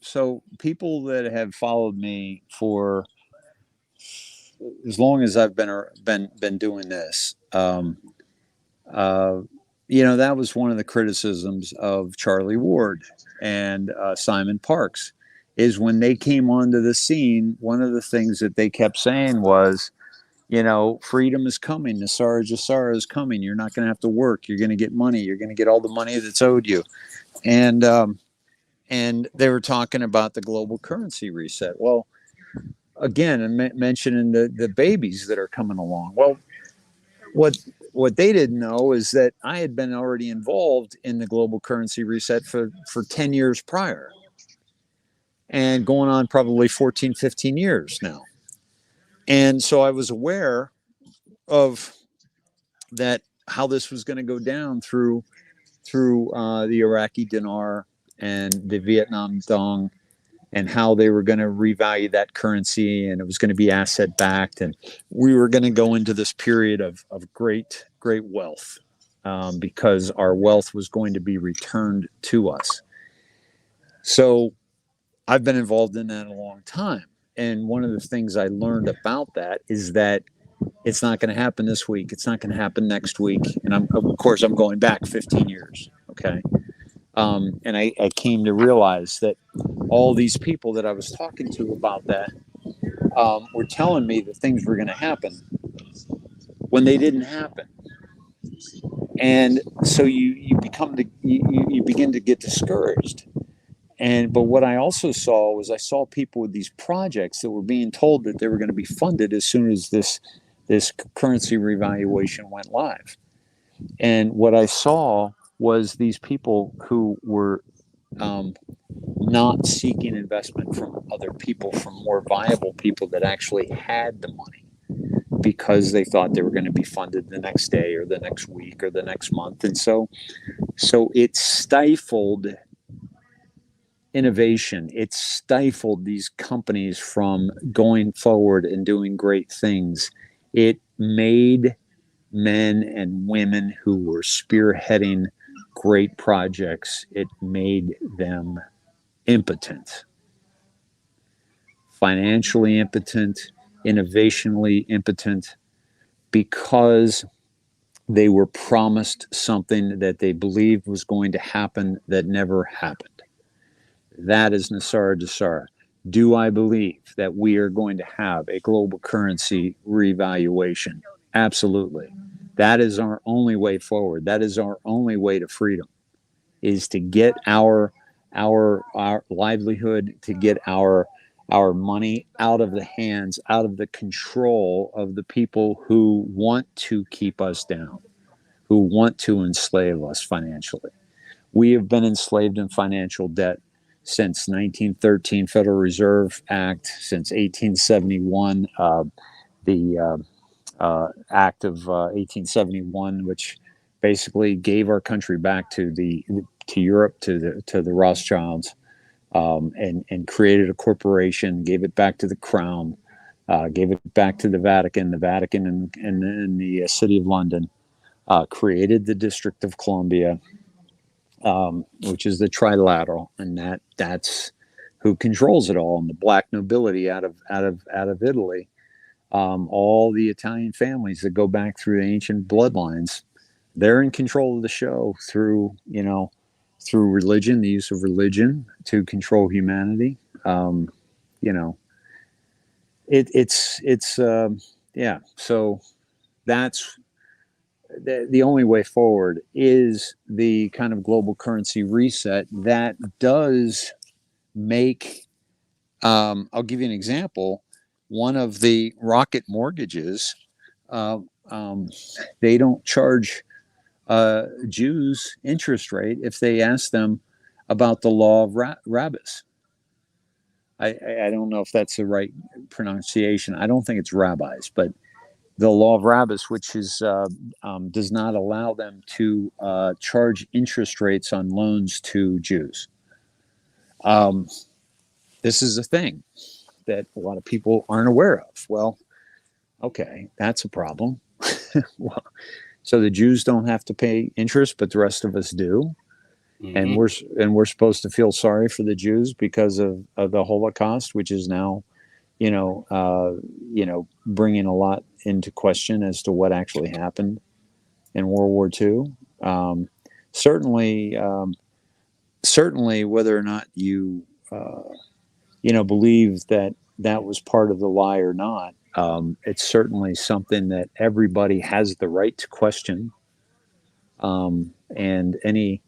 so people that have followed me for as long as I've been doing this, you know, that was one of the criticisms of Charlie Ward and Simon Parks, is when they came onto the scene, one of the things that they kept saying was, you know, freedom is coming. Nasara Jasara is coming. You're not going to have to work. You're going to get money. You're going to get all the money that's owed you. And they were talking about the global currency reset. Well, again, and mentioning the babies that are coming along. Well, what they didn't know is that I had been already involved in the global currency reset for 10 years prior, and going on probably 14, 15 years now. And so I was aware of that, how this was going to go down through the Iraqi dinar and the Vietnam dong, and how they were going to revalue that currency, and it was going to be asset backed, and we were going to go into this period of great wealth, because our wealth was going to be returned to us. So I've been involved in that a long time, and one of the things I learned about that is that it's not going to happen this week. It's not going to happen next week. And of course I'm going back 15 years. Okay. And I came to realize that all these people that I was talking to about that were telling me that things were going to happen when they didn't happen. And so you begin to get discouraged. But what I also saw was, I saw people with these projects that were being told that they were going to be funded as soon as this currency revaluation went live. And what I saw was these people who were not seeking investment from other people, from more viable people that actually had the money, because they thought they were going to be funded the next day or the next week or the next month. And so it stifled innovation. It stifled these companies from going forward and doing great things. It made men and women who were spearheading great projects, it made them impotent, financially impotent, innovationally impotent, because they were promised something that they believed was going to happen that never happened. That is Nasara Jasara. Do I believe that we are going to have a global currency revaluation? Absolutely. That is our only way forward. That is our only way to freedom, is to get our livelihood, to get our money out of the hands, out of the control of the people who want to keep us down, who want to enslave us financially. We have been enslaved in financial debt since 1913 Federal Reserve Act, since 1871, the Act of 1871, which basically gave our country back to Europe, to the Rothschilds, and created a corporation, gave it back to the Crown, gave it back to the Vatican and the City of London, created the District of Columbia, which is the trilateral, and that's who controls it all. And the black nobility out of Italy, all the Italian families that go back through the ancient bloodlines, they're in control of the show through religion, the use of religion to control humanity. So that's the only way forward, is the kind of global currency reset that does make, I'll give you an example. One of the rocket mortgages, they don't charge Jews interest rate if they ask them about the law of rabbis. I don't know if that's the right pronunciation. I don't think it's rabbis, but the law of rabbis, which is does not allow them to charge interest rates on loans to Jews. This is a thing that a lot of people aren't aware of. Well, okay, that's a problem. Well, so the Jews don't have to pay interest, but the rest of us do. Mm-hmm. And we're supposed to feel sorry for the Jews because of the Holocaust, which is now, bringing a lot into question as to what actually happened in World War II. Certainly, whether or not you believe that was part of the lie or not, it's certainly something that everybody has the right to question. And any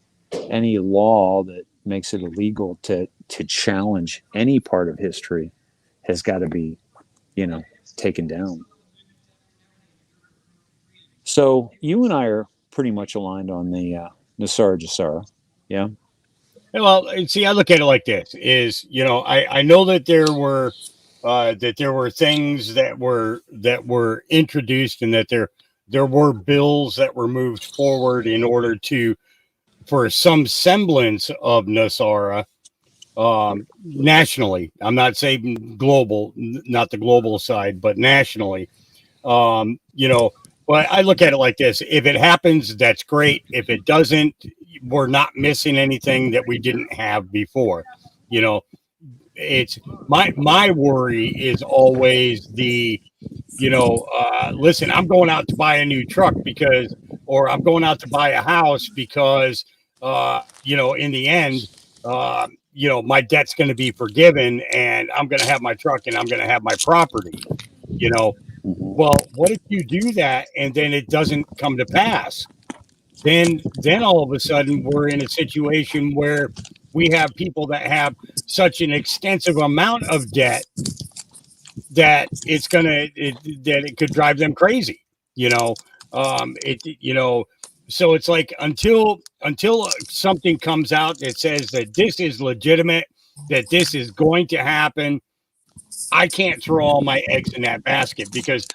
law that makes it illegal to challenge any part of history has got to be, taken down. So you and I are pretty much aligned on the Nasara Jasara, yeah. Well, see, I look at it like this: is I know that there were things that were introduced, and that there were bills that were moved forward in order for some semblance of Nasara nationally. I'm not saying global, not the global side, but nationally. But I look at it like this: if it happens, that's great. If it doesn't, we're not missing anything that we didn't have before. It's my worry is always the, listen, I'm going out to buy a new truck or I'm going out to buy a house because, in the end, my debt's going to be forgiven and I'm going to have my truck and I'm going to have my property, Well, what if you do that and then it doesn't come to pass? Then all of a sudden we're in a situation where we have people that have such an extensive amount of debt that it could drive them crazy. So it's like until something comes out that says that this is legitimate, that this is going to happen, I can't throw all my eggs in that basket because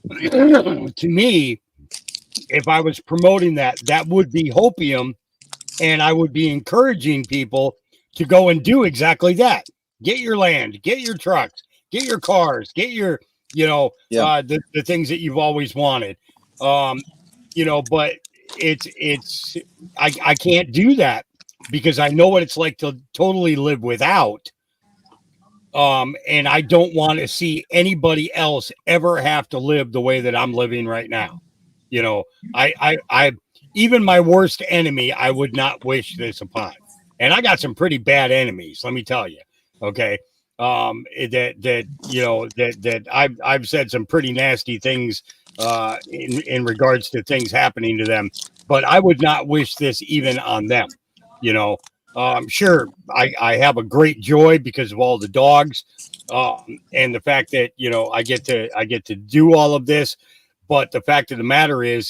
to me, if I was promoting that, that would be hopium, and I would be encouraging people to go and do exactly that. Get your land, get your trucks, get your cars, get your, the things that you've always wanted. But it's I can't do that because I know what it's like to totally live without. And I don't want to see anybody else ever have to live the way that I'm living right now. You know, I even my worst enemy, I would not wish this upon. And I got some pretty bad enemies, let me tell you. Okay. That I've said some pretty nasty things in regards to things happening to them, but I would not wish this even on them. You know, sure, I have a great joy because of all the dogs, and the fact that I get to do all of this. But the fact of the matter is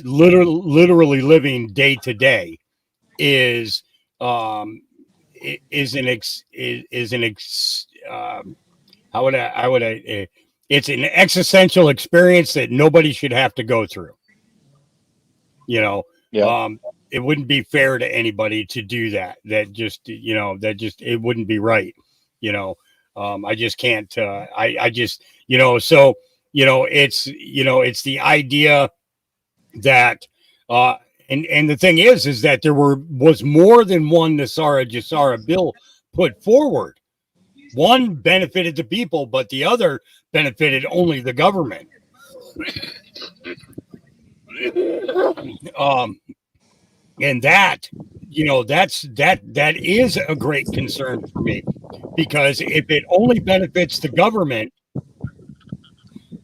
literally living day to day is um, is an ex is an ex how would I it's an existential experience that nobody should have to go through. You know, Yeah. it wouldn't be fair to anybody to do that. It wouldn't be right. You know, I just can't. I just so it's the idea that and the thing is that there was more than one Nasara Jasara bill put forward. One benefited the people, but the other benefited only the government. And that that is a great concern for me, because if it only benefits the government,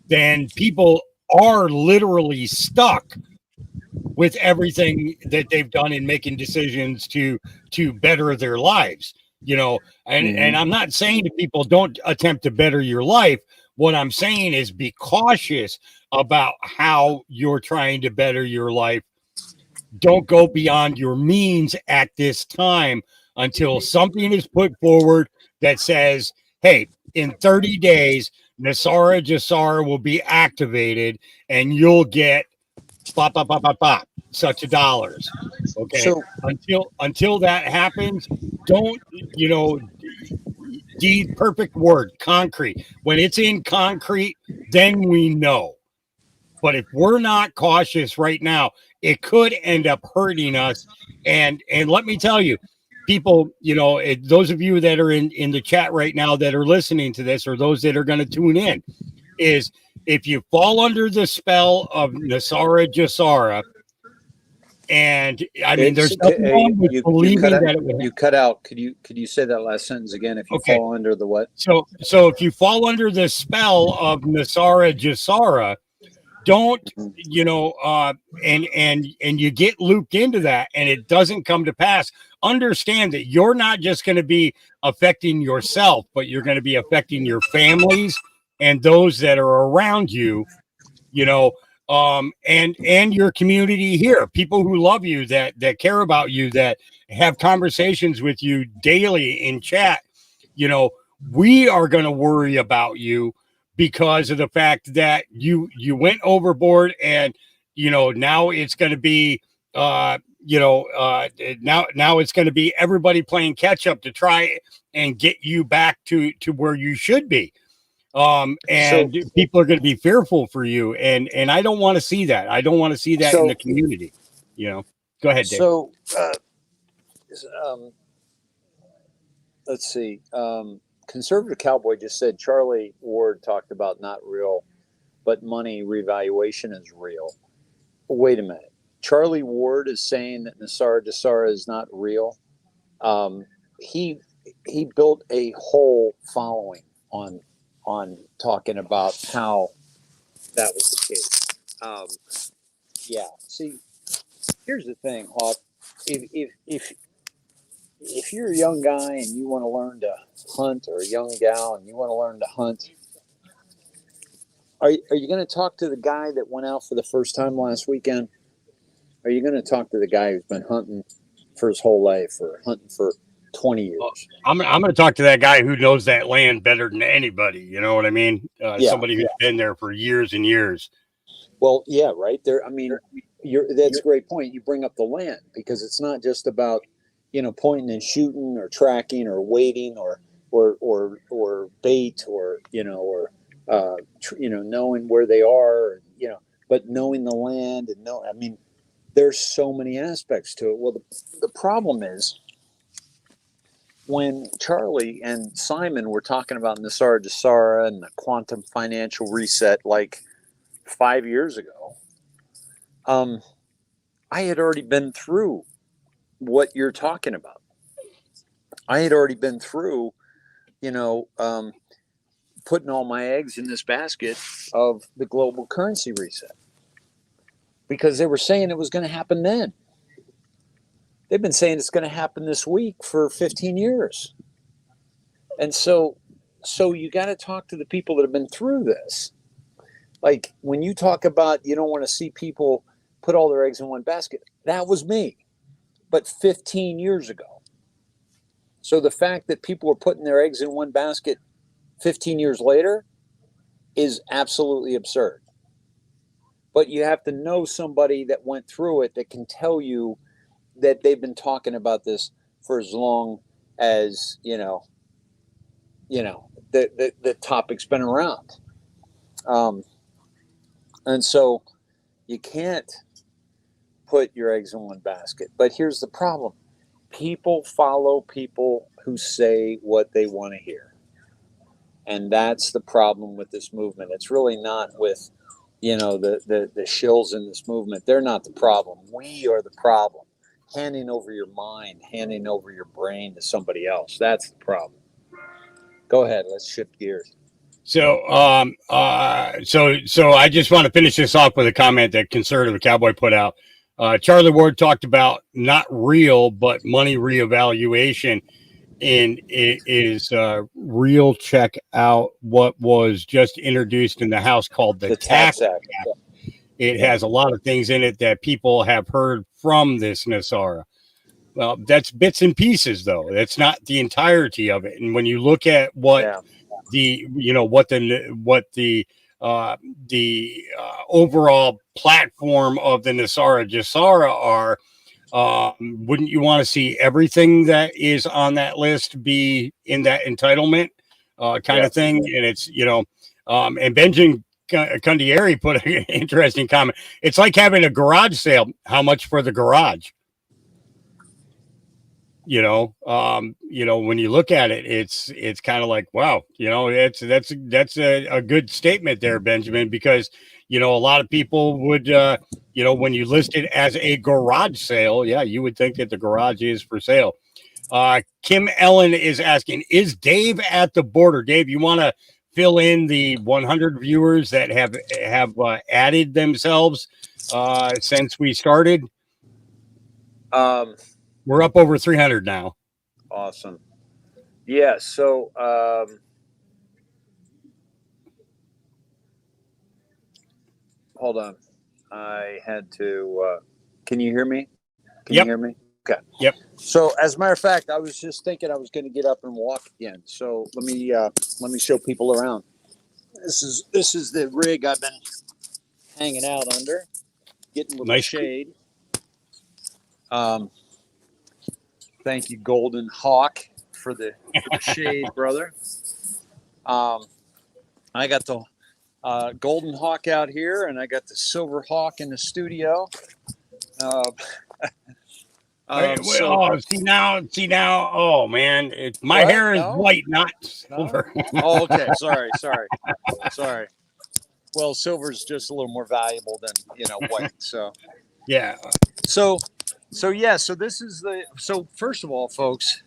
then people are literally stuck with everything that they've done in making decisions to better their lives. And I'm not saying to people don't attempt to better your life. What I'm saying is be cautious about how you're trying to better your life. Don't go beyond your means at this time until something is put forward that says, hey, in 30 days, Nasara Jasara will be activated and you'll get bop, bop, bop, bop, bop, such a dollars. Okay. So Until that happens, don't, deed, perfect word, concrete. When it's in concrete, then we know. But if we're not cautious right now, it could end up hurting us. And let me tell you, people, those of you that are in the chat right now that are listening to this, or those that are going to tune in, is if you fall under the spell of Nasara Jasara, and I mean, there's nothing wrong with believing that it would. You cut out. Could you say that last sentence again? If you fall under the what? So if you fall under the spell of Nasara Jasara, don't and you get looped into that and it doesn't come to pass, understand that you're not just going to be affecting yourself, but you're going to be affecting your families and those that are around you, and your community here, people who love you, that care about you, that have conversations with you daily in chat. We are going to worry about you because of the fact that you went overboard, and now it's going to be now it's going to be everybody playing catch up to try and get you back to where you should be. And people are going to be fearful for you, and I don't want to see that. I don't want to see that in the community. Go ahead, Dave. So let's see. Conservative Cowboy just said Charlie Ward talked about not real, but money revaluation is real. Wait a minute. Charlie Ward is saying that Nasara Jasara is not real. He built a whole following on talking about how that was the case. Yeah. See, here's the thing, Hawk. If you're a young guy and you want to learn to hunt, or a young gal and you want to learn to hunt, Are you going to talk to the guy that went out for the first time last weekend? Are you going to talk to the guy who's been hunting for his whole life, or hunting for 20 years? I'm going to talk to that guy who knows that land better than anybody. You know what I mean? Somebody who's been there for years and years. Well, yeah, right there. I mean, that's a great point. You bring up the land, because it's not just about, pointing and shooting or tracking or waiting or bait or, knowing where they are, but knowing the land I mean, there's so many aspects to it. Well, the problem is, when Charlie and Simon were talking about Nisara Jasara and the quantum financial reset like 5 years ago, I had already been through what you're talking about. I had already been through, putting all my eggs in this basket of the global currency reset, because they were saying it was going to happen then. They've been saying it's going to happen this week for 15 years. And so you got to talk to the people that have been through this. Like, when you talk about you don't want to see people put all their eggs in one basket, that was me, but 15 years ago. So the fact that people were putting their eggs in one basket 15 years later is absolutely absurd. But you have to know somebody that went through it that can tell you that they've been talking about this for as long as, the topic's been around. And so you can't put your eggs in one basket. But here's the problem. People follow people who say what they want to hear. And that's the problem with this movement. It's really not with, the shills in this movement. They're not the problem. We are the problem. Handing over your mind, handing over your brain to somebody else. That's the problem. Go ahead. Let's shift gears. So I just want to finish this off with a comment that Conservative Cowboy put out. Charlie Ward talked about not real, but money reevaluation. And it is real. Check out what was just introduced in the House called the Tax Act. It has a lot of things in it that people have heard from this Nisara. Well, that's bits and pieces, though. That's not the entirety of it. And when you look at what the overall platform of the Nisara Jasara are, wouldn't you want to see everything that is on that list be in that entitlement kind of thing? And it's, and Benjamin Cundieri put an interesting comment. It's like having a garage sale. How much for the garage? When you look at it, it's kind of like, wow, that's a good statement there, Benjamin, because, a lot of people would, when you list it as a garage sale, you would think that the garage is for sale. Kim Ellen is asking, is Dave at the border? Dave, you want to fill in the 100 viewers that have added themselves since we started? We're up over 300 now. Awesome. Yeah. So, hold on. I had to, can you hear me? Can you hear me? Okay. Yep. So, as a matter of fact, I was just thinking I was going to get up and walk again. So let me show people around. This is the rig I've been hanging out under, getting a little shade. Thank you, Golden Hawk, for the shade, brother. I got the Golden Hawk out here, and I got the Silver Hawk in the studio. See now. Oh man, my hair is white, not silver. Oh, okay. Sorry. Well, silver's just a little more valuable than white. So yeah. So this is so first of all, folks,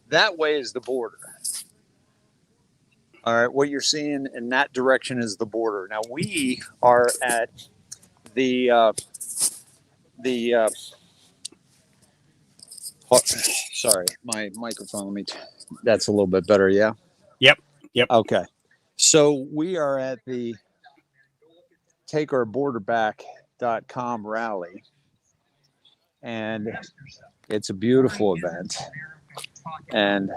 that way is the border. All right, what you're seeing in that direction is the border. Now we are at sorry, my microphone. That's a little bit better. Yeah. Yep. Okay. So we are at the takeourborderback.com rally. And it's a beautiful event. And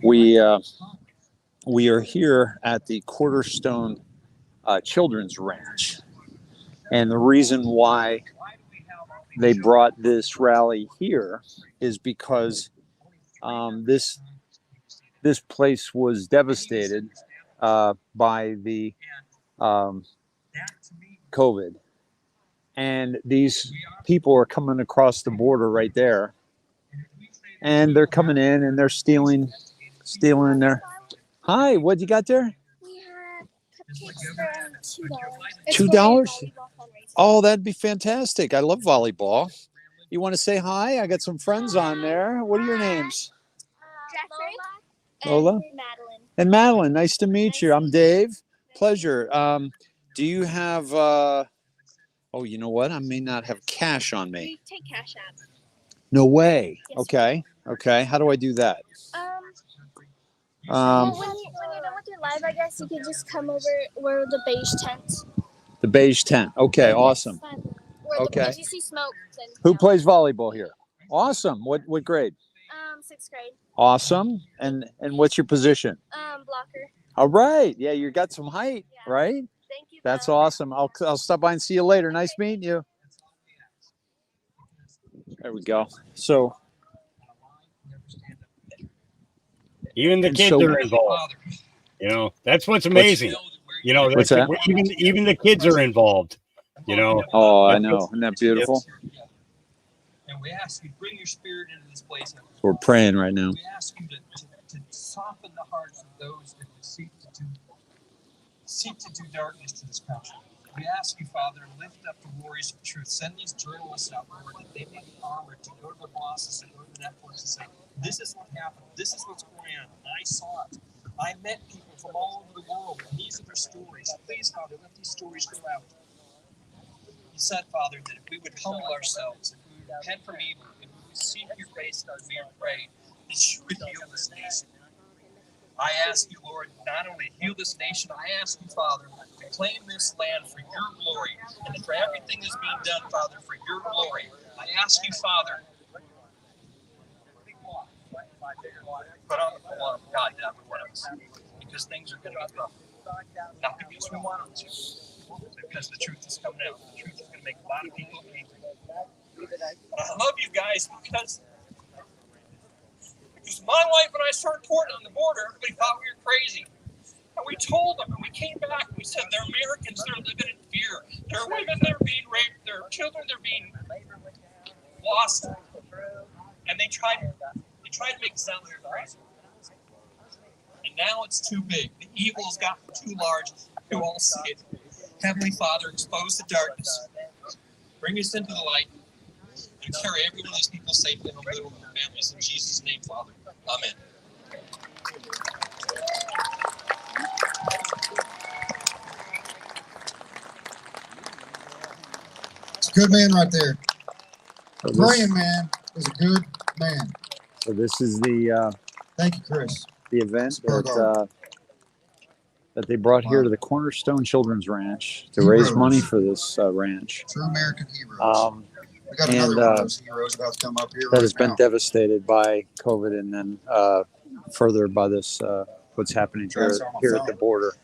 we are here at the Cornerstone Children's Ranch. And the reason why they brought this rally here is because this place was devastated by the COVID. And these people are coming across the border right there. And they're coming in and they're stealing their... Hi, what you got there? We have cupcakes for $2? Oh, that'd be fantastic. I love volleyball. You want to say hi? I got some friends on there. What are your names? Lola? Madeline. And Madeline, nice to meet you. I'm Dave. Pleasure. Do you have... oh, you know what? I may not have cash on me. We take Cash App. No way. Yes, Okay. Okay. How do I do that? Well, when you're done with your live, I guess you could just come over where the beige tent. The beige tent. Okay. Awesome. Okay. If you see smoke, then Who plays volleyball here? Awesome. What grade? 6th grade. Awesome. And what's your position? Blocker. All right. Yeah, you got some height, right? Thank you. That's awesome. I'll stop by and see you later. Nice meeting you. There we go. So even the kids are involved. You know, that's what's amazing. You know, what's that? Even the kids are involved. You know. Oh, I know. Isn't that beautiful? And we ask you, bring your spirit into this place. We're praying right now. We ask you to soften the hearts of those that seek to do darkness to this country. We ask you, Father, to lift up the warriors of truth. Send these journalists out, Lord, that they may be armored to go to their bosses and go to the Netflix and say, this is what happened. This is what's going on. I saw it. I met people from all over the world, and these are their stories. Please, Father, let these stories go out. You said, Father, that if we would humble ourselves, if we would repent from evil, if we would seek your face, God, we would pray that you would heal this nation. I ask you, Lord, not only heal this nation, I ask you, Father, to claim this land for your glory, and for everything that's being done, Father, for your glory. I ask you, Father, put on the full armor of God down one of us, because things are going to get rough. Not because we want them to, because the truth is coming out. The truth is going to make a lot of people angry. And I love you guys because my wife and I started reporting on the border. Everybody thought we were crazy. And we told them, and we came back, and we said, they're Americans, they're living in fear. There are women that are being raped, there are children that are being lost. And they tried to make it sound like they're crazy. And now it's too big. The evil has gotten too large to all see it. Heavenly Father, expose the darkness. Bring us into the light. And carry every one of these people safely home to their families. In Jesus' name, Father. Amen. It's a good man right there. So Praying man is a good man. So this is the thank you, Chris. The event that they brought here to the Cornerstone Children's Ranch to raise money for this ranch. True American heroes. We got another one of those heroes about to come up here that has been devastated by COVID, and then further by this what's happening here at the border.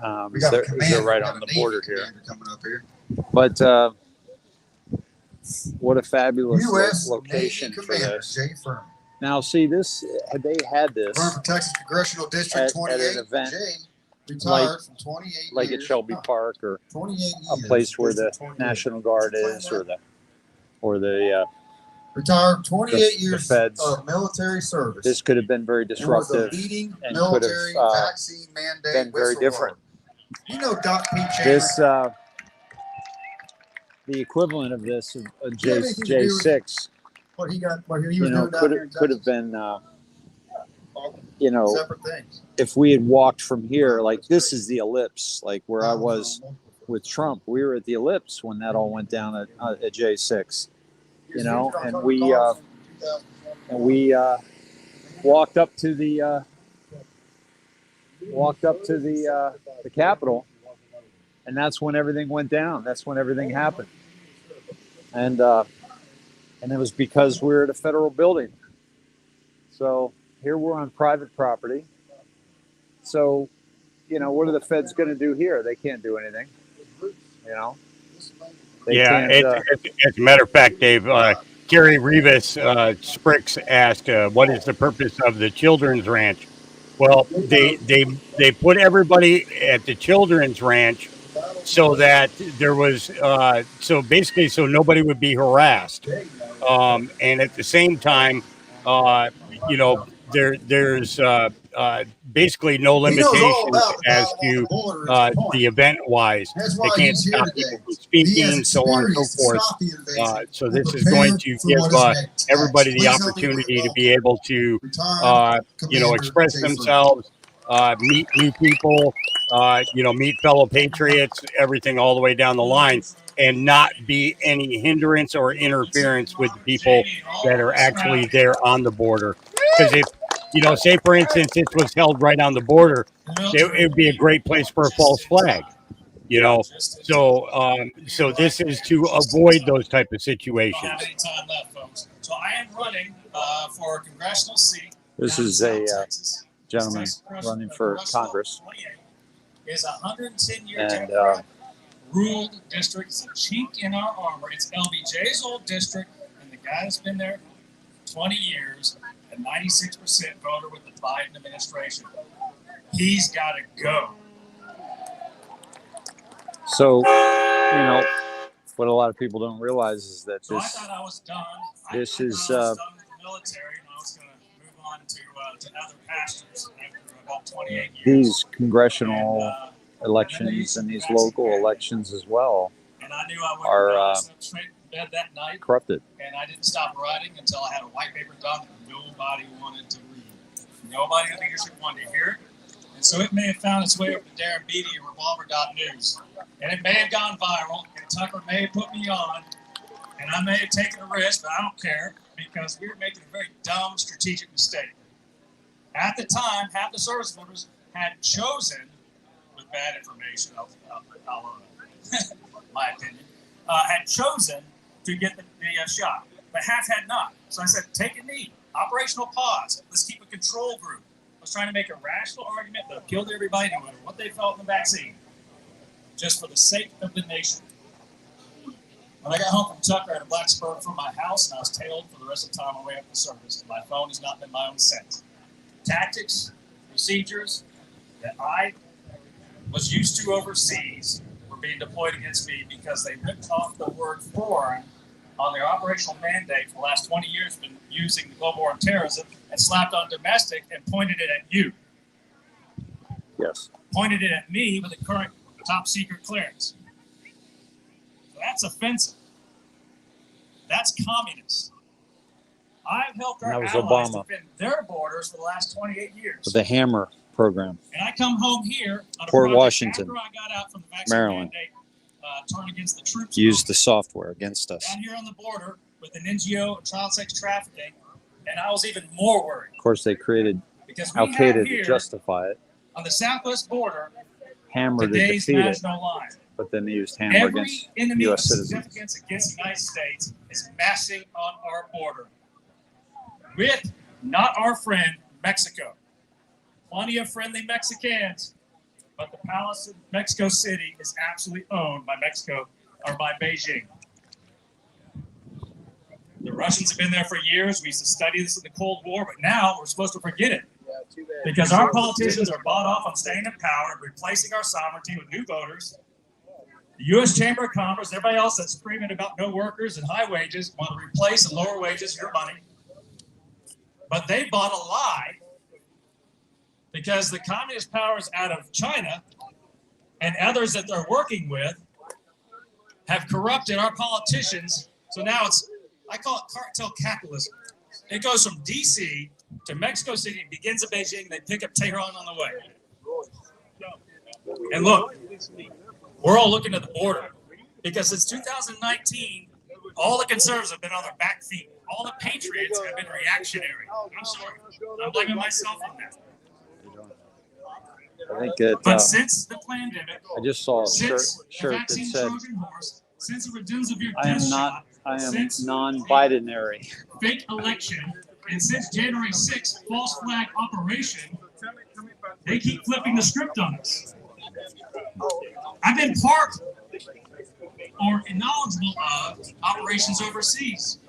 They're right on the border here. Coming up here. But what a fabulous location for this. Now, see this. They had this Run for Texas Congressional District 28. At an event retired from 28 like years. at Shelby Park, or 28 a place where the National Guard is, or the retired 28 the years feds. of military service. This could have been very disruptive and could have vaccine mandate been very different. You know, Doc P. This the equivalent of this, a J6. What he got, what he was doing could have been, separate things. if we had walked from here, like this is the ellipse, like where I was with Trump. We were at the ellipse when that all went down at J6, and we walked up to the Capitol, And that's when everything went down. That's when everything happened. And it was because we're at a federal building. So here we're on private property. So, you know, what are the feds going to do here? They can't do anything. You know? They Yeah, can't, as a matter of fact, Dave, Gary Rivas Spricks asked, what is the purpose of the children's ranch? Well, they put everybody at the children's ranch so that there was so basically so nobody would be harassed, and at the same time, you know, there's basically no limitations as to the event wise. They can't stop people from speaking, so on and so forth. So this is going to give everybody the opportunity to be able to, you know, express themselves, meet new people, you know, meet fellow patriots, everything all the way down the line, and not be any hindrance or interference with the people that are actually there on the border. Because if, you know, say for instance, this was held right on the border, it would be a great place for a false flag. You know, so this is to avoid those type of situations. Time left, folks. So I am running for a congressional seat. this is a gentleman running for Congress. Is a 110-year And Democrat ruled district. It's a chink in our armor. It's LBJ's old district, and the guy that's been there 20 years, a 96% voter with the Biden administration. He's got to go. so, you know, what a lot of people don't realize is that So I thought I was done. this is done with the military, and I was going to move on to other pastures after about 28 years. these congressional elections and these local elections as well And I knew I would are straight in bed that night. corrupted. And I didn't stop writing until I had a white paper done that nobody wanted to read. Nobody in leadership wanted to hear it. And so it may have found its way over to Darren Beatty and Revolver.news. And it may have gone viral, and Tucker may have put me on, and I may have taken a risk, but I don't care, because we were making a very dumb strategic mistake. At the time, half the service members had chosen, with bad information, my opinion, had chosen to get the shot, but half had not. So I said, take a knee, operational pause, let's keep a control group. I was trying to make a rational argument that killed everybody, no matter what they felt in the vaccine, just for the sake of the nation. When I got home from Tucker, I had a Blacksburg from my house, and I was tailed for the rest of the time on my way up the service. My phone has not been my own since. Tactics, procedures that I was used to overseas were being deployed against me because they ripped off the word foreign on their operational mandate for the last 20 years, been using the global war on terrorism, and slapped on domestic and pointed it at you. Yes. Pointed it at me with a current top secret clearance. So that's offensive. That's communist. I've helped our And that was allies Obama. defend their borders for the last 28 years. With the Hammer program. And I come home here on a Port project Washington, after I got out from the vaccine Maryland. mandate, turn against the troops. Used the software against us. Down here on the border with an NGO and child sex trafficking, and I was even more worried. Of course, they created Because we Al Qaeda have here, to justify it. on the southwest border, Hammer to today's defeat it. national line. But then they used Hammer Every against enemy of U.S. citizens. significance against the United States is massing on our border with not our friend Mexico. Plenty of friendly Mexicans, but the palace of Mexico City is absolutely owned by Mexico or by Beijing. The Russians have been there for years. We used to study this in the Cold War, but now we're supposed to forget it. Because our politicians are bought off on staying in power and replacing our sovereignty with new voters. The U.S. Chamber of Commerce, everybody else that's screaming about no workers and high wages, want to replace and lower wages, your money. But they bought a lie because the communist powers out of China and others that they're working with have corrupted our politicians. So now it's, I call it cartel capitalism. It goes from D.C. to Mexico City, it begins in Beijing, they pick up Tehran on the way. And look, we're all looking at the border because since 2019, all the conservatives have been on their back feet. All the patriots have been reactionary. I'm sorry. I'm blaming myself on that. I think it. But since the pandemic, I just saw a shirt the that vaccine said, Trojan horse, since the remdesivir "I am death not. shot, I am since non-binary." fake election, and since January 6th false flag operation, they keep flipping the script on us. I've been part or knowledgeable of operations overseas.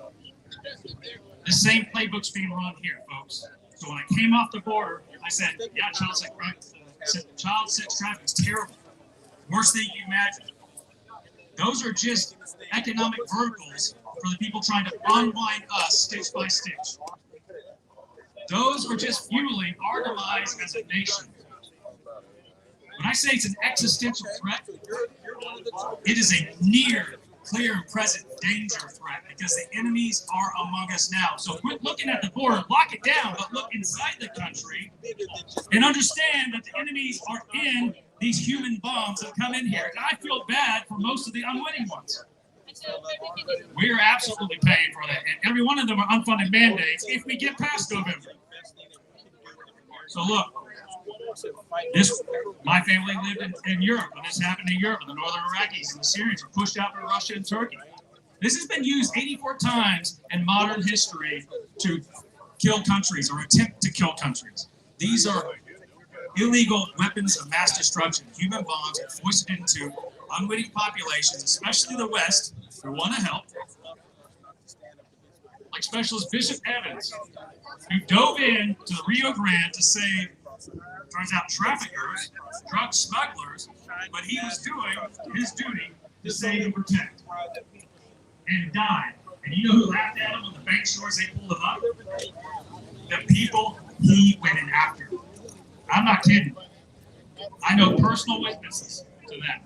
The same playbook's being run here, folks. So when I came off the border, I said, yeah, child sex trafficking is terrible. Worst thing you imagine. Those are just economic verticals for the people trying to unwind us stitch by stitch. Those are just fueling our demise as a nation. When I say it's an existential threat, it is a near, clear, and present danger threat because the enemies are among us now. So quit looking at the border, lock it down, but look inside the country and understand that the enemies are in these human bombs that come in here. And I feel bad for most of the unwitting ones. We are absolutely paying for that. And every one of them are unfunded mandates if we get past November. So look, my family lived in Europe when this happened in Europe. The northern Iraqis and the Syrians were pushed out by Russia and Turkey. This has been used 84 times in modern history to kill countries or attempt to kill countries. These are illegal weapons of mass destruction, human bombs foisted into unwitting populations, especially the West, who want to help. Like Specialist Bishop Evans, who dove in to the Rio Grande to save, turns out, traffickers, drug smugglers, but he was doing his duty to save and protect, and died. And you know who laughed at him on the bank shores? They pulled him up. The people he went in after. I'm not kidding. I know personal witnesses to that.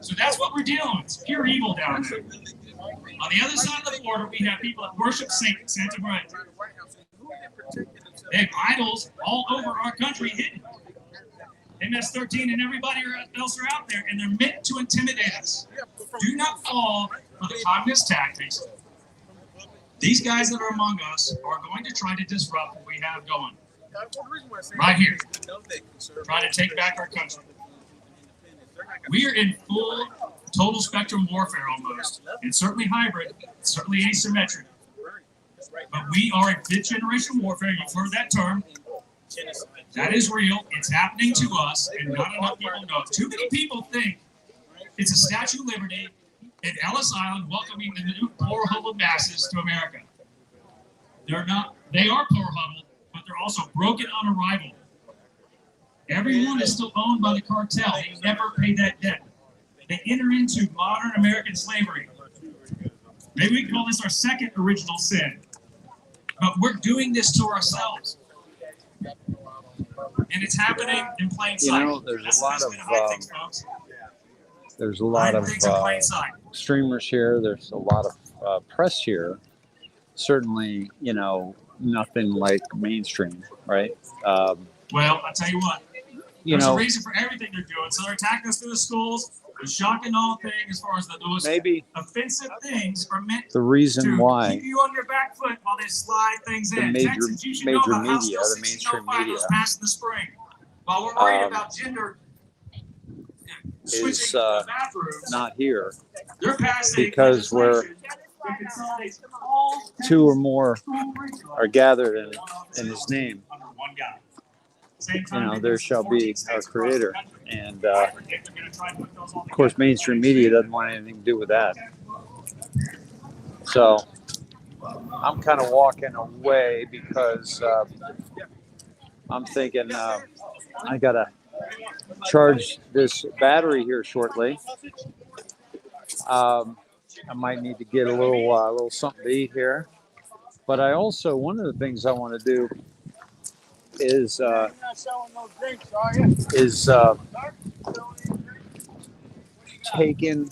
So that's what we're dealing with. It's pure evil down there. On the other side of the border, we have people that worship Santa Maria. They have idols all over our country hidden. MS-13 and everybody else are out there, and they're meant to intimidate us. Do not fall for the communist tactics. These guys that are among us are going to try to disrupt what we have going. Right here. Trying to take back our country. We are in full, total spectrum warfare almost, and certainly hybrid, certainly asymmetric. But we are in fifth generation warfare. You've heard that term. That is real. It's happening to us, and not enough people know it. Too many people think it's a Statue of Liberty at Ellis Island welcoming the new poor huddled masses to America. They're not. They are poor huddled, but they're also broken on arrival. Everyone is still owned by the cartel. They never pay that debt. They enter into modern American slavery. Maybe we can call this our second original sin. But we're doing this to ourselves. And it's happening in plain sight. You know, there's a lot of streamers here. There's a lot of press here. Certainly, you know, nothing like mainstream, right? Well, I'll tell you what. You There's know, a reason for everything they're doing. So they're attacking us through the schools. The shock and awe thing, as far as the most offensive things, are meant the reason to why keep you on your back foot while they slide things the in. major Texans, you should know media, about House Bill the mainstream 1605 media, was passed in the spring. While we're worried about gender is bathrooms, not here they're passing because we're legislation that consolidates all two or more are gathered in His name. under one guy. You know, there shall be our Creator, and of course, mainstream media doesn't want anything to do with that. So I'm kind of walking away because I'm thinking I gotta charge this battery here shortly. I might need to get a little something to eat here, but I also, one of the things I want to do is taking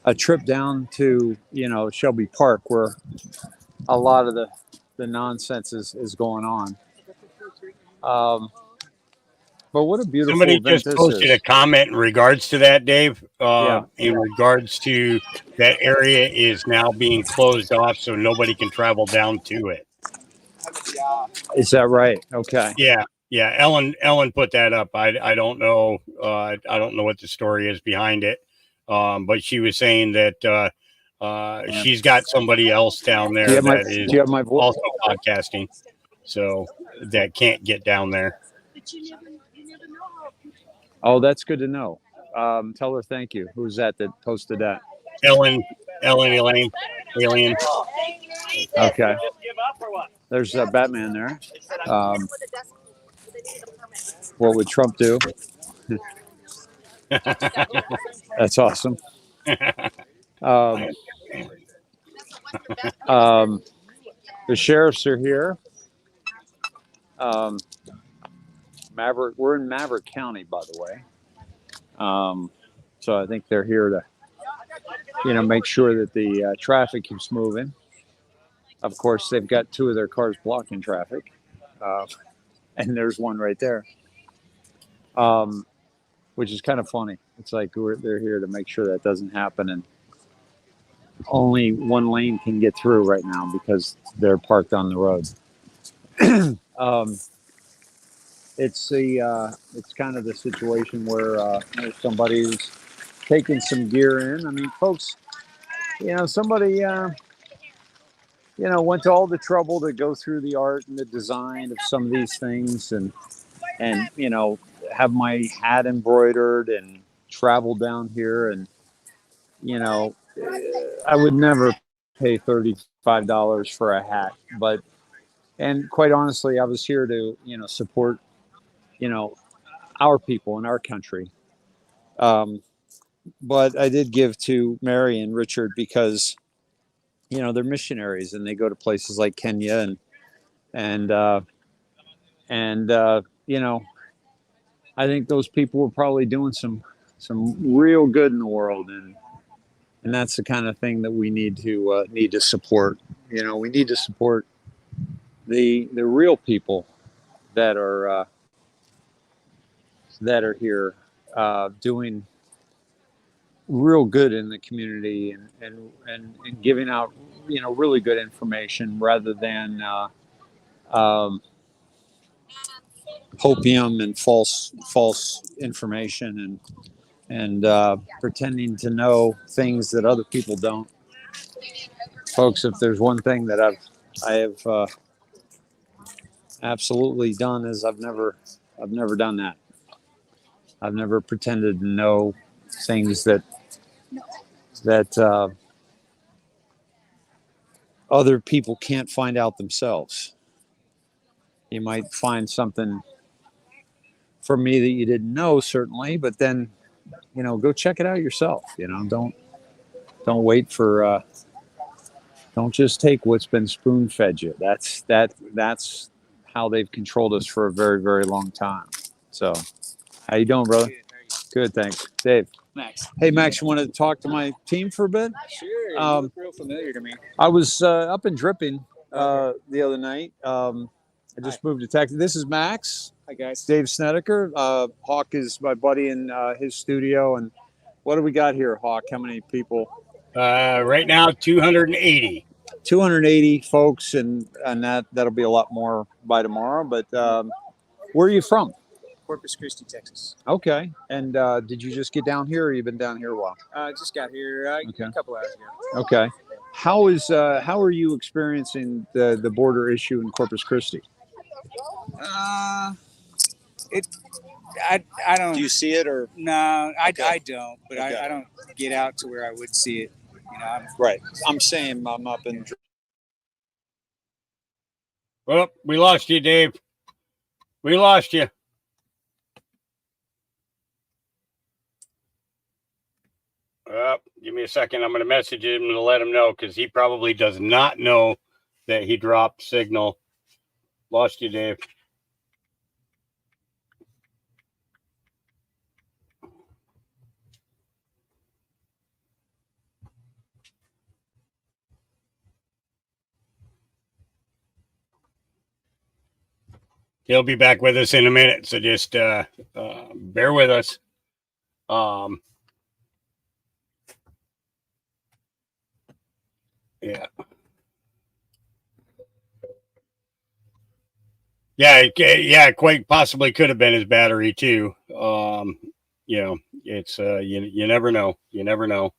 a trip down to, you know, Shelby Park, where a lot of the nonsense is going on. But what a beautiful Somebody event just this posted is. a comment in regards to that, Dave. Yeah. In regards to that area is now being closed off, so nobody can travel down to it. Is that right? Okay. Yeah, yeah. Ellen put that up. I don't know. I don't know what the story is behind it. But she was saying that she's got somebody else down Do you there have my, that is do you have my voice? also podcasting, so that can't get down there. Oh, that's good to know. Tell her thank you. Who's that posted that? Ellen Elaine, Alien. Okay. There's Batman there. What would Trump do? That's awesome. The sheriffs are here. Maverick. We're in Maverick County, by the way. So I think they're here to, make sure that the traffic keeps moving. Of course, they've got two of their cars blocking traffic, and there's one right there, which is kind of funny. It's like they're here to make sure that doesn't happen, and only one lane can get through right now because they're parked on the road. It's kind of the situation where somebody's taking some gear in. I mean, folks, somebody went to all the trouble to go through the art and the design of some of these things, and have my hat embroidered and travel down here, and I would never pay $35 for a hat, and quite honestly, I was here to support our people in our country. But I did give to Mary and Richard because they're missionaries and they go to places like Kenya and I think those people were probably doing some real good in the world, and that's the kind of thing that we need to support. We need to support the real people that are here doing real good in the community and giving out really good information rather than hopium and false information and pretending to know things that other people don't. Folks, if there's one thing that I have absolutely done is I've never done that. I've never pretended to know things that other people can't find out themselves. You might find something from me that you didn't know, certainly, but then go check it out yourself. Don't wait for don't just take what's been spoon fed you. That's how they've controlled us for a very, very long time. So how you doing, brother? Good, thanks. Dave. Max. Hey, Max, you want to talk to my team for a bit? Sure. You look real familiar to me. I was up in Dripping the other night. I just moved to Texas. This is Max. Hi, guys. Dave Snedeker. Hawk is my buddy in his studio. And what do we got here, Hawk? How many people? Right now, 280. 280 folks, and that'll be a lot more by tomorrow. But where are you from? Corpus Christi, Texas. Okay. And did you just get down here, or you've been down here a while? Just got here a couple hours ago. Okay. How are you experiencing the border issue in Corpus Christi? I don't. Do you see it or? No, Okay. I don't. But Okay. I don't get out to where I would see it. Right. I'm saying I'm up in. Well, we lost you, Dave. We lost you. Give me a second. I'm going to message him to let him know because he probably does not know that he dropped signal. Lost you, Dave. He'll be back with us in a minute, so just bear with us. Yeah. Yeah, quite possibly could have been his battery too. It's you never know. You never know.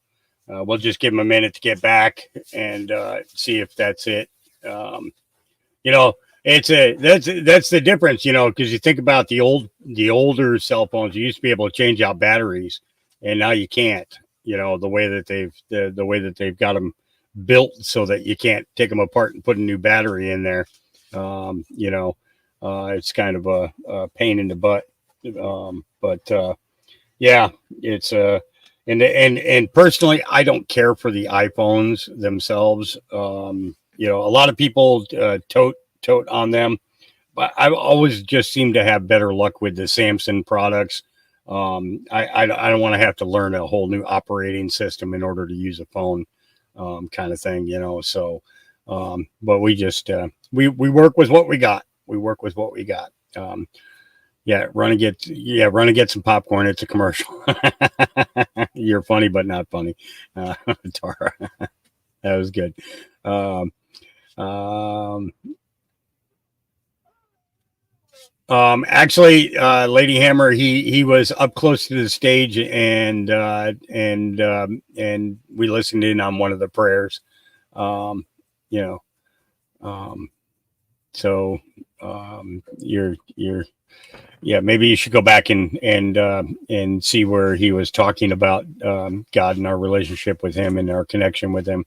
We'll just give him a minute to get back and see if that's it. You know, that's the difference. Because you think about the older cell phones, you used to be able to change out batteries, and now you can't. The way that they've got them built so that you can't take them apart and put a new battery in there. It's kind of a pain in the butt. But yeah, it's and personally, I don't care for the iPhones themselves. A lot of people tote on them, but I always just seem to have better luck with the Samsung products. I don't want to have to learn a whole new operating system in order to use a phone, kind of thing, So, but we just we work with what we got. We work with what we got. Run and get some popcorn. It's a commercial. You're funny, but not funny, Tara. That was good. Actually, Lady Hammer, he was up close to the stage, and we listened in on one of the prayers. So maybe you should go back and see where he was talking about God and our relationship with him and our connection with him.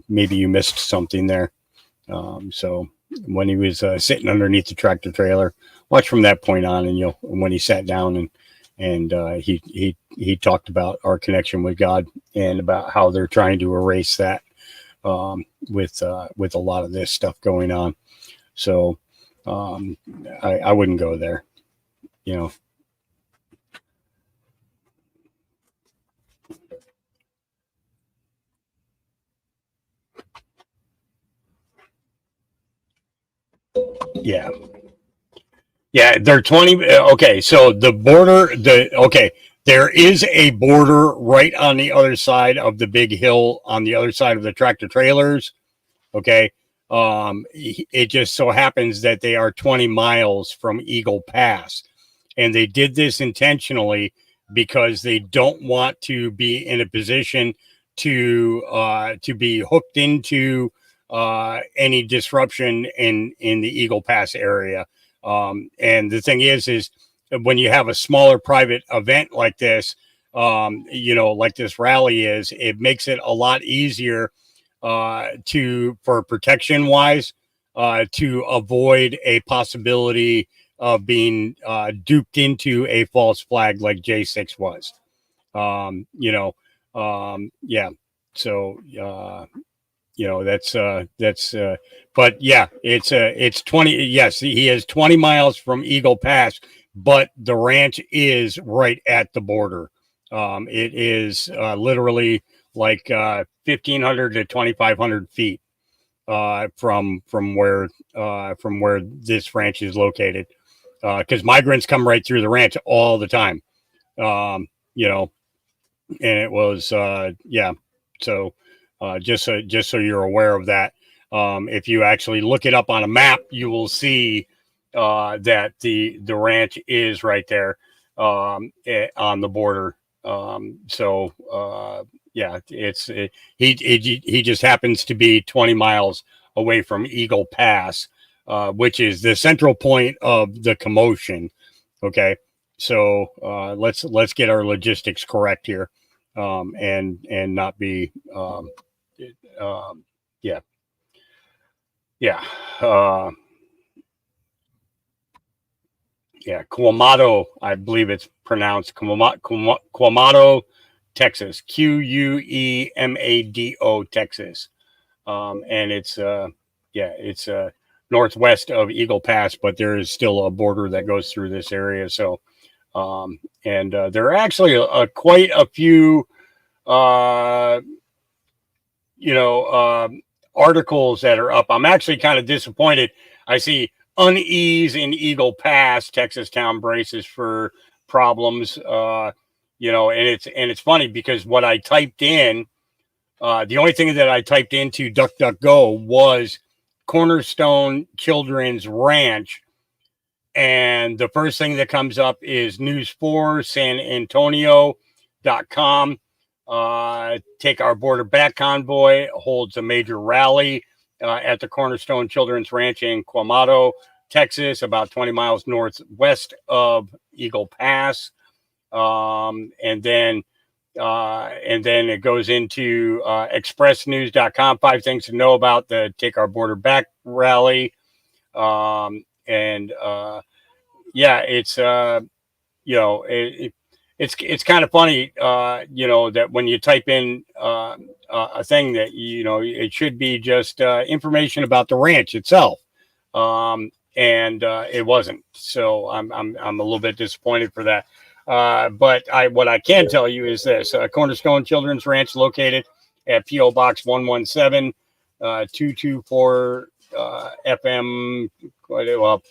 Maybe you missed something there. So when he was sitting underneath the tractor trailer, watch from that point on, and when he sat down and he talked about our connection with God and about how they're trying to erase that with a lot of this stuff going on. So I wouldn't go there, Yeah. Yeah, they're 20. Okay, so the border, there is a border right on the other side of the big hill, on the other side of the tractor trailers. Okay. It just so happens that they are 20 miles from Eagle Pass. And they did this intentionally because they don't want to be in a position to be hooked into any disruption in the Eagle Pass area. And the thing is when you have a smaller private event like this, like this rally is, it makes it a lot easier for protection wise, to avoid a possibility of being duped into a false flag like J6 was. Yeah. So, that's but yeah, it's 20. Yes, he is 20 miles from Eagle Pass, but the ranch is right at the border. It is literally like 1,500 to 2,500 feet from where this ranch is located, because migrants come right through the ranch all the time. And it was so just so you're aware of that. If you actually look it up on a map, you will see that the ranch is right there on the border. He just happens to be 20 miles away from Eagle Pass, which is the central point of the commotion. Okay, so let's get our logistics correct here, and not be Quamato, I believe it's pronounced Quamato, Texas, Queumado, Texas. And it's northwest of Eagle Pass, but there is still a border that goes through this area. So, there are actually quite a few, articles that are up. I'm actually kind of disappointed. I see unease in Eagle Pass. Texas town braces for problems. You know, and it's funny because what I typed in, the only thing that I typed into DuckDuckGo was Cornerstone Children's Ranch. And the first thing that comes up is News 4 San Antonio.com. Take Our Border Back convoy holds a major rally at the Cornerstone Children's Ranch in Quamato, Texas, about 20 miles northwest of Eagle Pass. And then it goes into expressnews.com, 5 things to know about the Take Our Border Back rally. Yeah, it's you know, it's kind of funny, you know, that when you type in a thing that, you know, it should be just information about the ranch itself, and it wasn't. So I'm a little bit disappointed for that. But what I can tell you is this: Cornerstone Children's Ranch, located at PO Box 117, 224 FM. Well,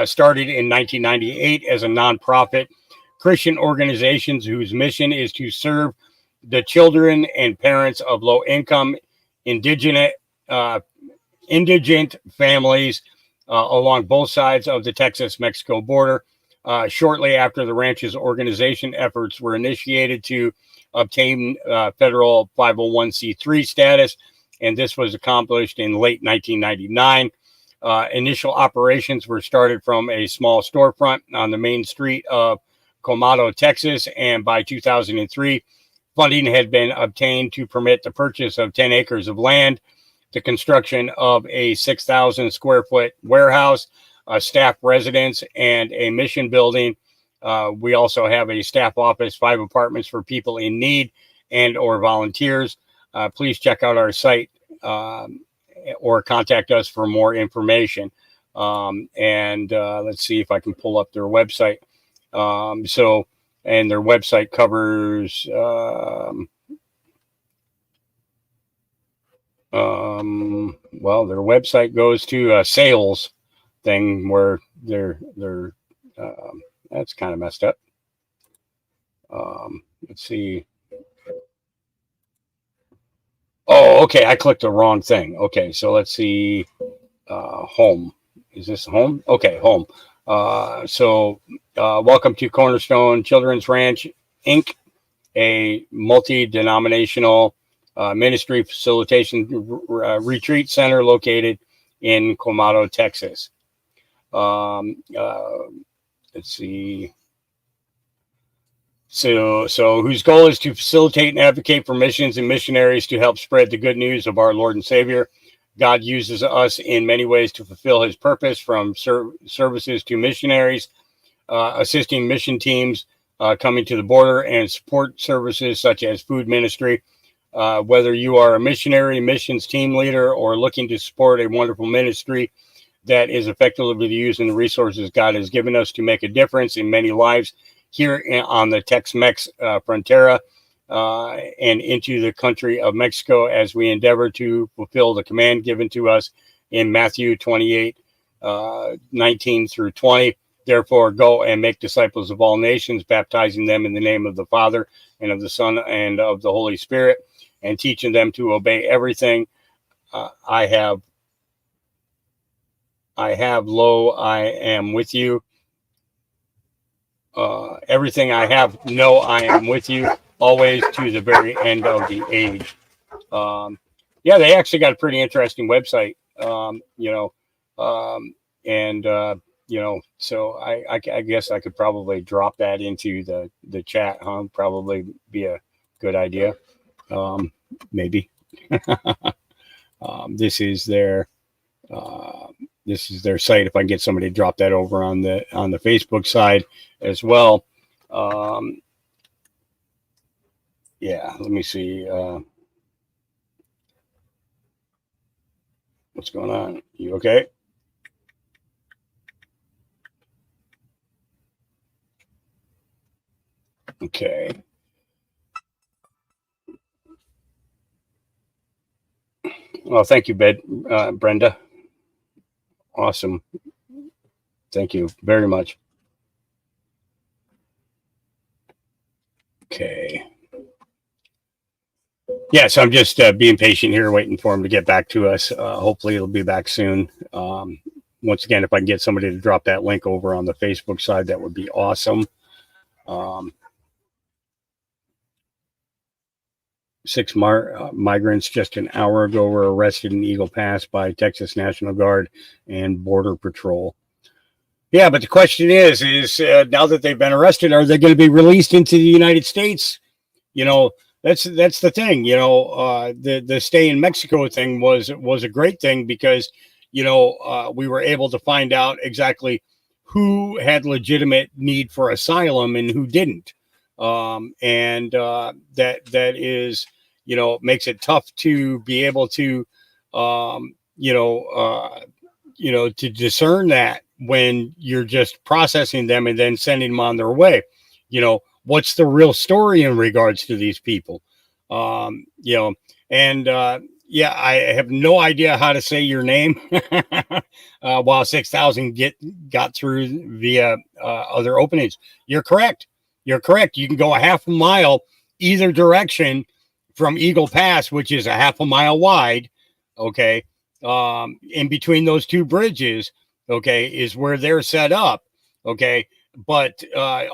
started in 1998 as a nonprofit Christian organization whose mission is to serve the children and parents of low-income, indigent families along both sides of the Texas-Mexico border. Shortly after the ranch's organization efforts were initiated to obtain federal 501c3 status, and this was accomplished in late 1999. Initial operations were started from a small storefront on the main street of Quamato, Texas, and by 2003, funding had been obtained to permit the purchase of 10 acres of land, the construction of a 6,000 square foot warehouse, a staff residence, and a mission building. We also have a staff office, 5 apartments for people in need and or volunteers. Please check out our site or contact us for more information. Let's see if I can pull up their website. And their website covers well, their website goes to a sales thing where they're that's kind of messed up. Let's see. Oh, okay. I clicked the wrong thing. Okay, so let's see. Home. Is this home? Okay, home. Welcome to Cornerstone Children's Ranch, Inc., a multi-denominational ministry facilitation retreat center located in Quamato, Texas. Let's see. So whose goal is to facilitate and advocate for missions and missionaries to help spread the good news of our Lord and Savior. God uses us in many ways to fulfill his purpose, from services to missionaries, assisting mission teams coming to the border, and support services such as food ministry. Whether you are a missionary, missions team leader, or looking to support a wonderful ministry that is effectively using the resources God has given us to make a difference in many lives here on the Tex-Mex frontera and into the country of Mexico, as we endeavor to fulfill the command given to us in Matthew 28, 19 through 20. Therefore, go and make disciples of all nations, baptizing them in the name of the Father and of the Son and of the Holy Spirit, and teaching them to obey everything I have. Lo, I am with you. Everything I have, know I am with you always to the very end of the age. Yeah, they actually got a pretty interesting website. So I guess I could probably drop that into the chat, huh? Probably be a good idea. Maybe. This is their site. If I can get somebody to drop that over on the Facebook side as well. Yeah, let me see. What's going on? You okay? Okay. Well, thank you, Brenda. Awesome. Thank you very much. Okay. Yes, I'm just being patient here, waiting for him to get back to us. Hopefully, it'll be back soon. Once again, if I can get somebody to drop that link over on the Facebook side, that would be awesome. 6 migrants just an hour ago were arrested in Eagle Pass by Texas National Guard and Border Patrol. Yeah, but the question is now that they've been arrested, are they going to be released into the United States? You know, that's the thing. You know, the stay in Mexico thing was a great thing because, you know, we were able to find out exactly who had legitimate need for asylum and who didn't. And that is, you know, makes it tough to be able to, to discern that when you're just processing them and then sending them on their way. You know, what's the real story in regards to these people? Yeah, I have no idea how to say your name. While 6,000 got through via other openings. You're correct. You can go a half a mile either direction from Eagle Pass, which is a half a mile wide. Okay. In between those two bridges, okay, is where they're set up. Okay. But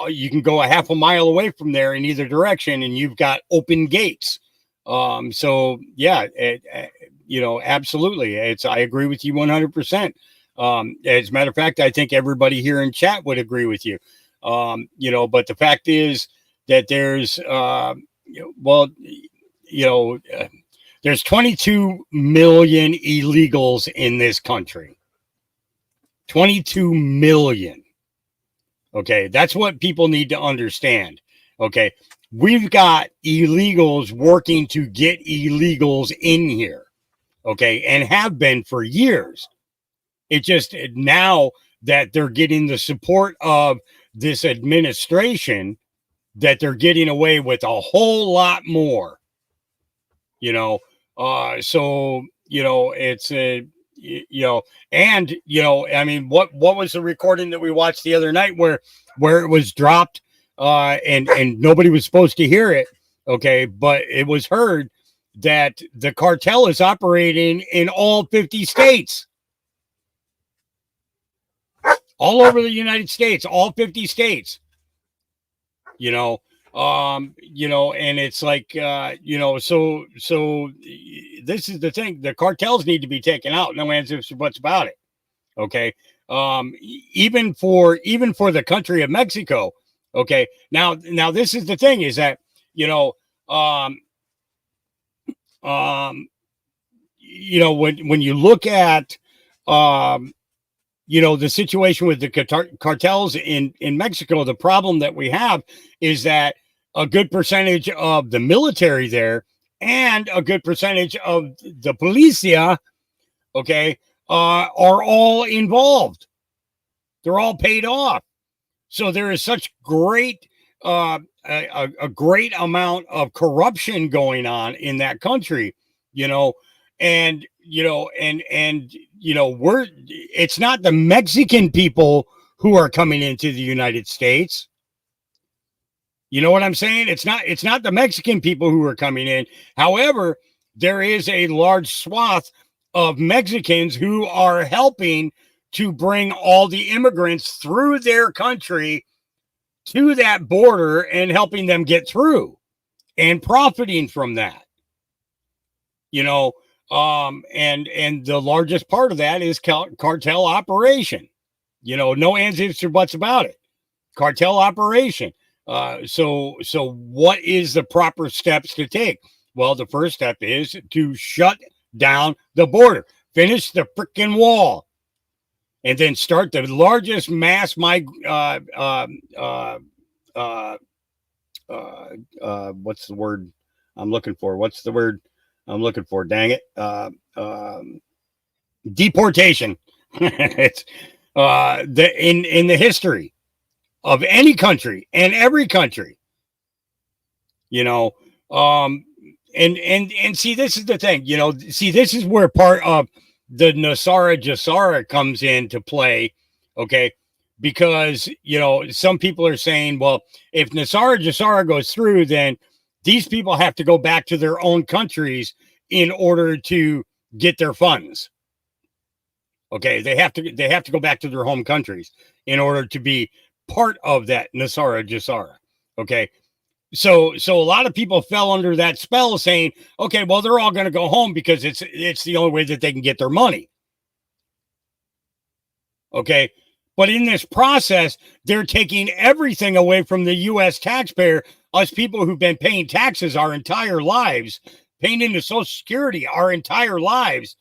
you can go a half a mile away from there in either direction and you've got open gates. So yeah, absolutely. I agree with you 100%. As a matter of fact, I think everybody here in chat would agree with you. But the fact is that there's, there's 22 million illegals in this country. 22 million. Okay. That's what people need to understand. Okay. We've got illegals working to get illegals in here. Okay. And have been for years. It just now that they're getting the support of this administration that they're getting away with a whole lot more, so, it's I mean, what was the recording that we watched the other night where it was dropped, and nobody was supposed to hear it. Okay. But it was heard that the cartel is operating in all 50 states. All over the United States, all 50 states, and it's like, so this is the thing. The cartels need to be taken out. No ands, ifs, or buts about it. Okay. Even for the country of Mexico. Okay. Now this is the thing is that, when you look at, the situation with the cartels in Mexico, the problem that we have is that a good percentage of the military there and a good percentage of the policia, okay, are all involved. They're all paid off. So there is such great, a great amount of corruption going on in that country, it's not the Mexican people who are coming into the United States. You know what I'm saying? It's not the Mexican people who are coming in. However, there is a large swath of Mexicans who are helping to bring all the immigrants through their country to that border and helping them get through and profiting from that. And the largest part of that is cartel operation. No ands, ifs, or buts about it. Cartel operation. So what is the proper steps to take? Well, the first step is to shut down the border, finish the freaking wall, and then start the largest mass what's the word I'm looking for? What's the word I'm looking for? Dang it. Deportation. It's in the history of any country and every country. And see, this is the thing, you know, see, this is where part of the Nasara Jasara comes into play. Okay. Because, you know, some people are saying, well, if Nasara Jasara goes through, then these people have to go back to their own countries in order to get their funds. Okay. They have to go back to their home countries in order to be part of that Nasara Jasara. Okay. So a lot of people fell under that spell saying, okay, well, they're all going to go home because it's the only way that they can get their money. Okay. But in this process, they're taking everything away from the U.S. taxpayer, us people who've been paying taxes our entire lives, paying into Social Security our entire lives,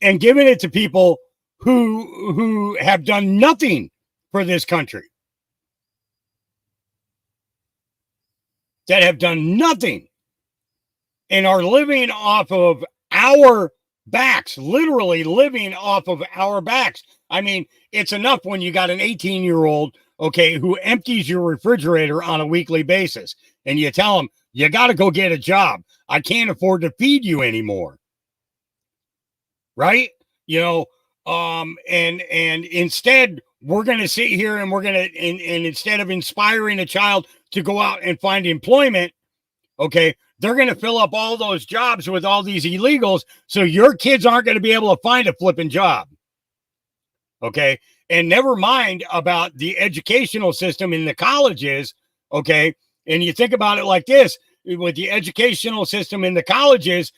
and giving it to people who have done nothing for this country. That have done nothing and are living off of our backs, literally living off of our backs. I mean, it's enough when you got an 18-year-old, okay, who empties your refrigerator on a weekly basis, and you tell them, you got to go get a job. I can't afford to feed you anymore. Right? You know, and instead we're going to sit here and we're going to, and instead of inspiring a child to go out and find employment, okay, they're going to fill up all those jobs with all these illegals. So your kids aren't going to be able to find a flipping job. Okay. And never mind about the educational system in the colleges. Okay. And you think about it like this, with the educational system in the colleges,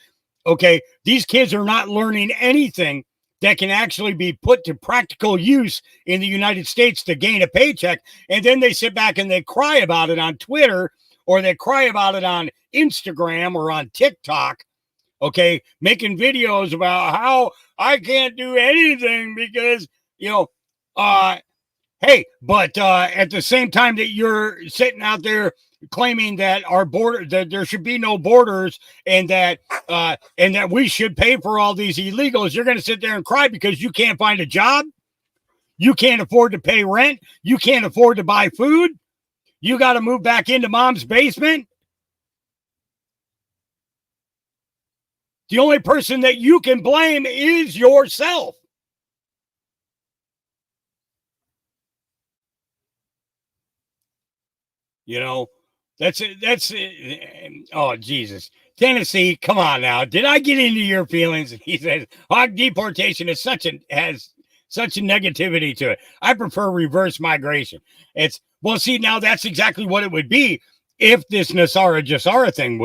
okay, these kids are not learning anything that can actually be put to practical use in the United States to gain a paycheck. And then they sit back and they cry about it on Twitter, or they cry about it on Instagram or on TikTok, okay, making videos about how I can't do anything because, you know, hey, but at the same time that you're sitting out there claiming that our border, that there should be no borders, and that we should pay for all these illegals, you're going to sit there and cry because you can't find a job, you can't afford to pay rent, you can't afford to buy food, you got to move back into mom's basement. The only person that you can blame is yourself. You know, that's oh, Jesus. Tennessee, come on now. Did I get into your feelings? He says, hog deportation is has such a negativity to it. I prefer reverse migration. It's, well, see, now that's exactly what it would be if this Nasara Jasara thing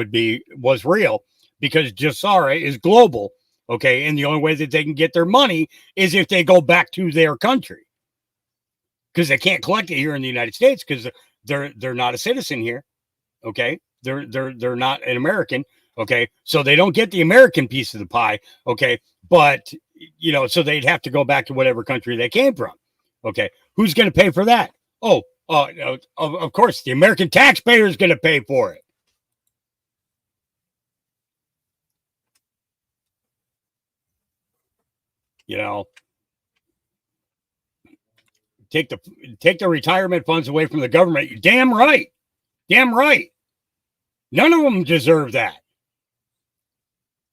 was real, because Jasara is global, okay? And the only way that they can get their money is if they go back to their country, because they can't collect it here in the United States because they're not a citizen here, okay? They're not an American, okay? So they don't get the American piece of the pie, okay? But, you know, so they'd have to go back to whatever country they came from, okay? Who's going to pay for that? Oh, of course, the American taxpayer is going to pay for it. You know, take the retirement funds away from the government. You're damn right. Damn right. None of them deserve that.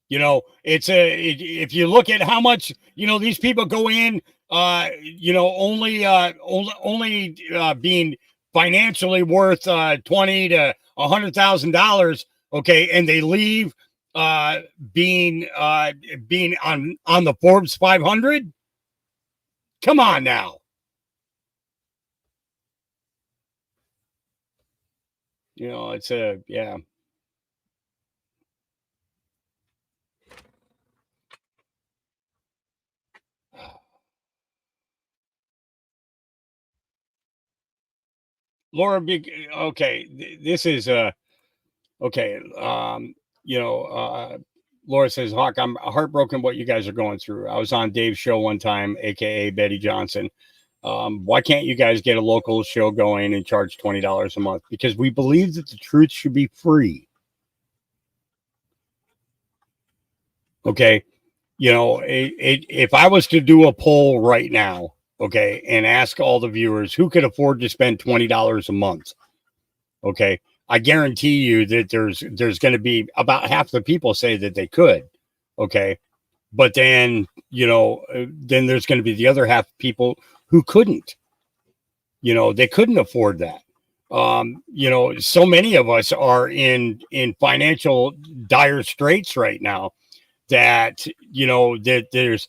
You know, if you look at how much, you know, these people go in, you know, only being financially worth $20,000 to $100,000, okay, and they leave being on the Forbes 500. Come on now. You know, it's yeah. Laura, okay, this is okay. You know, Laura says, Hawk, I'm heartbroken what you guys are going through. I was on Dave's show one time, aka Betty Johnson. Why can't you guys get a local show going and charge $20 a month? Because we believe that the truth should be free. Okay, you know, if I was to do a poll right now, okay, and ask all the viewers who could afford to spend $20 a month, okay, I guarantee you that there's going to be about half the people say that they could. Okay. But then, then there's going to be the other half of people who couldn't. They couldn't afford that. So many of us are in financial dire straits right now that, that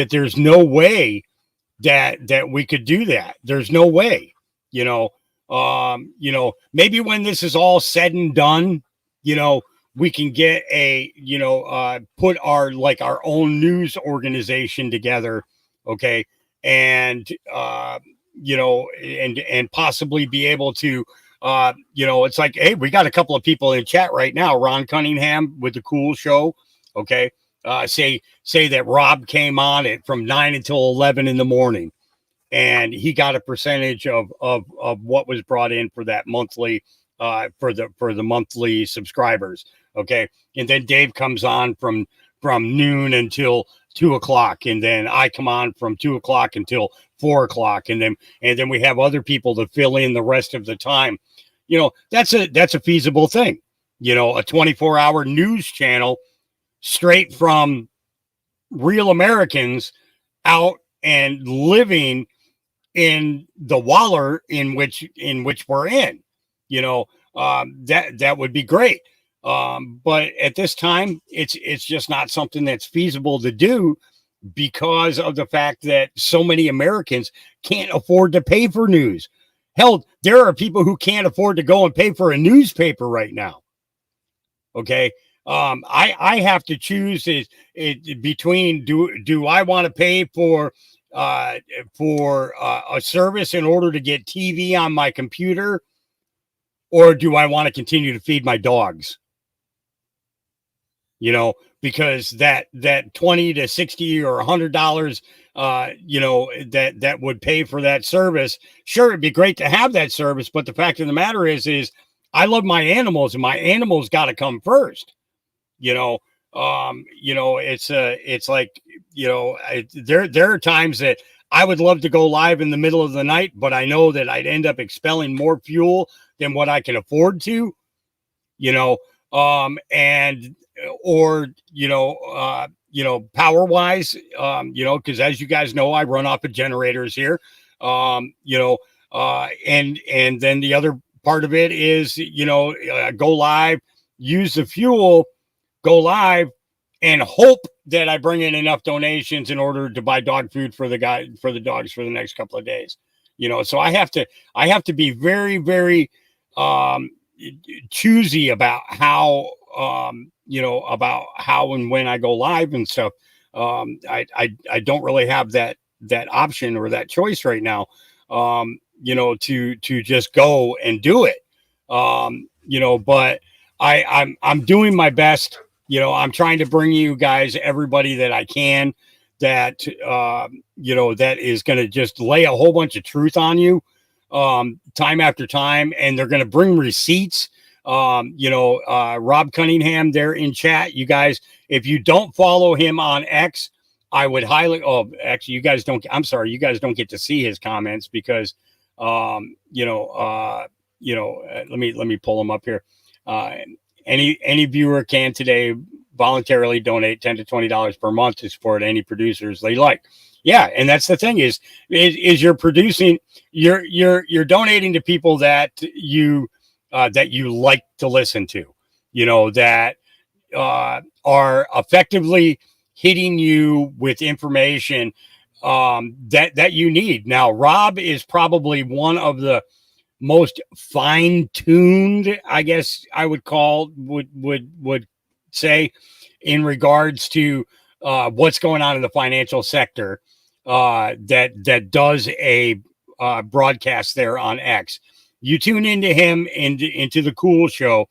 there's no way that we could do that. There's no way, maybe when this is all said and done, we can get put our own news organization together. Okay. And, and possibly be able to, it's like, hey, we got a couple of people in chat right now. Ron Cunningham with the Cool Show. Okay. Say that Rob came on it from 9 until 11 in the morning, and he got a percentage of what was brought in for that monthly, for the monthly subscribers. Okay. And then Dave comes on from noon until 2:00. And then I come on from 2:00 until 4:00. And then we have other people to fill in the rest of the time. That's a feasible thing. A 24-hour news channel straight from real Americans out and living in the waller in which we're in. That would be great. But at this time, it's just not something that's feasible to do because of the fact that so many Americans can't afford to pay for news. Hell, there are people who can't afford to go and pay for a newspaper right now. Okay. I have to choose between do I want to pay for a service in order to get TV on my computer, or do I want to continue to feed my dogs? Because that $20 to $60 or $100, that would pay for that service. Sure, it'd be great to have that service, but the fact of the matter is I love my animals, and my animals got to come first. It's like, there are times that I would love to go live in the middle of the night, but I know that I'd end up expelling more fuel than what I can afford to, power wise, because as you guys know, I run off of generators here, and then the other part of it is, go live, use the fuel, go live, and hope that I bring in enough donations in order to buy dog food for the dogs for the next couple of days. So I have to be very, very choosy about how, about how and when I go live and stuff. I don't really have that option or that choice right now, to just go and do it. But I'm doing my best. I'm trying to bring you guys everybody that I can that, that is going to just lay a whole bunch of truth on you, time after time. And they're going to bring receipts. Rob Cunningham there in chat, you guys, if you don't follow him on X, I would highly, actually you guys don't get to see his comments because, let me pull him up here. Any viewer can today voluntarily donate $10 to $20 per month to support any producers they like. Yeah, and that's the thing is you're producing, you're donating to people that you like to listen to, that are effectively hitting you with information that you need. Now, Rob is probably one of the most fine-tuned, I guess I would say, in regards to what's going on in the financial sector, that does a broadcast there on X. You tune into him into the Cool Show,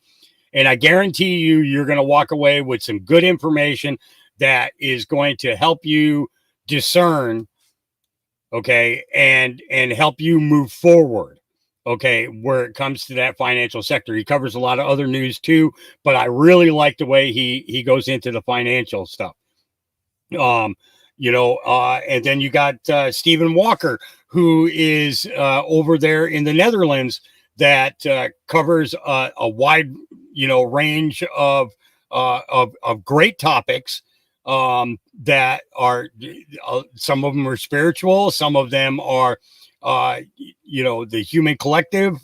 and I guarantee you're going to walk away with some good information that is going to help you discern, okay, and help you move forward. Okay, where it comes to that financial sector. He covers a lot of other news too, but I really like the way he goes into the financial stuff. And then you got Stephen Walker, who is over there in the Netherlands, that covers a wide, range of great topics that are, some of them are spiritual, some of them are, the human collective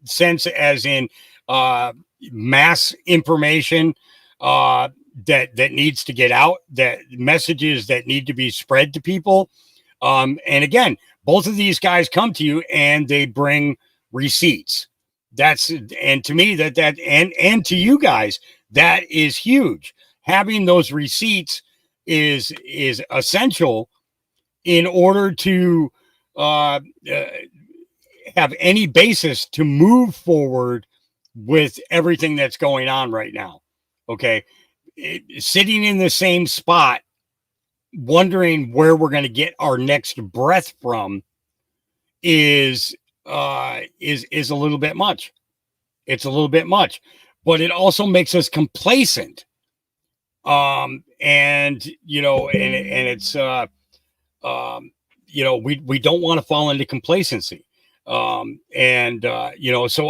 sense, as in mass information that needs to get out, that messages that need to be spread to people. And again, both of these guys come to you and they bring receipts. And to me, and to you guys, that is huge. Having those receipts is essential in order to have any basis to move forward with everything that's going on right now. Okay. Sitting in the same spot, wondering where we're going to get our next breath from is a little bit much. It's a little bit much, but it also makes us complacent. And it's we don't want to fall into complacency. So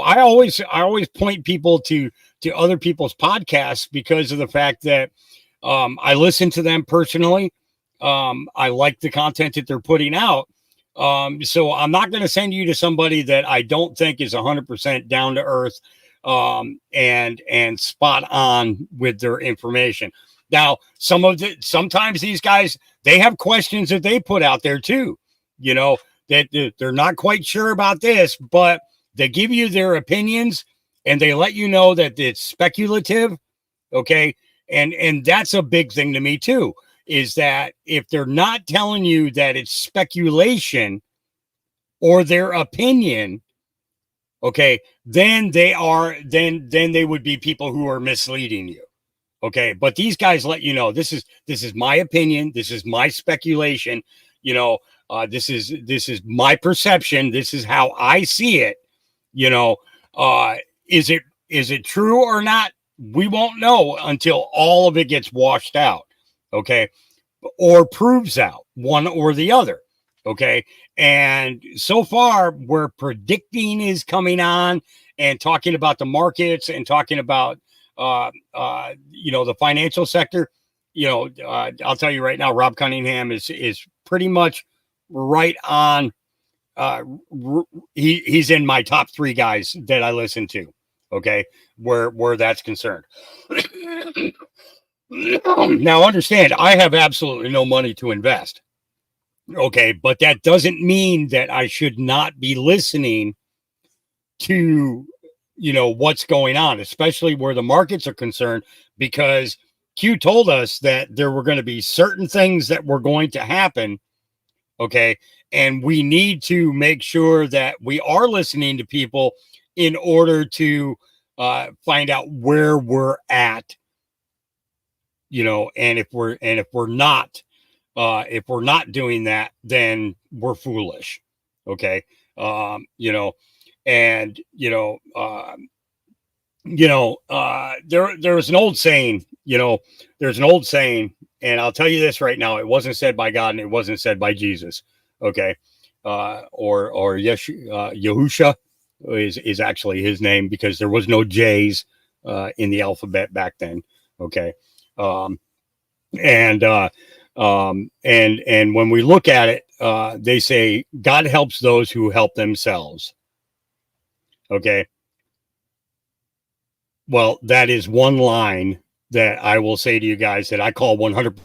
I always point people to other people's podcasts because of the fact that I listen to them personally. I like the content that they're putting out. So I'm not going to send you to somebody that I don't think is 100% down to earth and spot on with their information. Now, sometimes these guys, they have questions that they put out there too, that they're not quite sure about this, but they give you their opinions and they let you know that it's speculative. Okay. And that's a big thing to me too, is that if they're not telling you that it's speculation or their opinion, okay, then they would be people who are misleading you. Okay. But these guys let you know, this is my opinion. This is my speculation. This is my perception. This is how I see it. Is it true or not? We won't know until all of it gets washed out. Okay. Or proves out, one or the other. Okay. And so far, where predicting is coming on and talking about the markets and talking about, the financial sector, I'll tell you right now, Rob Cunningham is pretty much right on. He's in my top 3 guys that I listen to. Okay. Where that's concerned. Now, understand, I have absolutely no money to invest. Okay. But that doesn't mean that I should not be listening to, what's going on, especially where the markets are concerned, because Q told us that there were going to be certain things that were going to happen. Okay. And we need to make sure that we are listening to people in order to find out where we're at, and if we're not doing that, then we're foolish. Okay. And there's an old saying, and I'll tell you this right now, it wasn't said by God and it wasn't said by Jesus. Okay. Or Yahusha is actually his name, because there was no J's in the alphabet back then. Okay. And when we look at it, they say God helps those who help themselves. Okay. Well, that is one line that I will say to you guys that I call 100%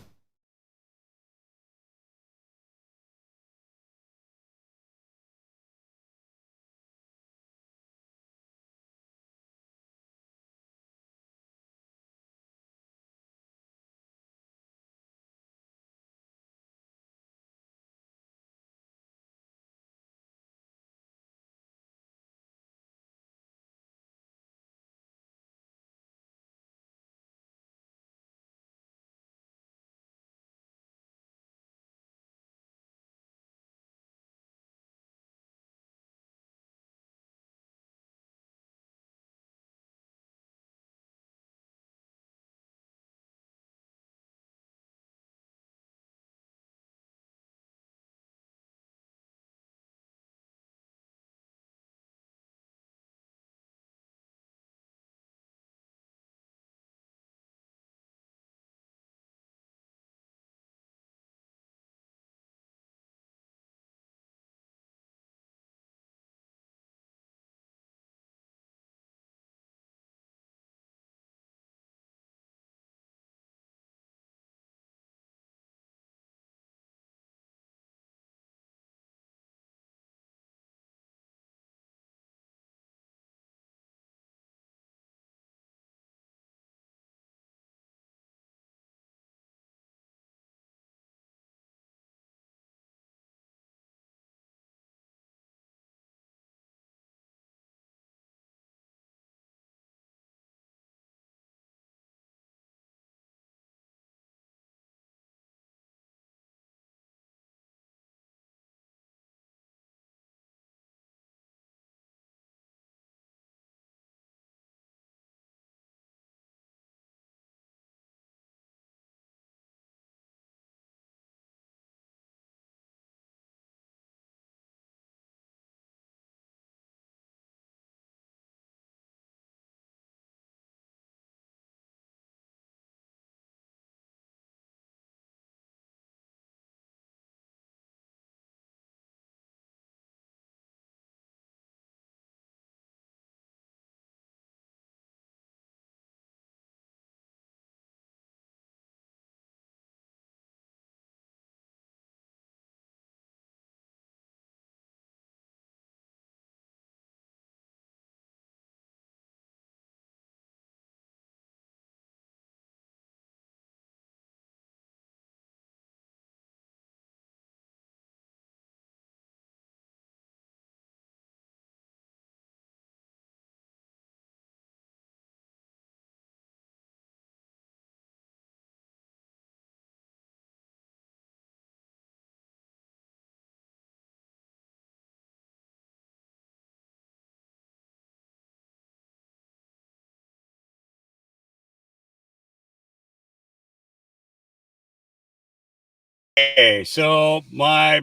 Okay, so my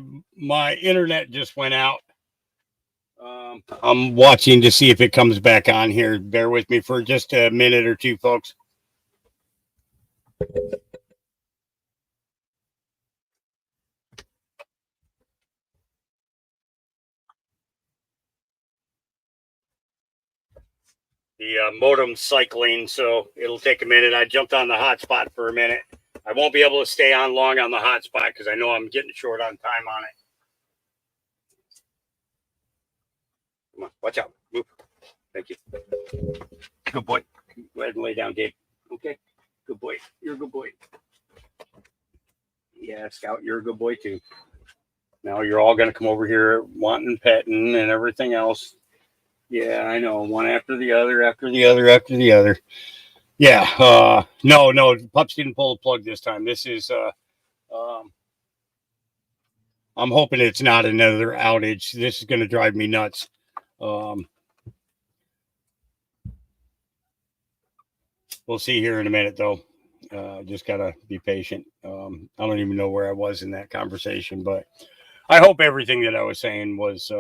internet just went out. I'm watching to see if it comes back on here. Bear with me for just a minute or two, folks. The modem's cycling, so it'll take a minute. I jumped on the hotspot for a minute. I won't be able to stay on long on the hotspot because I know I'm getting short on time on it. Come on, watch out. Move. Thank you. Good boy. Go ahead and lay down, Gabe. Okay. Good boy. You're a good boy. Yeah, Scout, you're a good boy too. Now you're all going to come over here wanting petting and everything else. Yeah, I know. One after the other, after the other, after the other. Yeah. No, pups didn't pull the plug this time. This is, I'm hoping it's not another outage. This is going to drive me nuts. We'll see here in a minute, though. Just gotta be patient. I don't even know where I was in that conversation, but I hope everything that I was saying was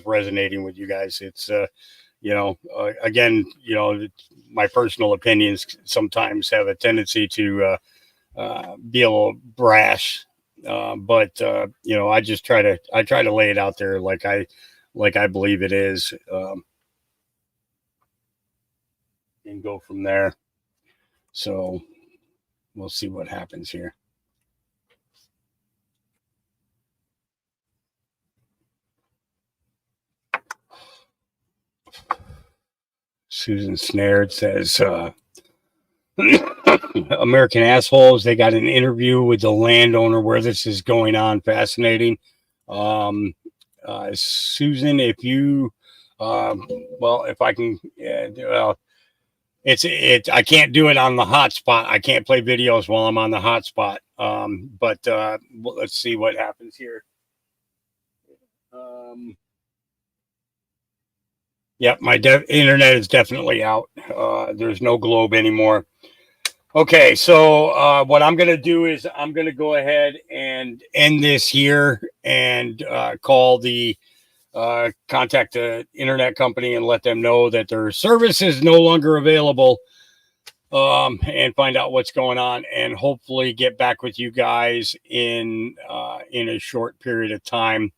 resonating with you guys. It's again, my personal opinions sometimes have a tendency to be a little brash, but I just try to lay it out there like I believe it is, and go from there. So we'll see what happens here. Susan Snared says, American Assholes, they got an interview with the landowner where this is going on. Fascinating. Susan, if you, if I can, I can't do it on the hotspot. I can't play videos while I'm on the hotspot. But let's see what happens here. Yep, my internet is definitely out. There's no globe anymore. Okay, so what I'm going to do is I'm going to go ahead and end this here and call the contact the internet company and let them know that their service is no longer available, and find out what's going on, and hopefully get back with you guys in a short period of time.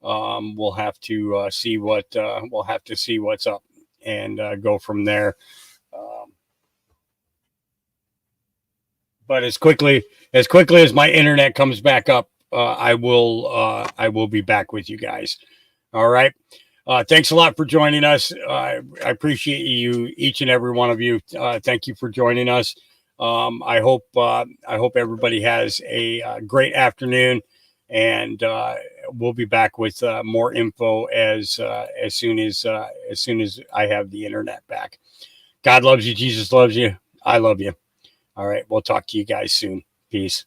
We'll have to see what's up and go from there. But as quickly as my internet comes back up, I will be back with you guys. All right. Thanks a lot for joining us. I appreciate you, each and every one of you. Thank you for joining us. I hope everybody has a great afternoon, and we'll be back with more info as soon as I have the internet back. God loves you. Jesus loves you. I love you. All right. We'll talk to you guys soon. Peace.